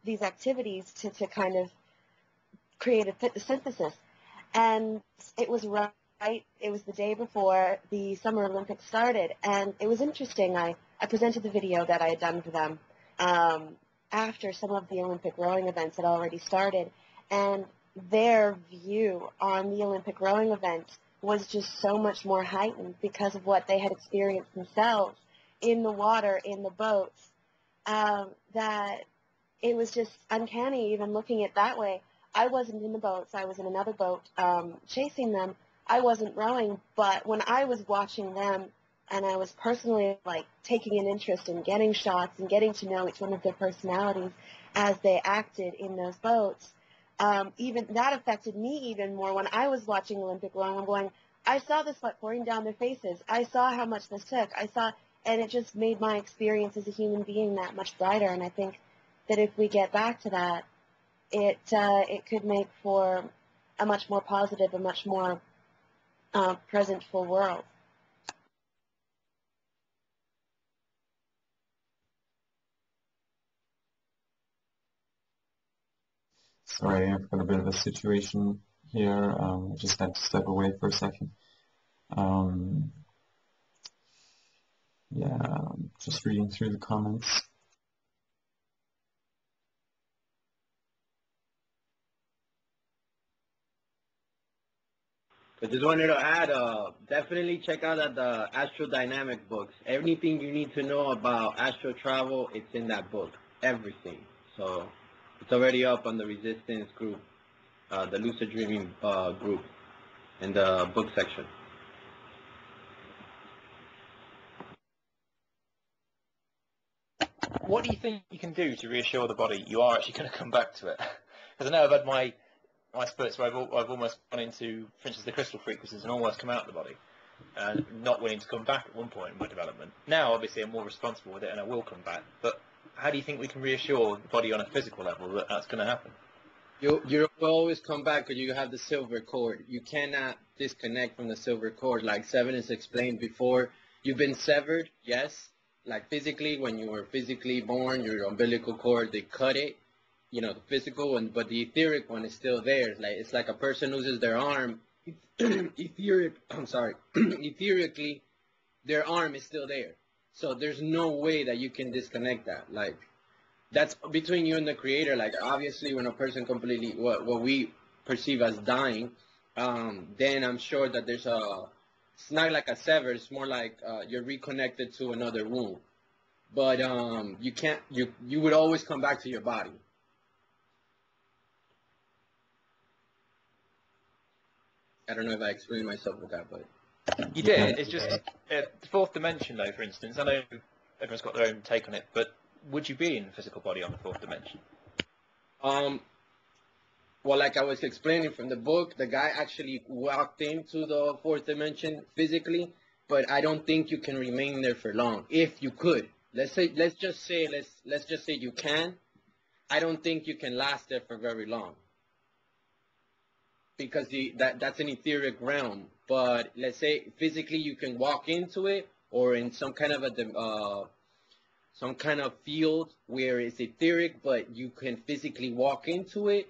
these activities to kind of create a synthesis. And it was right. It was the day before the Summer Olympics started, and it was interesting. I presented the video that I had done for them after some of the Olympic rowing events had already started, and their view on the Olympic rowing event was just so much more heightened because of what they had experienced themselves in the water, in the boats, that it was just uncanny even looking at it that way. I wasn't in the boats. I was in another boat chasing them. I wasn't rowing, but when I was watching them and I was personally like taking an interest in getting shots and getting to know each one of their personalities as they acted in those boats, even that affected me even more when I was watching Olympic rowing. I'm going, I saw the sweat pouring down their faces. I saw how much this took. And it just made my experience as a human being that much brighter. And I think that if we get back to that, it could make for a much more positive, a much more presentful world. Sorry, I've got a bit of a situation here. I just had to step away for a second. Yeah, just reading through the comments. I just wanted to add, definitely check out the astrodynamic books. Everything you need to know about astro travel, it's in that book. Everything. So it's already up on the Resistance group, the Lucid Dreaming group, in the book section. What do you think you can do to reassure the body you are actually going to come back to it? Because I know I've had my spurts where I've almost gone into, for instance, the crystal frequencies and almost come out of the body. and not willing to come back at one point in my development. Now, obviously, I'm more responsible with it, and I will come back. But how do you think we can reassure the body on a physical level that that's going to happen? You will always come back because you have the silver cord. You cannot disconnect from the silver cord. Like Seven has explained before, you've been severed, yes. Like physically, when you were physically born, your umbilical cord, they cut it, you know, the physical one, but the etheric one is still there. It's like a person loses their arm, etherically, their arm is still there. So there's no way that you can disconnect that. Like, that's between you and the creator. Like, obviously, when a person completely, what we perceive as dying, then I'm sure that there's it's not like a sever, it's more like you're reconnected to another womb. But you can't, you would always come back to your body. I don't know if I explained myself with that, but You did. It's just the fourth dimension, though. For instance, I know everyone's got their own take on it, but would you be in the physical body on the fourth dimension? Well, like I was explaining from the book, the guy actually walked into the fourth dimension physically, but I don't think you can remain there for long. If you could, let's just say you can. I don't think you can last there for very long, because that's an etheric realm. But let's say physically you can walk into it, or in some kind of field where it's etheric, but you can physically walk into it.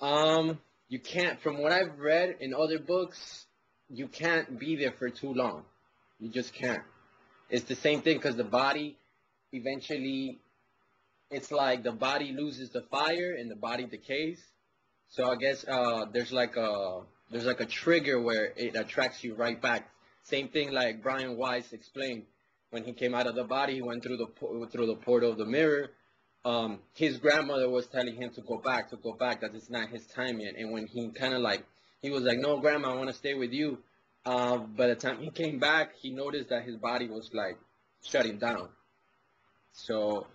You can't, from what I've read in other books, you can't be there for too long. You just can't. It's the same thing, because the body eventually, it's like the body loses the fire and the body decays. So I guess there's like a trigger where it attracts you right back. Same thing like Brian Weiss explained. When he came out of the body, he went through the portal of the mirror. His grandmother was telling him to go back, that it's not his time yet. And when he he was like, no, Grandma, I want to stay with you. By the time he came back, he noticed that his body was like shutting down. So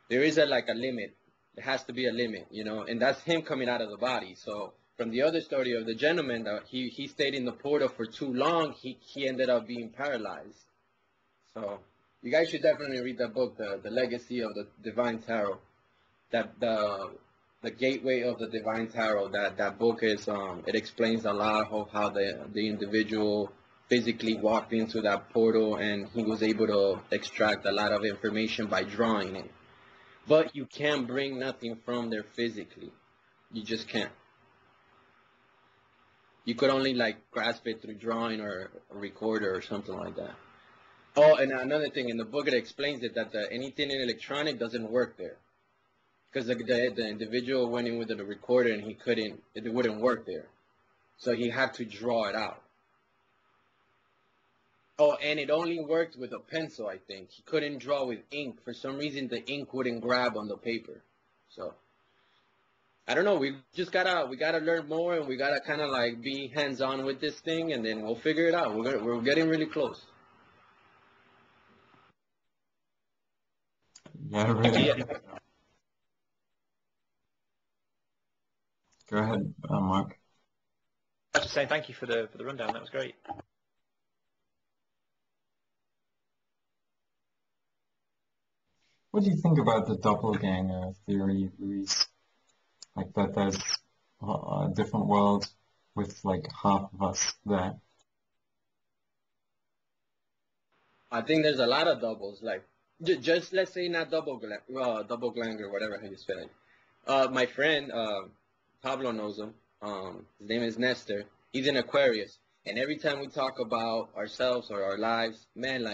there is a limit. There has to be a limit, you know, and that's him coming out of the body. So from the other story of the gentleman, that he stayed in the portal for too long, he ended up being paralyzed. So you guys should definitely read that book, The Legacy of the Divine Tarot. That the Gateway of the Divine Tarot. That book is it explains a lot of how the individual physically walked into that portal, and he was able to extract a lot of information by drawing it. But you can't bring nothing from there physically. You just can't. You could only grasp it through drawing or a recorder or something like that. Oh, and another thing, in the book it explains it, that anything in electronic doesn't work there. Because the individual went in with the recorder and it wouldn't work there. So he had to draw it out. Oh, and it only worked with a pencil, I think. He couldn't draw with ink. For some reason, the ink wouldn't grab on the paper. So, I don't know. We gotta learn more, and we gotta kind of be hands-on with this thing, and then we'll figure it out. We're getting really close. Yeah, really. Yeah. Go ahead, Mark. I was just saying thank you for the rundown. That was great. What do you think about the doppelganger theory, Luis? Like that there's a different world with half of us there. I think there's a lot of doubles. Just let's say not double glang or whatever how you spell it. My friend Pablo knows him. His name is Nestor. He's an Aquarius, and every time we talk about ourselves or our lives, man,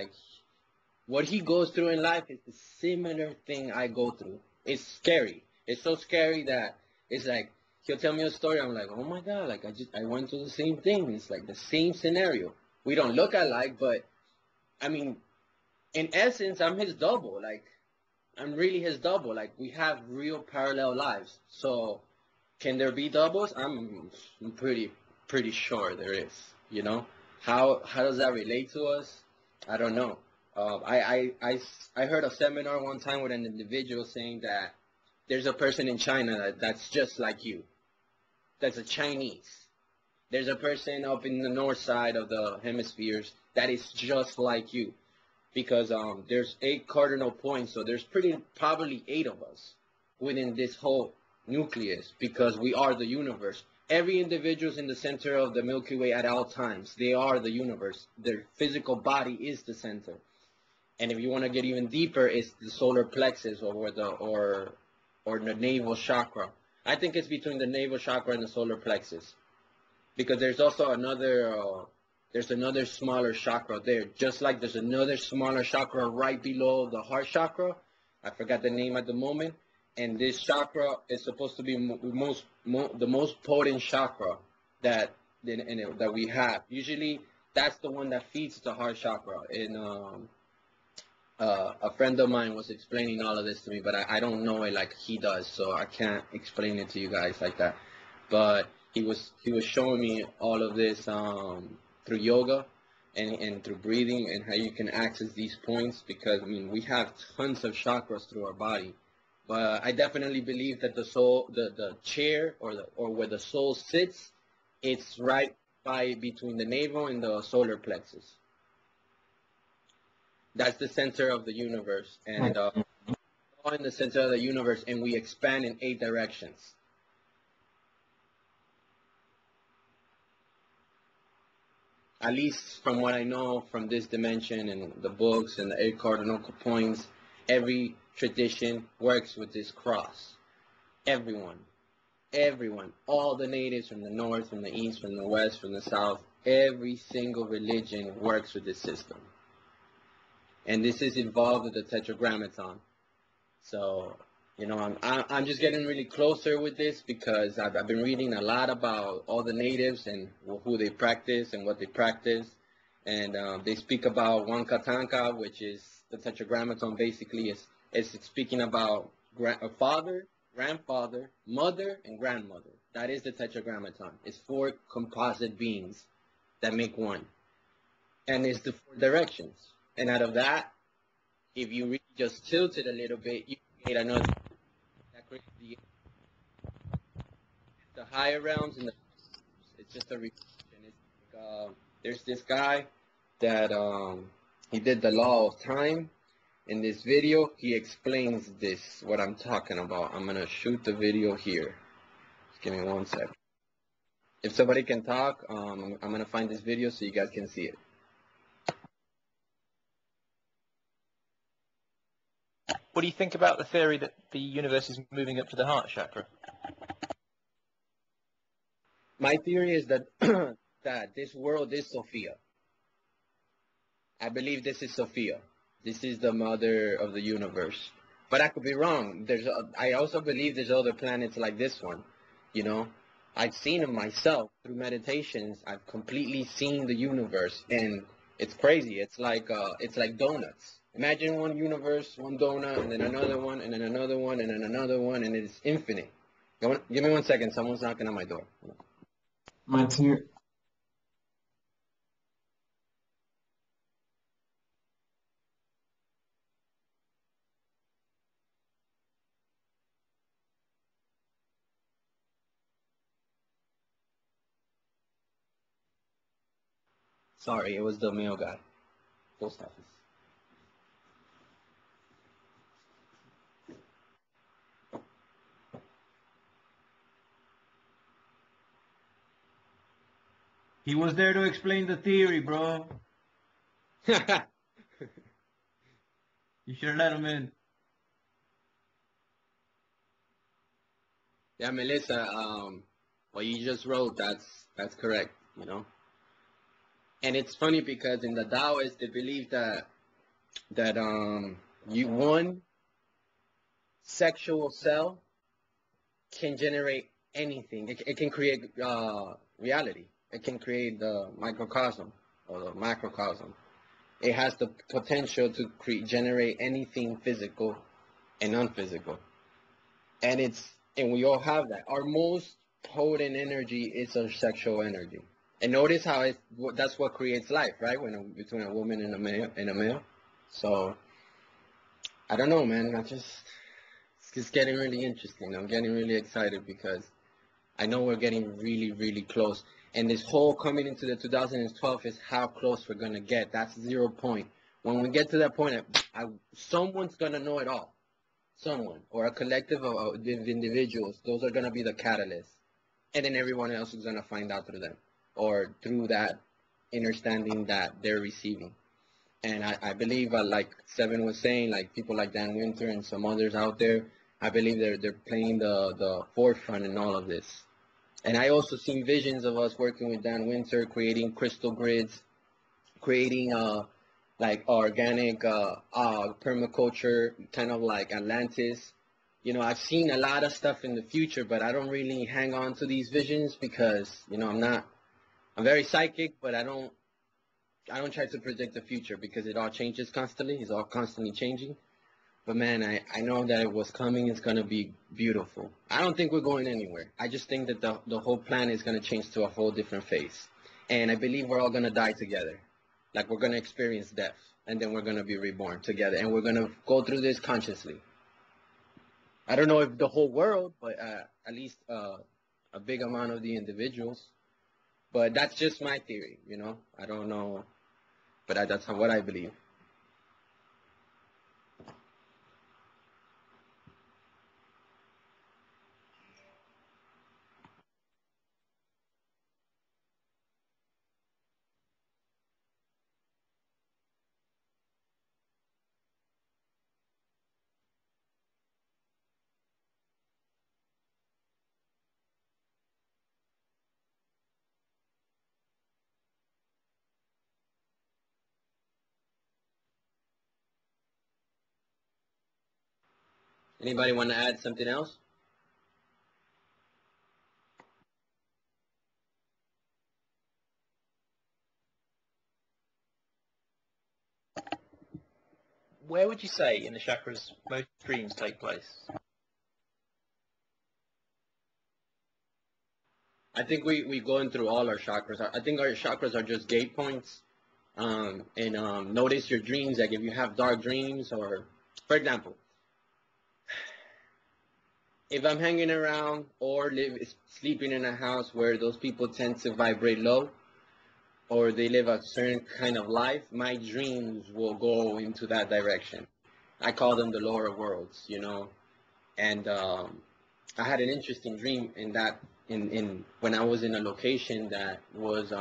what he goes through in life is the similar thing I go through. It's scary. It's so scary that it's he'll tell me a story. I'm like, oh my God, I went through the same thing. It's the same scenario. We don't look alike, but I mean, in essence, I'm his double. I'm really his double. We have real parallel lives. So can there be doubles? I'm pretty sure there is. You know, how does that relate to us? I don't know. I heard a seminar one time with an individual saying that there's a person in China that's just like you. That's a Chinese. There's a person up in the north side of the hemispheres that is just like you, because there's 8 cardinal points, so there's probably 8 of us within this whole nucleus, because we are the universe. Every individual is in the center of the Milky Way at all times. They are the universe. Their physical body is the center. And if you want to get even deeper, it's the solar plexus or the navel chakra. I think it's between the navel chakra and the solar plexus, because there's also another smaller chakra there, just like there's another smaller chakra right below the heart chakra. I forgot the name at the moment. And this chakra is supposed to be the most potent chakra that we have. Usually, that's the one that feeds the heart chakra. And a friend of mine was explaining all of this to me, but I don't know it like he does, so I can't explain it to you guys like that. But he was showing me all of this through yoga and through breathing, and how you can access these points, because I mean we have tons of chakras through our body. But I definitely believe that the soul, the chair or where the soul sits, it's right between the navel and the solar plexus. That's the center of the universe, and we're in the center of the universe, and we expand in 8 directions. At least from what I know from this dimension and the books and the 8 cardinal points, every tradition works with this cross. Everyone, all the natives from the north, from the east, from the west, from the south, every single religion works with this system. And this is involved with the Tetragrammaton. So, you know, I'm just getting really closer with this, because I've been reading a lot about all the natives and who they practice and what they practice. And they speak about Wankatanka, which is the Tetragrammaton. Basically it's speaking about a father, grandfather, mother, and grandmother. That is the Tetragrammaton. It's 4 composite beings that make one. And it's the 4 directions. And out of that, if you really just tilt it a little bit, you create another that creates the higher realms, and it's just a reflection. It's like, there's this guy that he did the law of time. In this video, he explains this, what I'm talking about. I'm gonna shoot the video here. Just give me 1 second. If somebody can talk, I'm gonna find this video so you guys can see it. What do you think about the theory that the universe is moving up to the heart chakra? My theory is that that this world is Sophia. I believe this is Sophia. This is the mother of the universe. But I could be wrong. I also believe there's other planets like this one. You know, I've seen them myself through meditations. I've completely seen the universe, and it's crazy. It's like donuts. Imagine one universe, one donut, and then another one, and then another one, and then another one, and it's infinite. Give me 1 second. Someone's knocking on my door. My two. Sorry, it was the mail guy. Post office. He was there to explain the theory, bro. You should let him in. Yeah, Melissa, what you just wrote, that's correct, you know. And it's funny because in the Taoists they believe that one sexual cell can generate anything. It can create reality. It can create the microcosm or the macrocosm. It has the potential to generate anything physical and non-physical. And we all have that. Our most potent energy is our sexual energy. And notice how that's what creates life, right? Between a woman and a male. So I don't know, man. It's getting really interesting. I'm getting really excited because I know we're getting really, really close. And this whole coming into the 2012 is how close we're gonna get. That's 0 point. When we get to that point, someone's gonna know it all. Someone or a collective of individuals. Those are gonna be the catalysts, and then everyone else is gonna find out through them or through that understanding that they're receiving. And I believe, like Seven was saying, like people like Dan Winter and some others out there, I believe they're playing the forefront in all of this. And I also seen visions of us working with Dan Winter, creating crystal grids, creating like organic permaculture, kind of like Atlantis. You know, I've seen a lot of stuff in the future, but I don't really hang on to these visions because, you know, I'm very psychic, but I don't try to predict the future because it all changes constantly. It's all constantly changing. But man, I know that it was coming. It's going to be beautiful. I don't think we're going anywhere. I just think that the whole planet is going to change to a whole different phase. And I believe we're all going to die together. Like we're going to experience death. And then we're going to be reborn together. And we're going to go through this consciously. I don't know if the whole world, but at least a big amount of the individuals. But that's just my theory, you know. I don't know. But that's what I believe. Anybody want to add something else? Where would you say in the chakras most dreams take place? I think we going through all our chakras. I think our chakras are just gate points. Notice your dreams. Like if you have dark dreams, or for example, if I'm hanging around or sleeping in a house where those people tend to vibrate low, or they live a certain kind of life, my dreams will go into that direction. I call them the lower worlds, you know. And I had an interesting dream in that in when I was in a location that was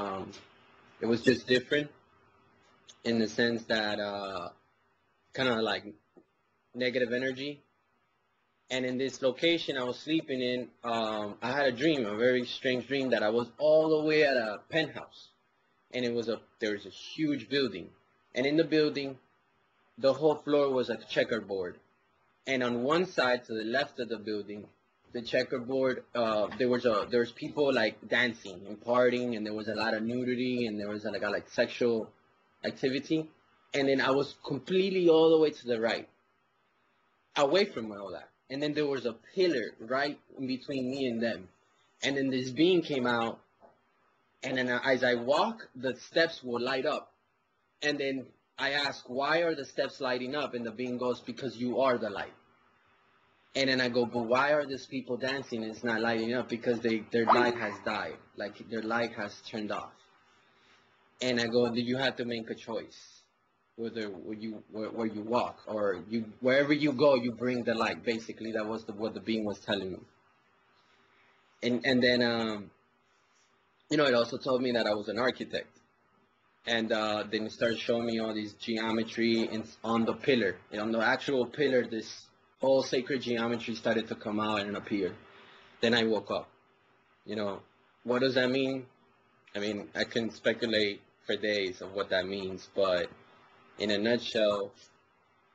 it was just different in the sense that kind of like negative energy. And in this location I was sleeping in, I had a dream, a very strange dream, that I was all the way at a penthouse, and there was a huge building, and in the building, the whole floor was a checkerboard, and on one side to the left of the building, the checkerboard, there was people like dancing and partying, and there was a lot of nudity, and there was like sexual activity, and then I was completely all the way to the right, away from all that. And then there was a pillar right in between me and them. And then this being came out. And then as I walk, the steps will light up. And then I ask, why are the steps lighting up? And the being goes, because you are the light. And then I go, but why are these people dancing and it's not lighting up? Because their light has died. Like their light has turned off. And I go, do you have to make a choice? Whether where you walk or wherever you go, you bring the light. Basically, that was what the being was telling me. And then you know, it also told me that I was an architect. And then it started showing me all these geometry on the pillar. And on the actual pillar, this whole sacred geometry started to come out and appear. Then I woke up. You know, what does that mean? I mean, I can speculate for days of what that means, but in a nutshell,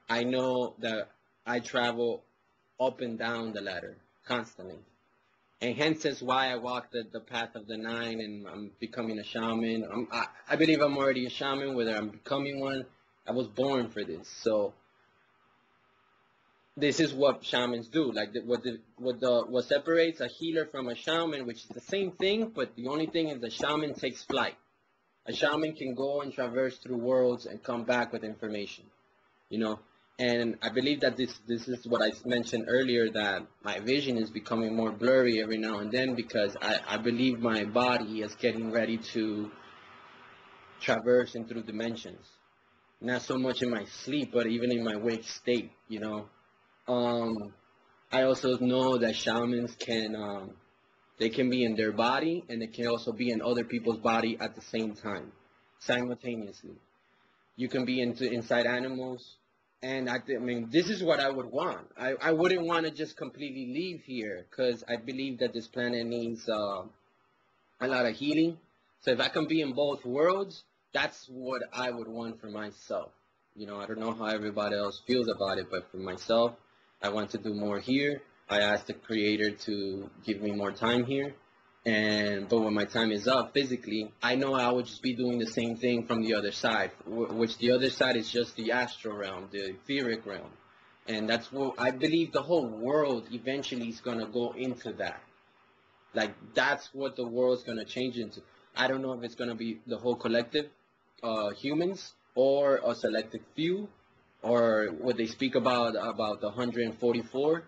I know that I travel up and down the ladder constantly. And hence is why I walk the path of the nine, and I'm becoming a shaman. I believe I'm already a shaman, whether I'm becoming one. I was born for this. So this is what shamans do. Like what separates a healer from a shaman, which is the same thing, but the only thing is the shaman takes flight. A shaman can go and traverse through worlds and come back with information, you know. And I believe that this is what I mentioned earlier, that my vision is becoming more blurry every now and then because I believe my body is getting ready to traverse in through dimensions. Not so much in my sleep, but even in my wake state, you know. I also know that shamans can, they can be in their body and they can also be in other people's body at the same time, simultaneously. You can be inside animals. And I mean, this is what I would want. I wouldn't want to just completely leave here because I believe that this planet needs a lot of healing. So if I can be in both worlds, that's what I would want for myself. You know, I don't know how everybody else feels about it, but for myself, I want to do more here. I asked the Creator to give me more time here. But when my time is up physically, I know I would just be doing the same thing from the other side, which the other side is just the astral realm, the etheric realm. And that's what I believe the whole world eventually is going to go into that. Like, that's what the world's going to change into. I don't know if it's going to be the whole collective, humans, or a selected few, or what they speak about the 144.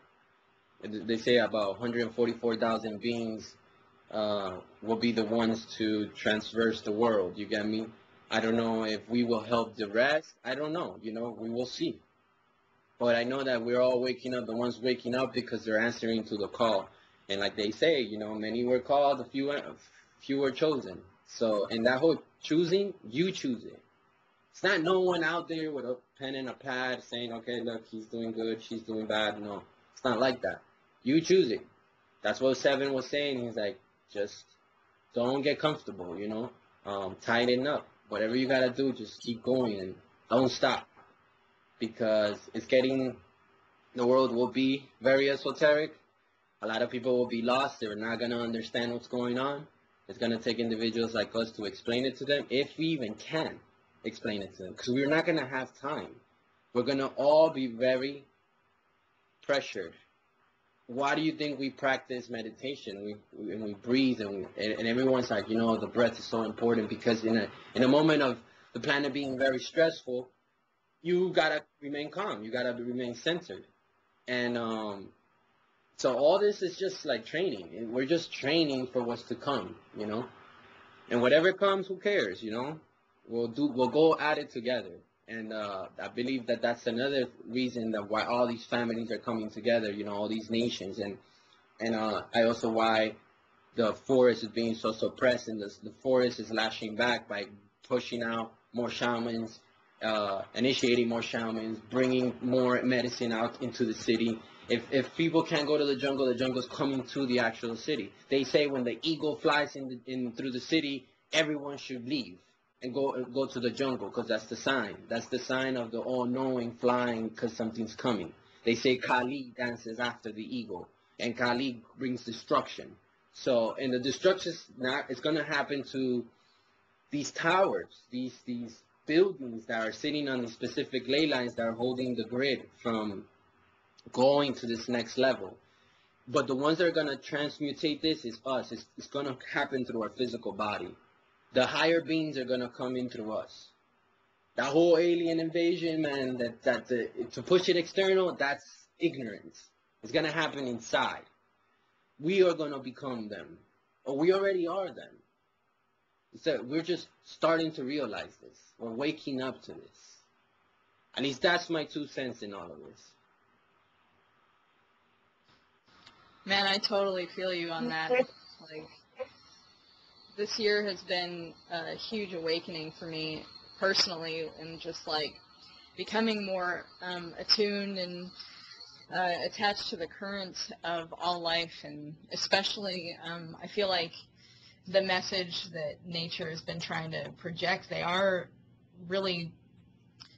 They say about 144,000 beings will be the ones to transverse the world. You get me? I don't know if we will help the rest. I don't know. You know, we will see. But I know that we're all waking up. The ones waking up because they're answering to the call. And like they say, you know, many were called, a few were chosen. So in that whole choosing, you choose it. It's not no one out there with a pen and a pad saying, okay, look, he's doing good, she's doing bad. No, it's not like that. You choose it. That's what Seven was saying. He's like, just don't get comfortable, you know, tighten up. Whatever you gotta do, just keep going and don't stop, because the world will be very esoteric. A lot of people will be lost. They're not gonna understand what's going on. It's gonna take individuals like us to explain it to them, if we even can explain it to them, because we're not gonna have time. We're gonna all be very pressured. Why do you think we practice meditation? We breathe, and everyone's like, you know, the breath is so important, because in a moment of the planet being very stressful, you gotta remain calm. You gotta remain centered. And so all this is just like training. We're just training for what's to come, you know. And whatever comes, who cares, you know? We'll go at it together. And I believe that that's another reason that why all these families are coming together, you know, all these nations. And I also why the forest is being so suppressed, and the forest is lashing back by pushing out more shamans, initiating more shamans, bringing more medicine out into the city. If people can't go to the jungle's coming to the actual city. They say when the eagle flies in through the city, everyone should leave and go to the jungle, because that's the sign. That's the sign of the all-knowing flying, because something's coming. They say Kali dances after the eagle, and Kali brings destruction. So, and the destruction is going to happen to these towers, these buildings that are sitting on these specific ley lines that are holding the grid from going to this next level. But the ones that are going to transmutate this is us. It's going to happen through our physical body. The higher beings are going to come in through us. That whole alien invasion, man, to push it external, that's ignorance. It's going to happen inside. We are going to become them. Or we already are them. So we're just starting to realize this. We're waking up to this. At least that's my 2 cents in all of this. Man, I totally feel you on that. Like, this year has been a huge awakening for me personally, and just like becoming more attuned and attached to the currents of all life, and especially I feel like the message that nature has been trying to project, they are really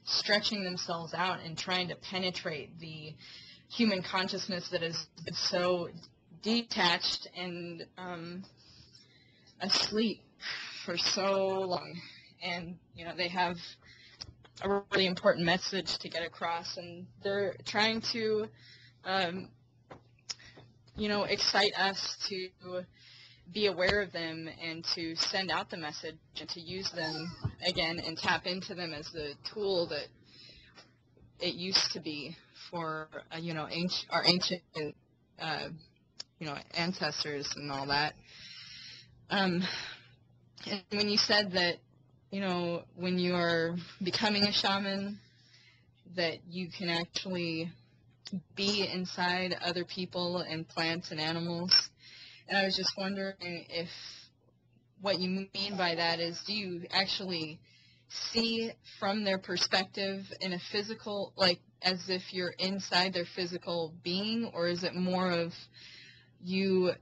stretching themselves out and trying to penetrate the human consciousness that has been so detached and asleep for so long. And, you know, they have a really important message to get across, and they're trying to, you know, excite us to be aware of them and to send out the message and to use them again and tap into them as the tool that it used to be for our ancient ancestors and all that. And when you said that, when you are becoming a shaman, that you can actually be inside other people and plants and animals. And I was just wondering if what you mean by that is, do you actually see from their perspective in a physical, like as if you're inside their physical being, or is it more of you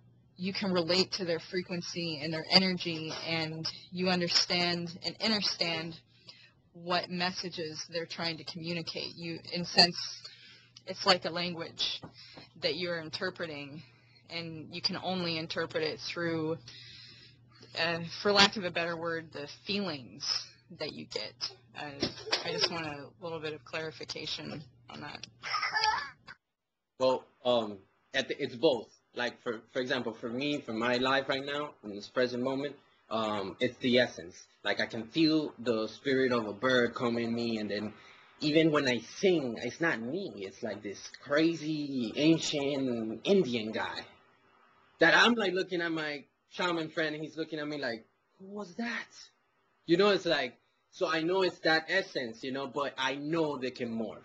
can relate to their frequency and their energy, and you understand and understand what messages they're trying to communicate? In a sense, it's like a language that you're interpreting, and you can only interpret it through, for lack of a better word, the feelings that you get. I just want a little bit of clarification on that. Well, it's both. Like, for example, for me, for my life right now, in this present moment, it's the essence. Like, I can feel the spirit of a bird come in me, and then even when I sing, it's not me. It's like this crazy ancient Indian guy that I'm like looking at my shaman friend, and he's looking at me like, who was that? It's like, so I know it's that essence, but I know they can morph.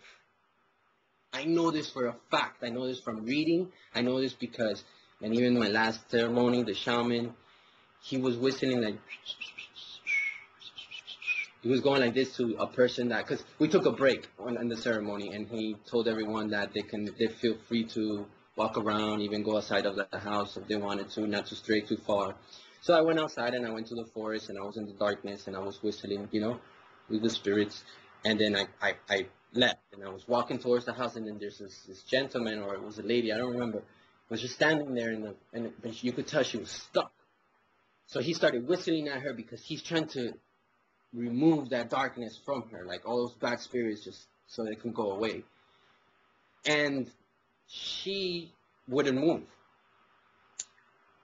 I know this for a fact. I know this from reading. I know this because, and even my last ceremony, the shaman, he was whistling like, he was going like this to a person that, because we took a break on the ceremony, and he told everyone that they feel free to walk around, even go outside of the house if they wanted to, not to stray too far. So I went outside, and I went to the forest, and I was in the darkness, and I was whistling, with the spirits. And then I left, and I was walking towards the house, and then there's this gentleman, or it was a lady, I don't remember, was just standing there, but you could tell she was stuck. So he started whistling at her because he's trying to remove that darkness from her, like all those bad spirits, just so they can go away. And she wouldn't move.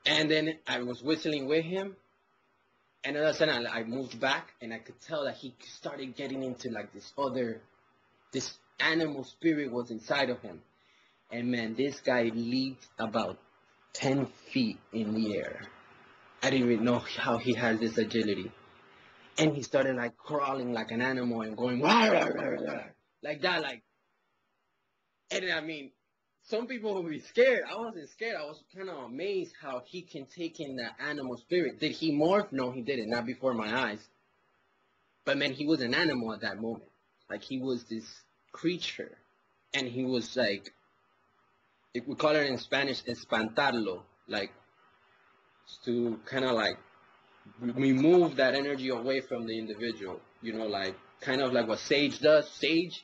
And then I was whistling with him, and all of a sudden I moved back, and I could tell that he started getting into like this animal spirit was inside of him. And man, this guy leaped about 10 feet in the air. I didn't even know how he has this agility. And he started like crawling like an animal and going rah, rah, rah, rah, like that, like. And I mean, some people will be scared. I wasn't scared. I was kind of amazed how he can take in that animal spirit. Did he morph? No, he didn't. Not before my eyes. But man, he was an animal at that moment. Like, he was this creature, and he was like, we call it in Spanish, espantarlo, like to kind of like remove that energy away from the individual, like kind of like what sage does. Sage,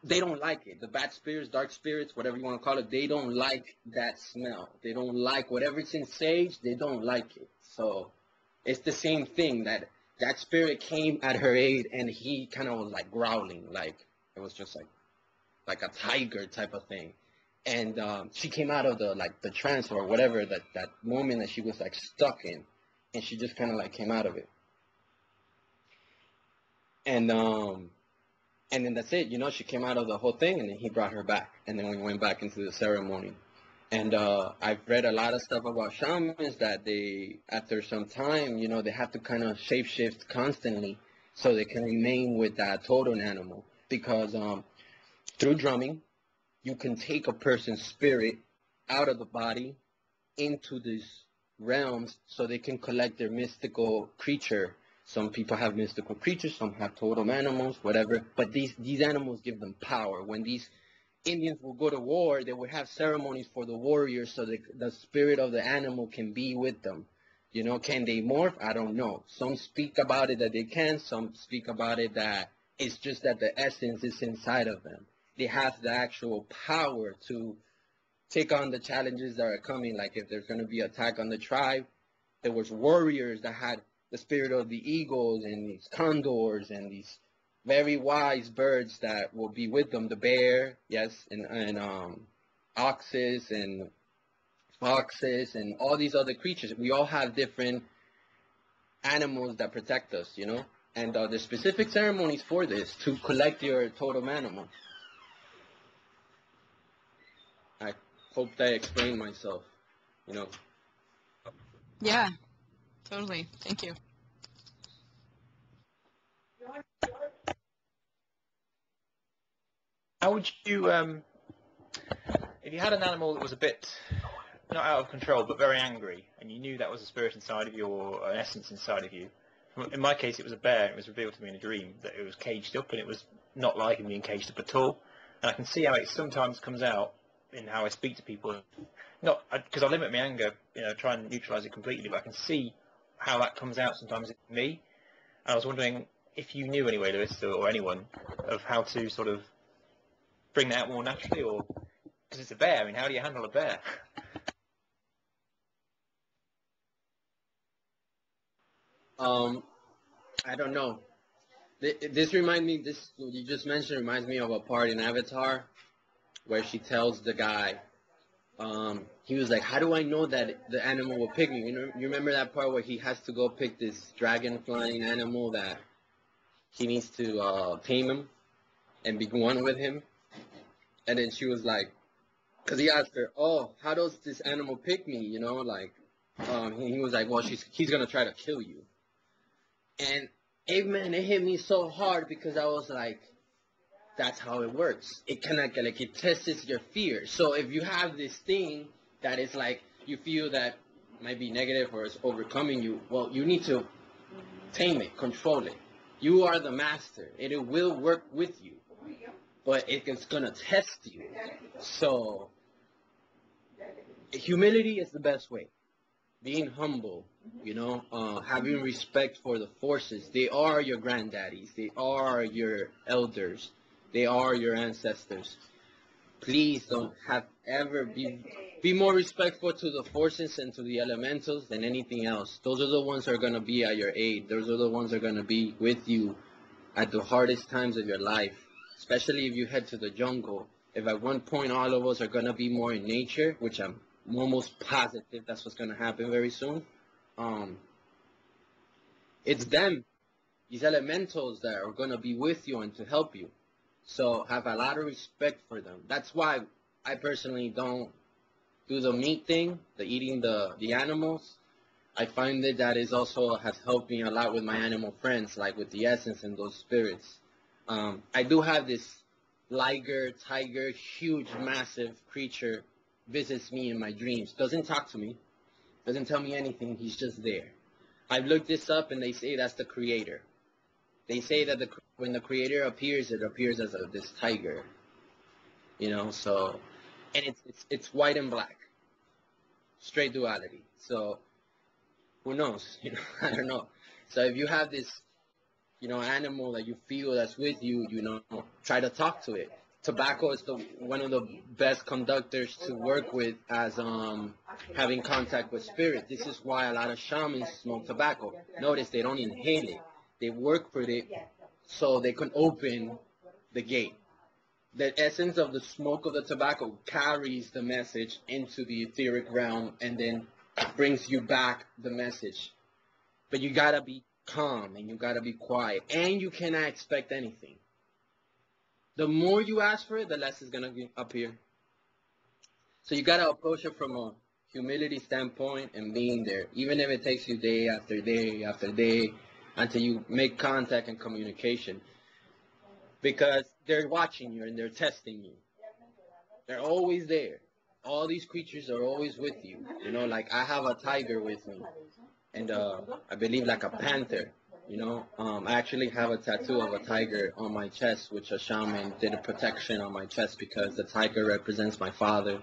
they don't like it. The bad spirits, dark spirits, whatever you want to call it, they don't like that smell. They don't like whatever's in sage, they don't like it. So it's the same thing, that spirit came at her aid, and he kind of was like growling, like it was just like a tiger type of thing. And she came out of the trance or whatever, that moment that she was like stuck in, and she just kind of like came out of it. And then that's it, she came out of the whole thing, and then he brought her back, and then we went back into the ceremony. And I've read a lot of stuff about shamans that they, after some time, they have to kind of shapeshift constantly so they can remain with that totem animal. Because through drumming, you can take a person's spirit out of the body into these realms so they can collect their mystical creature. Some people have mystical creatures, some have totem animals, whatever. But these animals give them power. When these Indians will go to war, they would have ceremonies for the warriors so the spirit of the animal can be with them. Can they morph? I don't know. Some speak about it that they can. Some speak about it that it's just that the essence is inside of them. They have the actual power to take on the challenges that are coming. Like if there's going to be attack on the tribe, there was warriors that had the spirit of the eagles and these condors and these very wise birds that will be with them. The bear, yes, and oxes and foxes and all these other creatures. We all have different animals that protect us, And the specific ceremonies for this to collect your totem animal. I hope I explained myself, you know. Yeah, totally. Thank you. How would you, if you had an animal that was a bit, not out of control, but very angry, and you knew that was a spirit inside of you or an essence inside of you? In my case, it was a bear. It was revealed to me in a dream that it was caged up, and it was not liking being caged up at all. And I can see how it sometimes comes out in how I speak to people. Not because I limit my anger, try and neutralise it completely, but I can see how that comes out sometimes in me. And I was wondering if you knew anyway, Lewis, or anyone, of how to sort of bring that out more naturally, or because it's a bear. I mean, how do you handle a bear? I don't know. This reminds me. This what you just mentioned reminds me of a part in Avatar where she tells the guy. He was like, "How do I know that the animal will pick me?" You remember that part where he has to go pick this dragon flying animal that he needs to tame him and be one with him. And then she was like, because he asked her, "Oh, how does this animal pick me?" He was like, "Well, he's gonna try to kill you." And man, it hit me so hard because I was like, that's how it works. It kind of like it tests your fear. So if you have this thing that is like you feel that might be negative or is overcoming you, well, you need to tame it, control it. You are the master. It will work with you, but it's gonna test you. So humility is the best way. Being humble, having respect for the forces. They are your granddaddies. They are your elders. They are your ancestors. Please don't be more respectful to the forces and to the elementals than anything else. Those are the ones that are going to be at your aid. Those are the ones that are going to be with you at the hardest times of your life, especially if you head to the jungle. If at one point all of us are going to be more in nature, which I'm almost positive that's what's going to happen very soon, it's them, these elementals that are going to be with you and to help you. So have a lot of respect for them. That's why I personally don't do the meat thing, the eating the animals. I find that is also has helped me a lot with my animal friends, like with the essence and those spirits. I do have this tiger, huge, massive creature visits me in my dreams. Doesn't talk to me, doesn't tell me anything. He's just there. I've looked this up, and they say that's the creator. They say that when the creator appears, it appears as this tiger. So, and it's white and black, straight duality. So, who knows? I don't know. So if you have this, animal that you feel that's with you, try to talk to it. Tobacco is one of the best conductors to work with as having contact with spirit. This is why a lot of shamans smoke tobacco. Notice they don't inhale it. They work with it so they can open the gate. The essence of the smoke of the tobacco carries the message into the etheric realm and then brings you back the message. But you gotta be calm and you gotta be quiet, and you cannot expect anything. The more you ask for it, the less is gonna appear. So you gotta approach it from a humility standpoint and being there, even if it takes you day after day after day until you make contact and communication, because they're watching you and they're testing you. They're always there. All these creatures are always with you. Like I have a tiger with me, and I believe like a panther. I actually have a tattoo of a tiger on my chest, which a shaman did a protection on my chest because the tiger represents my father.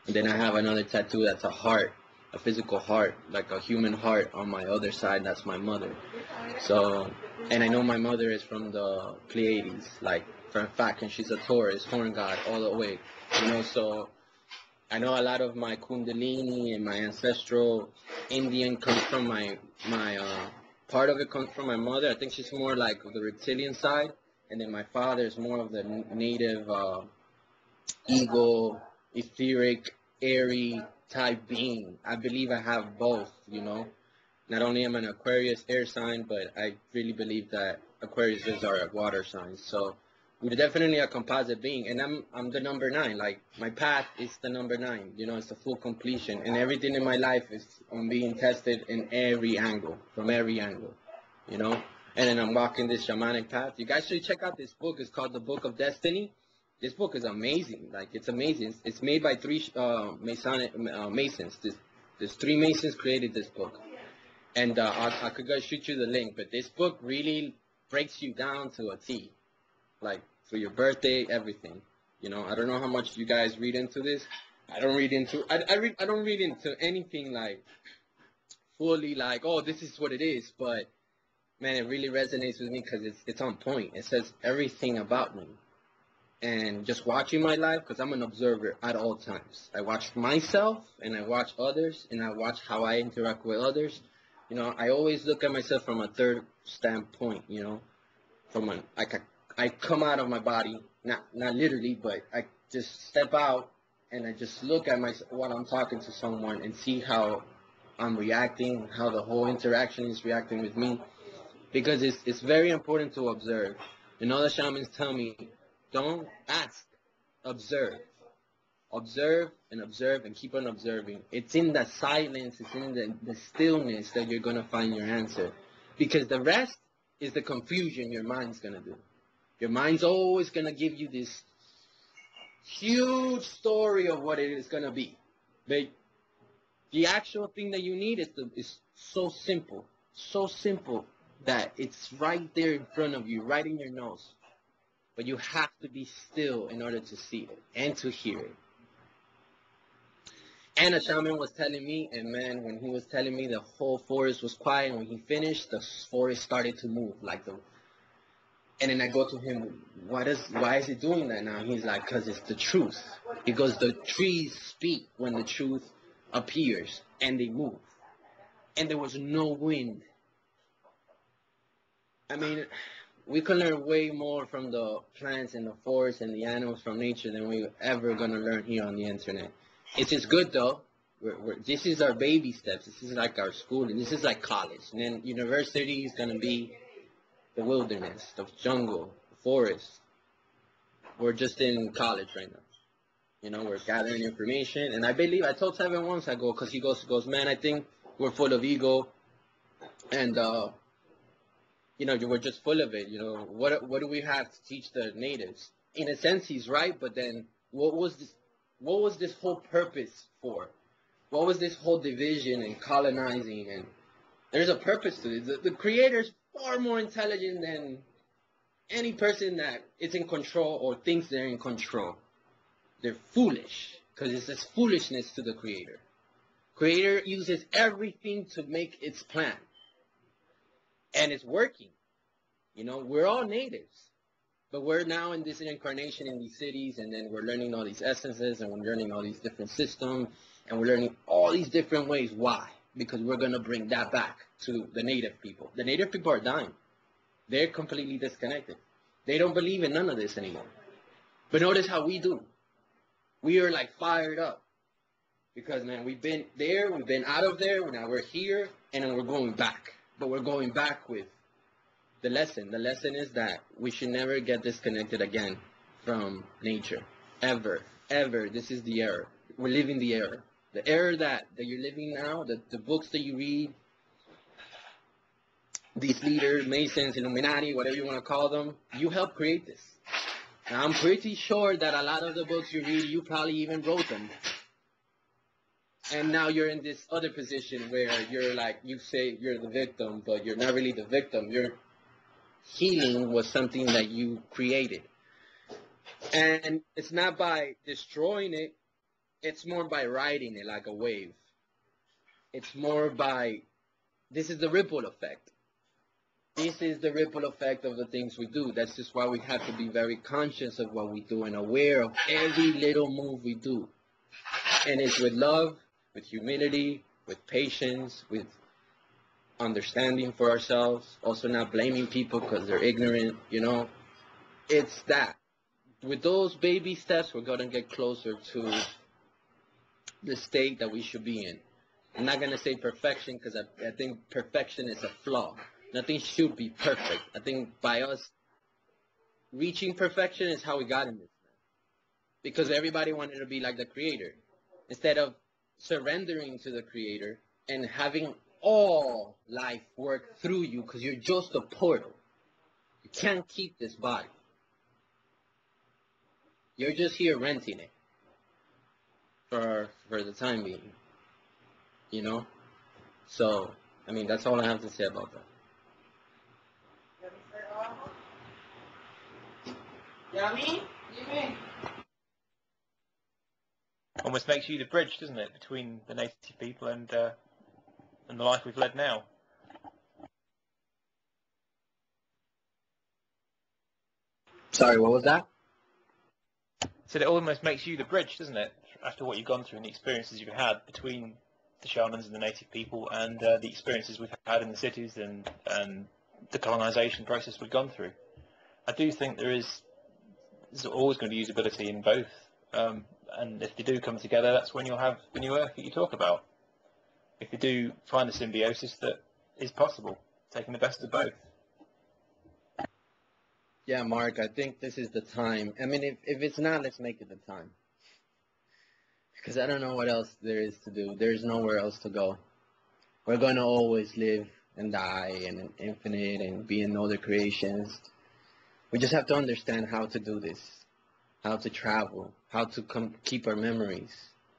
And then I have another tattoo that's a heart, a physical heart, like a human heart on my other side. That's my mother. So, and I know my mother is from the Pleiades, like for a fact, and she's a Taurus, horn god, all the way. So I know a lot of my Kundalini and my ancestral Indian comes from my part of it comes from my mother. I think she's more like the reptilian side, and then my father is more of the native ego, etheric, airy type being. I believe I have both. Not only am I an Aquarius air sign, but I really believe that Aquariuses are a water sign. So we're definitely a composite being, and I'm the number 9. Like my path is the number 9. You know, it's the full completion, and everything in my life is being tested in every angle, from every angle. You know, and then I'm walking this shamanic path. You guys should check out this book. It's called The Book of Destiny. This book is amazing. Like, it's amazing. It's made by 3 Masons. There's 3 Masons created this book. And I could go shoot you the link. But this book really breaks you down to a T. Like, for your birthday, everything. You know, I don't know how much you guys read into this. I don't read into I don't read into anything like fully like, oh, this is what it is. But man, it really resonates with me because it's on point. It says everything about me. And just watching my life, because I'm an observer at all times. I watch myself, and I watch others, and I watch how I interact with others. You know, I always look at myself from a third standpoint, you know, from I come out of my body, not literally, but I just step out, and I just look at myself while I'm talking to someone and see how I'm reacting, how the whole interaction is reacting with me. Because it's very important to observe. And all the shamans tell me, don't ask, observe. Observe and observe and keep on observing. It's in the silence, it's in the stillness that you're going to find your answer. Because the rest is the confusion your mind's going to do. Your mind's always going to give you this huge story of what it is going to be. But the actual thing that you need is so simple that it's right there in front of you, right in your nose. But you have to be still in order to see it and to hear it. And a shaman was telling me, and man, when he was telling me, the whole forest was quiet. And when he finished, the forest started to move and then I go to him, why is it doing that now? He's like, because it's the truth. Because the trees speak when the truth appears, and they move. And there was no wind. I mean, we can learn way more from the plants and the forest and the animals from nature than we're ever going to learn here on the internet. It's just good, though. This is our baby steps. This is like our schooling. This is like college. And then university is going to be the wilderness, the jungle, the forest. We're just in college right now. You know, we're gathering information. And I told Tevin once ago, because he goes, man, I think we're full of ego. And, you know, we're just full of it. You know, what do we have to teach the natives? In a sense, he's right. But then what was this whole purpose for? What was this whole division and colonizing? And there's a purpose to it. The creator's far more intelligent than any person that is in control or thinks they're in control. They're foolish, because it's this foolishness to the creator. Creator uses everything to make its plan. And it's working. You know, we're all natives. But we're now in this incarnation in these cities, and then we're learning all these essences, and we're learning all these different systems, and we're learning all these different ways. Why? Because we're going to bring that back to the native people. The native people are dying. They're completely disconnected. They don't believe in none of this anymore. But notice how we do. We are like fired up. Because, man, we've been there, we've been out of there, now we're here, and then we're going back. But we're going back with the lesson. The lesson is that we should never get disconnected again from nature. Ever. Ever. This is the error. We're living the error. The error that you're living now, the books that you read, these leaders, Masons, Illuminati, whatever you want to call them, you helped create this. Now, I'm pretty sure that a lot of the books you read, you probably even wrote them. And now you're in this other position where you're like, you say you're the victim, but you're not really the victim. Your healing was something that you created. And it's not by destroying it, it's more by riding it like a wave. It's more by, this is the ripple effect. This is the ripple effect of the things we do. That's just why we have to be very conscious of what we do and aware of every little move we do. And it's with love, with humility, with patience, with understanding for ourselves, also not blaming people because they're ignorant, you know. It's that. With those baby steps, we're going to get closer to the state that we should be in. I'm not gonna say perfection because I think perfection is a flaw. Nothing should be perfect. I think by us reaching perfection is how we got in this, because everybody wanted to be like the creator instead of surrendering to the creator and having all life work through you, because you're just a portal. You can't keep this body. You're just here renting it for the time being, you know? So, I mean, that's all I have to say about that. Almost makes you the bridge, doesn't it, between the native people and the life we've led now. Sorry, what was that? So it almost makes you the bridge, doesn't it, after what you've gone through and the experiences you've had between the shamans and the native people and the experiences we've had in the cities and the colonization process we've gone through. I do think there's always going to be usability in both, and if they do come together, that's when you'll have the new Earth that you talk about. If they do find a symbiosis that is possible, taking the best of both. Yeah, Mark, I think this is the time. I mean, if it's not, let's make it the time. Because I don't know what else there is to do. There's nowhere else to go. We're going to always live and die and infinite and be in other creations. We just have to understand how to do this, how to travel, how to keep our memories.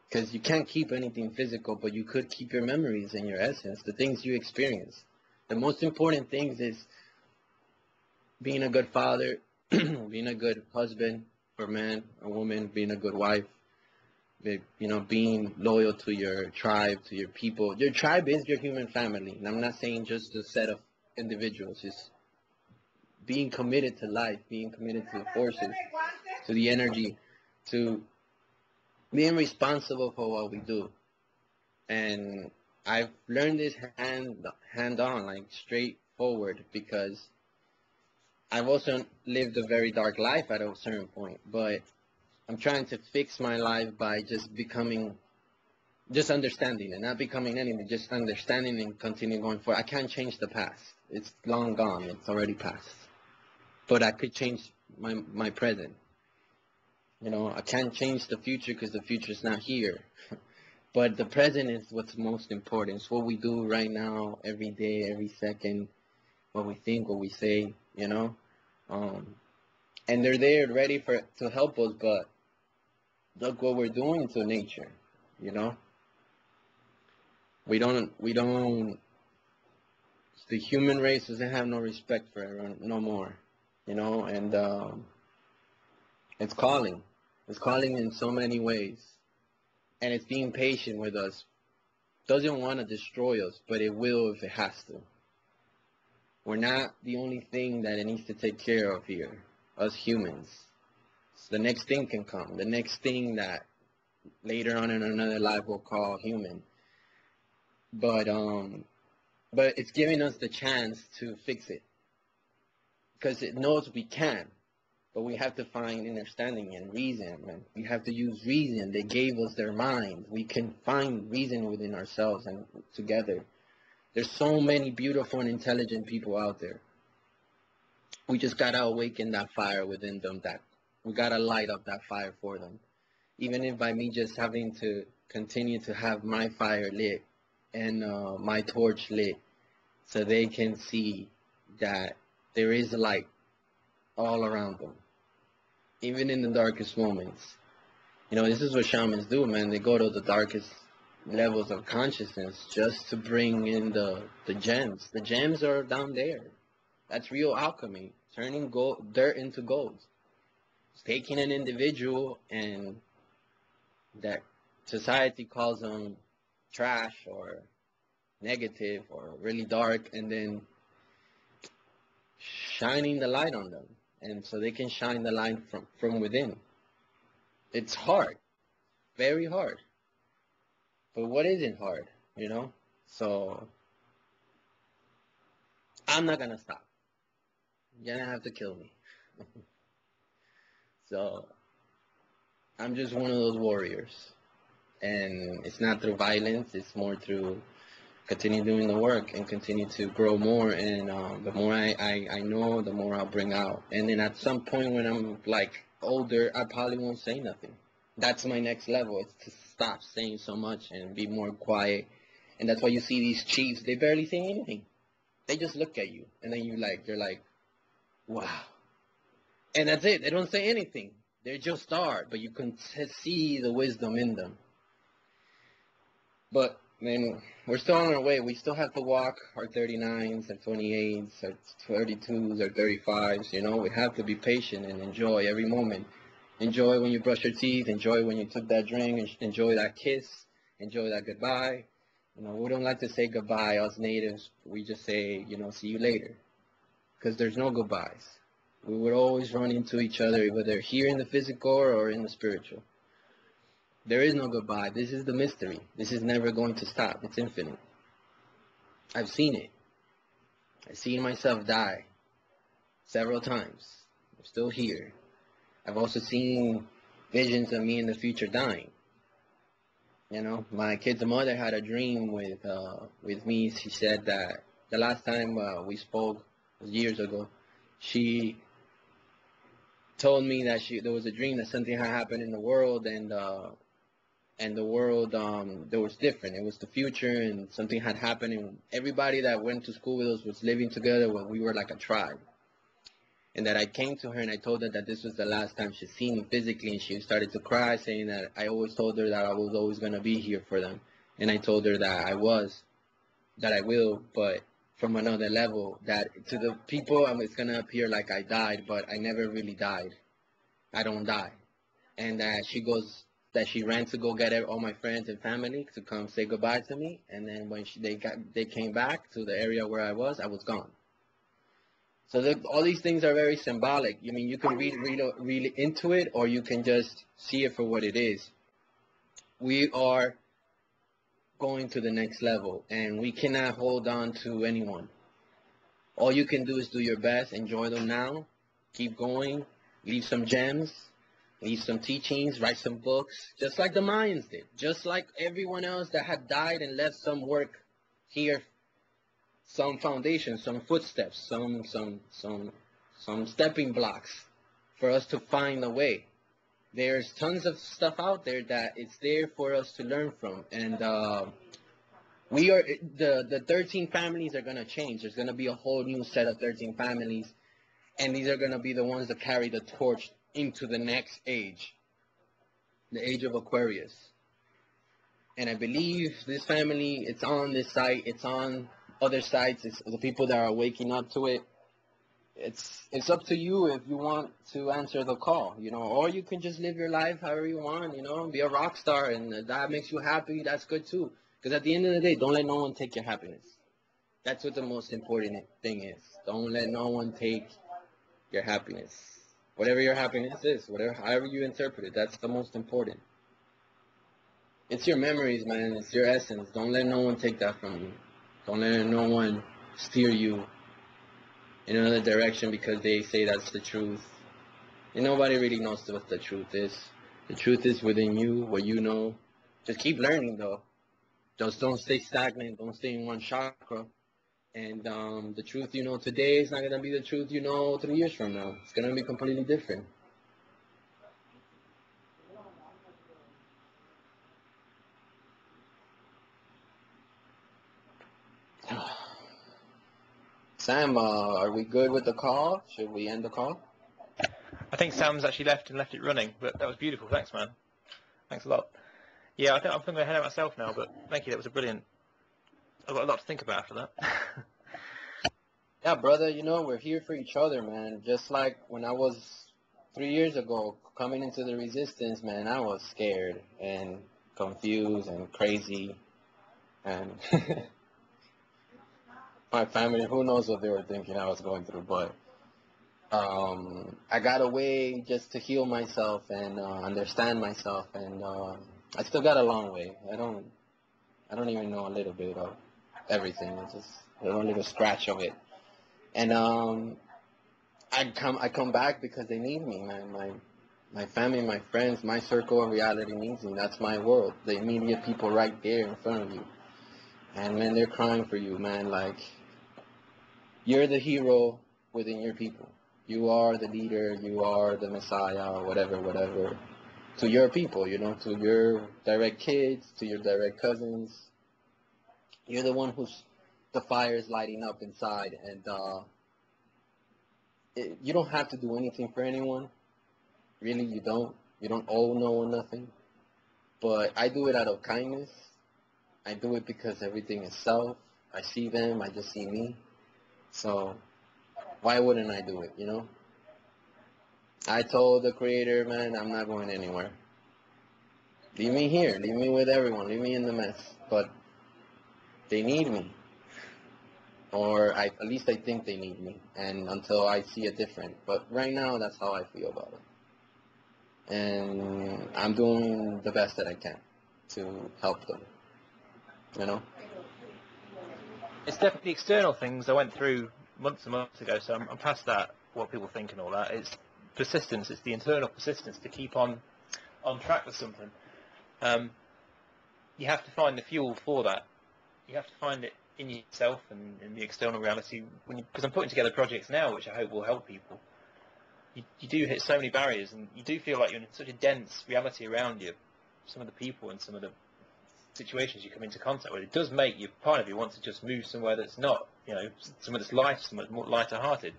Because you can't keep anything physical, but you could keep your memories and your essence, the things you experience. The most important things is being a good father, being a good husband for man or woman, being a good wife, being loyal to your tribe, to your people. Your tribe is your human family. And I'm not saying just a set of individuals. It's being committed to life, being committed to the forces, to the energy, to being responsible for what we do. And I've learned this hand on, like straightforward, because I've also lived a very dark life at a certain point, but I'm trying to fix my life by just understanding and not becoming anything, just understanding and continue going forward. I can't change the past. It's long gone. It's already past. But I could change my present. I can't change the future because the future is not here. But the present is what's most important. It's what we do right now, every day, every second, what we think, what we say, and they're there ready to help us, but look what we're doing to nature, we don't, the human race doesn't have no respect for everyone no more, and it's calling in so many ways, and it's being patient with us. Doesn't want to destroy us, but it will if it has to. We're not the only thing that it needs to take care of here, us humans. So the next thing can come, the next thing that later on in another life we'll call human. But it's giving us the chance to fix it, because it knows we can, but we have to find understanding and reason, and we have to use reason. They gave us their mind. We can find reason within ourselves and together. There's so many beautiful and intelligent people out there. We just gotta awaken that fire within them. That we gotta light up that fire for them. Even if by me just having to continue to have my fire lit and my torch lit, so they can see that there is light all around them, even in the darkest moments. This is what shamans do, man. They go to the darkest levels of consciousness just to bring in the gems. The gems are down there. That's real alchemy, turning dirt into gold. It's taking an individual and that society calls them trash or negative or really dark, and then shining the light on them, and so they can shine the light from within. It's hard, very hard. But what isn't hard, So I'm not gonna stop. You're gonna have to kill me. So I'm just one of those warriors And it's not through violence. It's more through continue doing the work and continue to grow more. And the more I know, the more I'll bring out. And then at some point when I'm like older, I probably won't say nothing. That's my next level. It's to stop saying so much and be more quiet. And that's why you see these chiefs, they barely say anything. They just look at you. And then you're like, wow. And that's it. They don't say anything. They just are. But you can see the wisdom in them. But man, we're still on our way. We still have to walk our 39s, our 28s, our 32s, our 35s. You know, we have to be patient and enjoy every moment. Enjoy when you brush your teeth. Enjoy when you took that drink. Enjoy that kiss. Enjoy that goodbye. You know, we don't like to say goodbye, us natives. We just say, you know, see you later. Because there's no goodbyes. We would always run into each other, whether here in the physical or in the spiritual. There is no goodbye. This is the mystery. This is never going to stop. It's infinite. I've seen it. I've seen myself die several times. I'm still here. I've also seen visions of me in the future dying. You know, my kid's mother had a dream with me. She said that the last time we spoke was years ago. She told me that there was a dream that something had happened in the world, and the world there was different. It was the future, and something had happened, and everybody that went to school with us was living together when we were like a tribe. And that I came to her and I told her that this was the last time she'd seen me physically, and she started to cry, saying that I always told her that I was always going to be here for them. And I told her that I will, but from another level, that to the people it's going to appear like I died, but I never really died. I don't die. And that she ran to go get all my friends and family to come say goodbye to me, and then when they came back to the area where I was gone. So all these things are very symbolic. I mean, you can read really into it, or you can just see it for what it is. We are going to the next level, and we cannot hold on to anyone. All you can do is do your best, enjoy them now, keep going, leave some gems, leave some teachings, write some books, just like the Mayans did, just like everyone else that had died and left some work here, some foundation, some footsteps, some stepping blocks for us to find a way. There's tons of stuff out there that it's there for us to learn from, and the 13 families are gonna change. There's gonna be a whole new set of 13 families, and these are gonna be the ones that carry the torch into the next age, the age of Aquarius. And I believe this family, it's on this site, it's on other sites, it's the people that are waking up to it. It's up to you if you want to answer the call, you know, or you can just live your life however you want, you know, be a rock star, and that makes you happy, that's good too. Because at the end of the day, don't let no one take your happiness. That's what the most important thing is. Don't let no one take your happiness. Whatever your happiness is, however you interpret it, that's the most important. It's your memories, man. It's your essence. Don't let no one take that from you. Don't let no one steer you in another direction because they say that's the truth. And nobody really knows what the truth is. The truth is within you, what you know. Just keep learning, though. Just don't stay stagnant. Don't stay in one chakra. And the truth you know today is not going to be the truth you know 3 years from now. It's going to be completely different. Sam, are we good with the call? Should we end the call? I think Sam's actually left it running, but that was beautiful. Thanks, man. Thanks a lot. Yeah, I think I'm going to head out myself now, but thank you. That was a brilliant. I've got a lot to think about after that. Yeah, brother, you know, we're here for each other, man. Just like when I was 3 years ago coming into the resistance, man, I was scared and confused and crazy. And my family, who knows what they were thinking I was going through, but I got away just to heal myself and understand myself, and I still got a long way. I don't even know a little bit of everything. It's just a little scratch of it. And I come back because they need me, man. My family, my friends, my circle of reality needs me. That's my world. The immediate people right there in front of you. And man, they're crying for you, man. Like, you're the hero within your people. You are the leader. You are the messiah, or whatever, whatever. To your people, you know, to your direct kids, to your direct cousins. You're the one who's the fire is lighting up inside, and you don't have to do anything for anyone. Really, you don't. You don't owe no one nothing. But I do it out of kindness. I do it because everything is self. I see them, I just see me. So why wouldn't I do it, you know? I told the creator, man, I'm not going anywhere. Leave me here. Leave me with everyone. Leave me in the mess. But they need me. Or at least I think they need me. And until I see it different. But right now, that's how I feel about it. And I'm doing the best that I can to help them. You know? It's definitely external things I went through months and months ago, so I'm past that, what people think and all that. It's persistence. It's the internal persistence to keep on track with something. You have to find the fuel for that. You have to find it in yourself and in the external reality. Because I'm putting together projects now which I hope will help people. You do hit so many barriers, and you do feel like you're in such a dense reality around you. Some of the people and some of the situations you come into contact with, it does make you, part of you wants to just move somewhere that's not, you know, somewhere that's light, somewhere that's more lighter-hearted.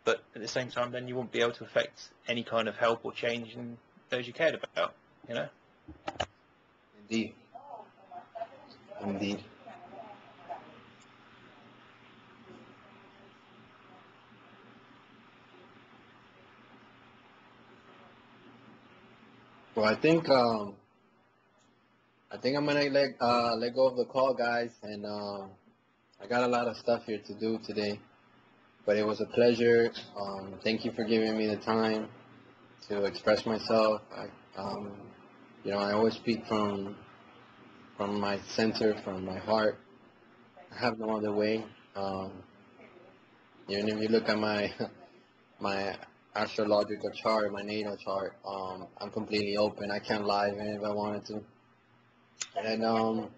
But at the same time, then you won't be able to affect any kind of help or change in those you cared about, you know? Indeed. Indeed. Well, I think I'm gonna let go of the call, guys, and I got a lot of stuff here to do today, but it was a pleasure. Thank you for giving me the time to express myself. You know, I always speak from my center, from my heart. I have no other way. Even if you look at my my astrological chart, my natal chart, I'm completely open. I can lie even if I wanted to. And it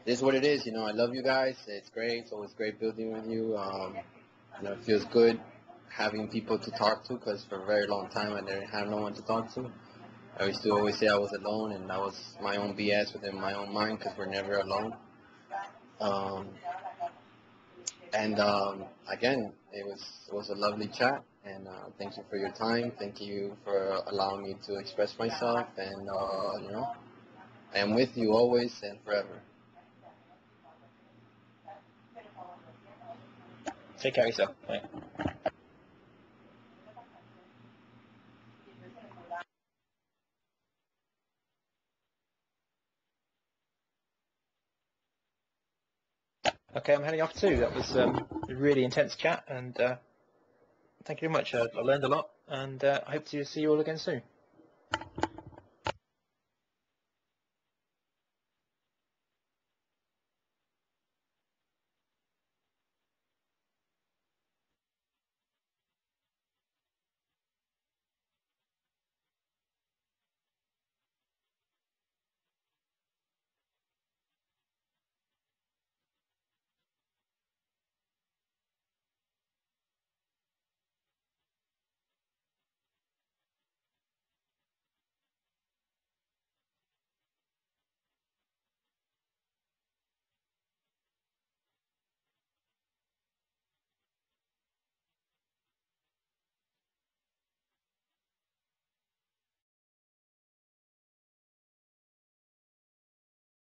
is what it is, you know. I love you guys. It's great. It's always great building with you. You know, it feels good having people to talk to, because for a very long time I didn't have no one to talk to. I used to always say I was alone, and that was my own BS within my own mind, because we're never alone. And again, it was a lovely chat, and thank you for your time. Thank you for allowing me to express myself, and you know, I am with you always and forever. Take care of yourself, mate. Okay, I'm heading off too. That was a really intense chat, and thank you very much. I learned a lot, and I hope to see you all again soon.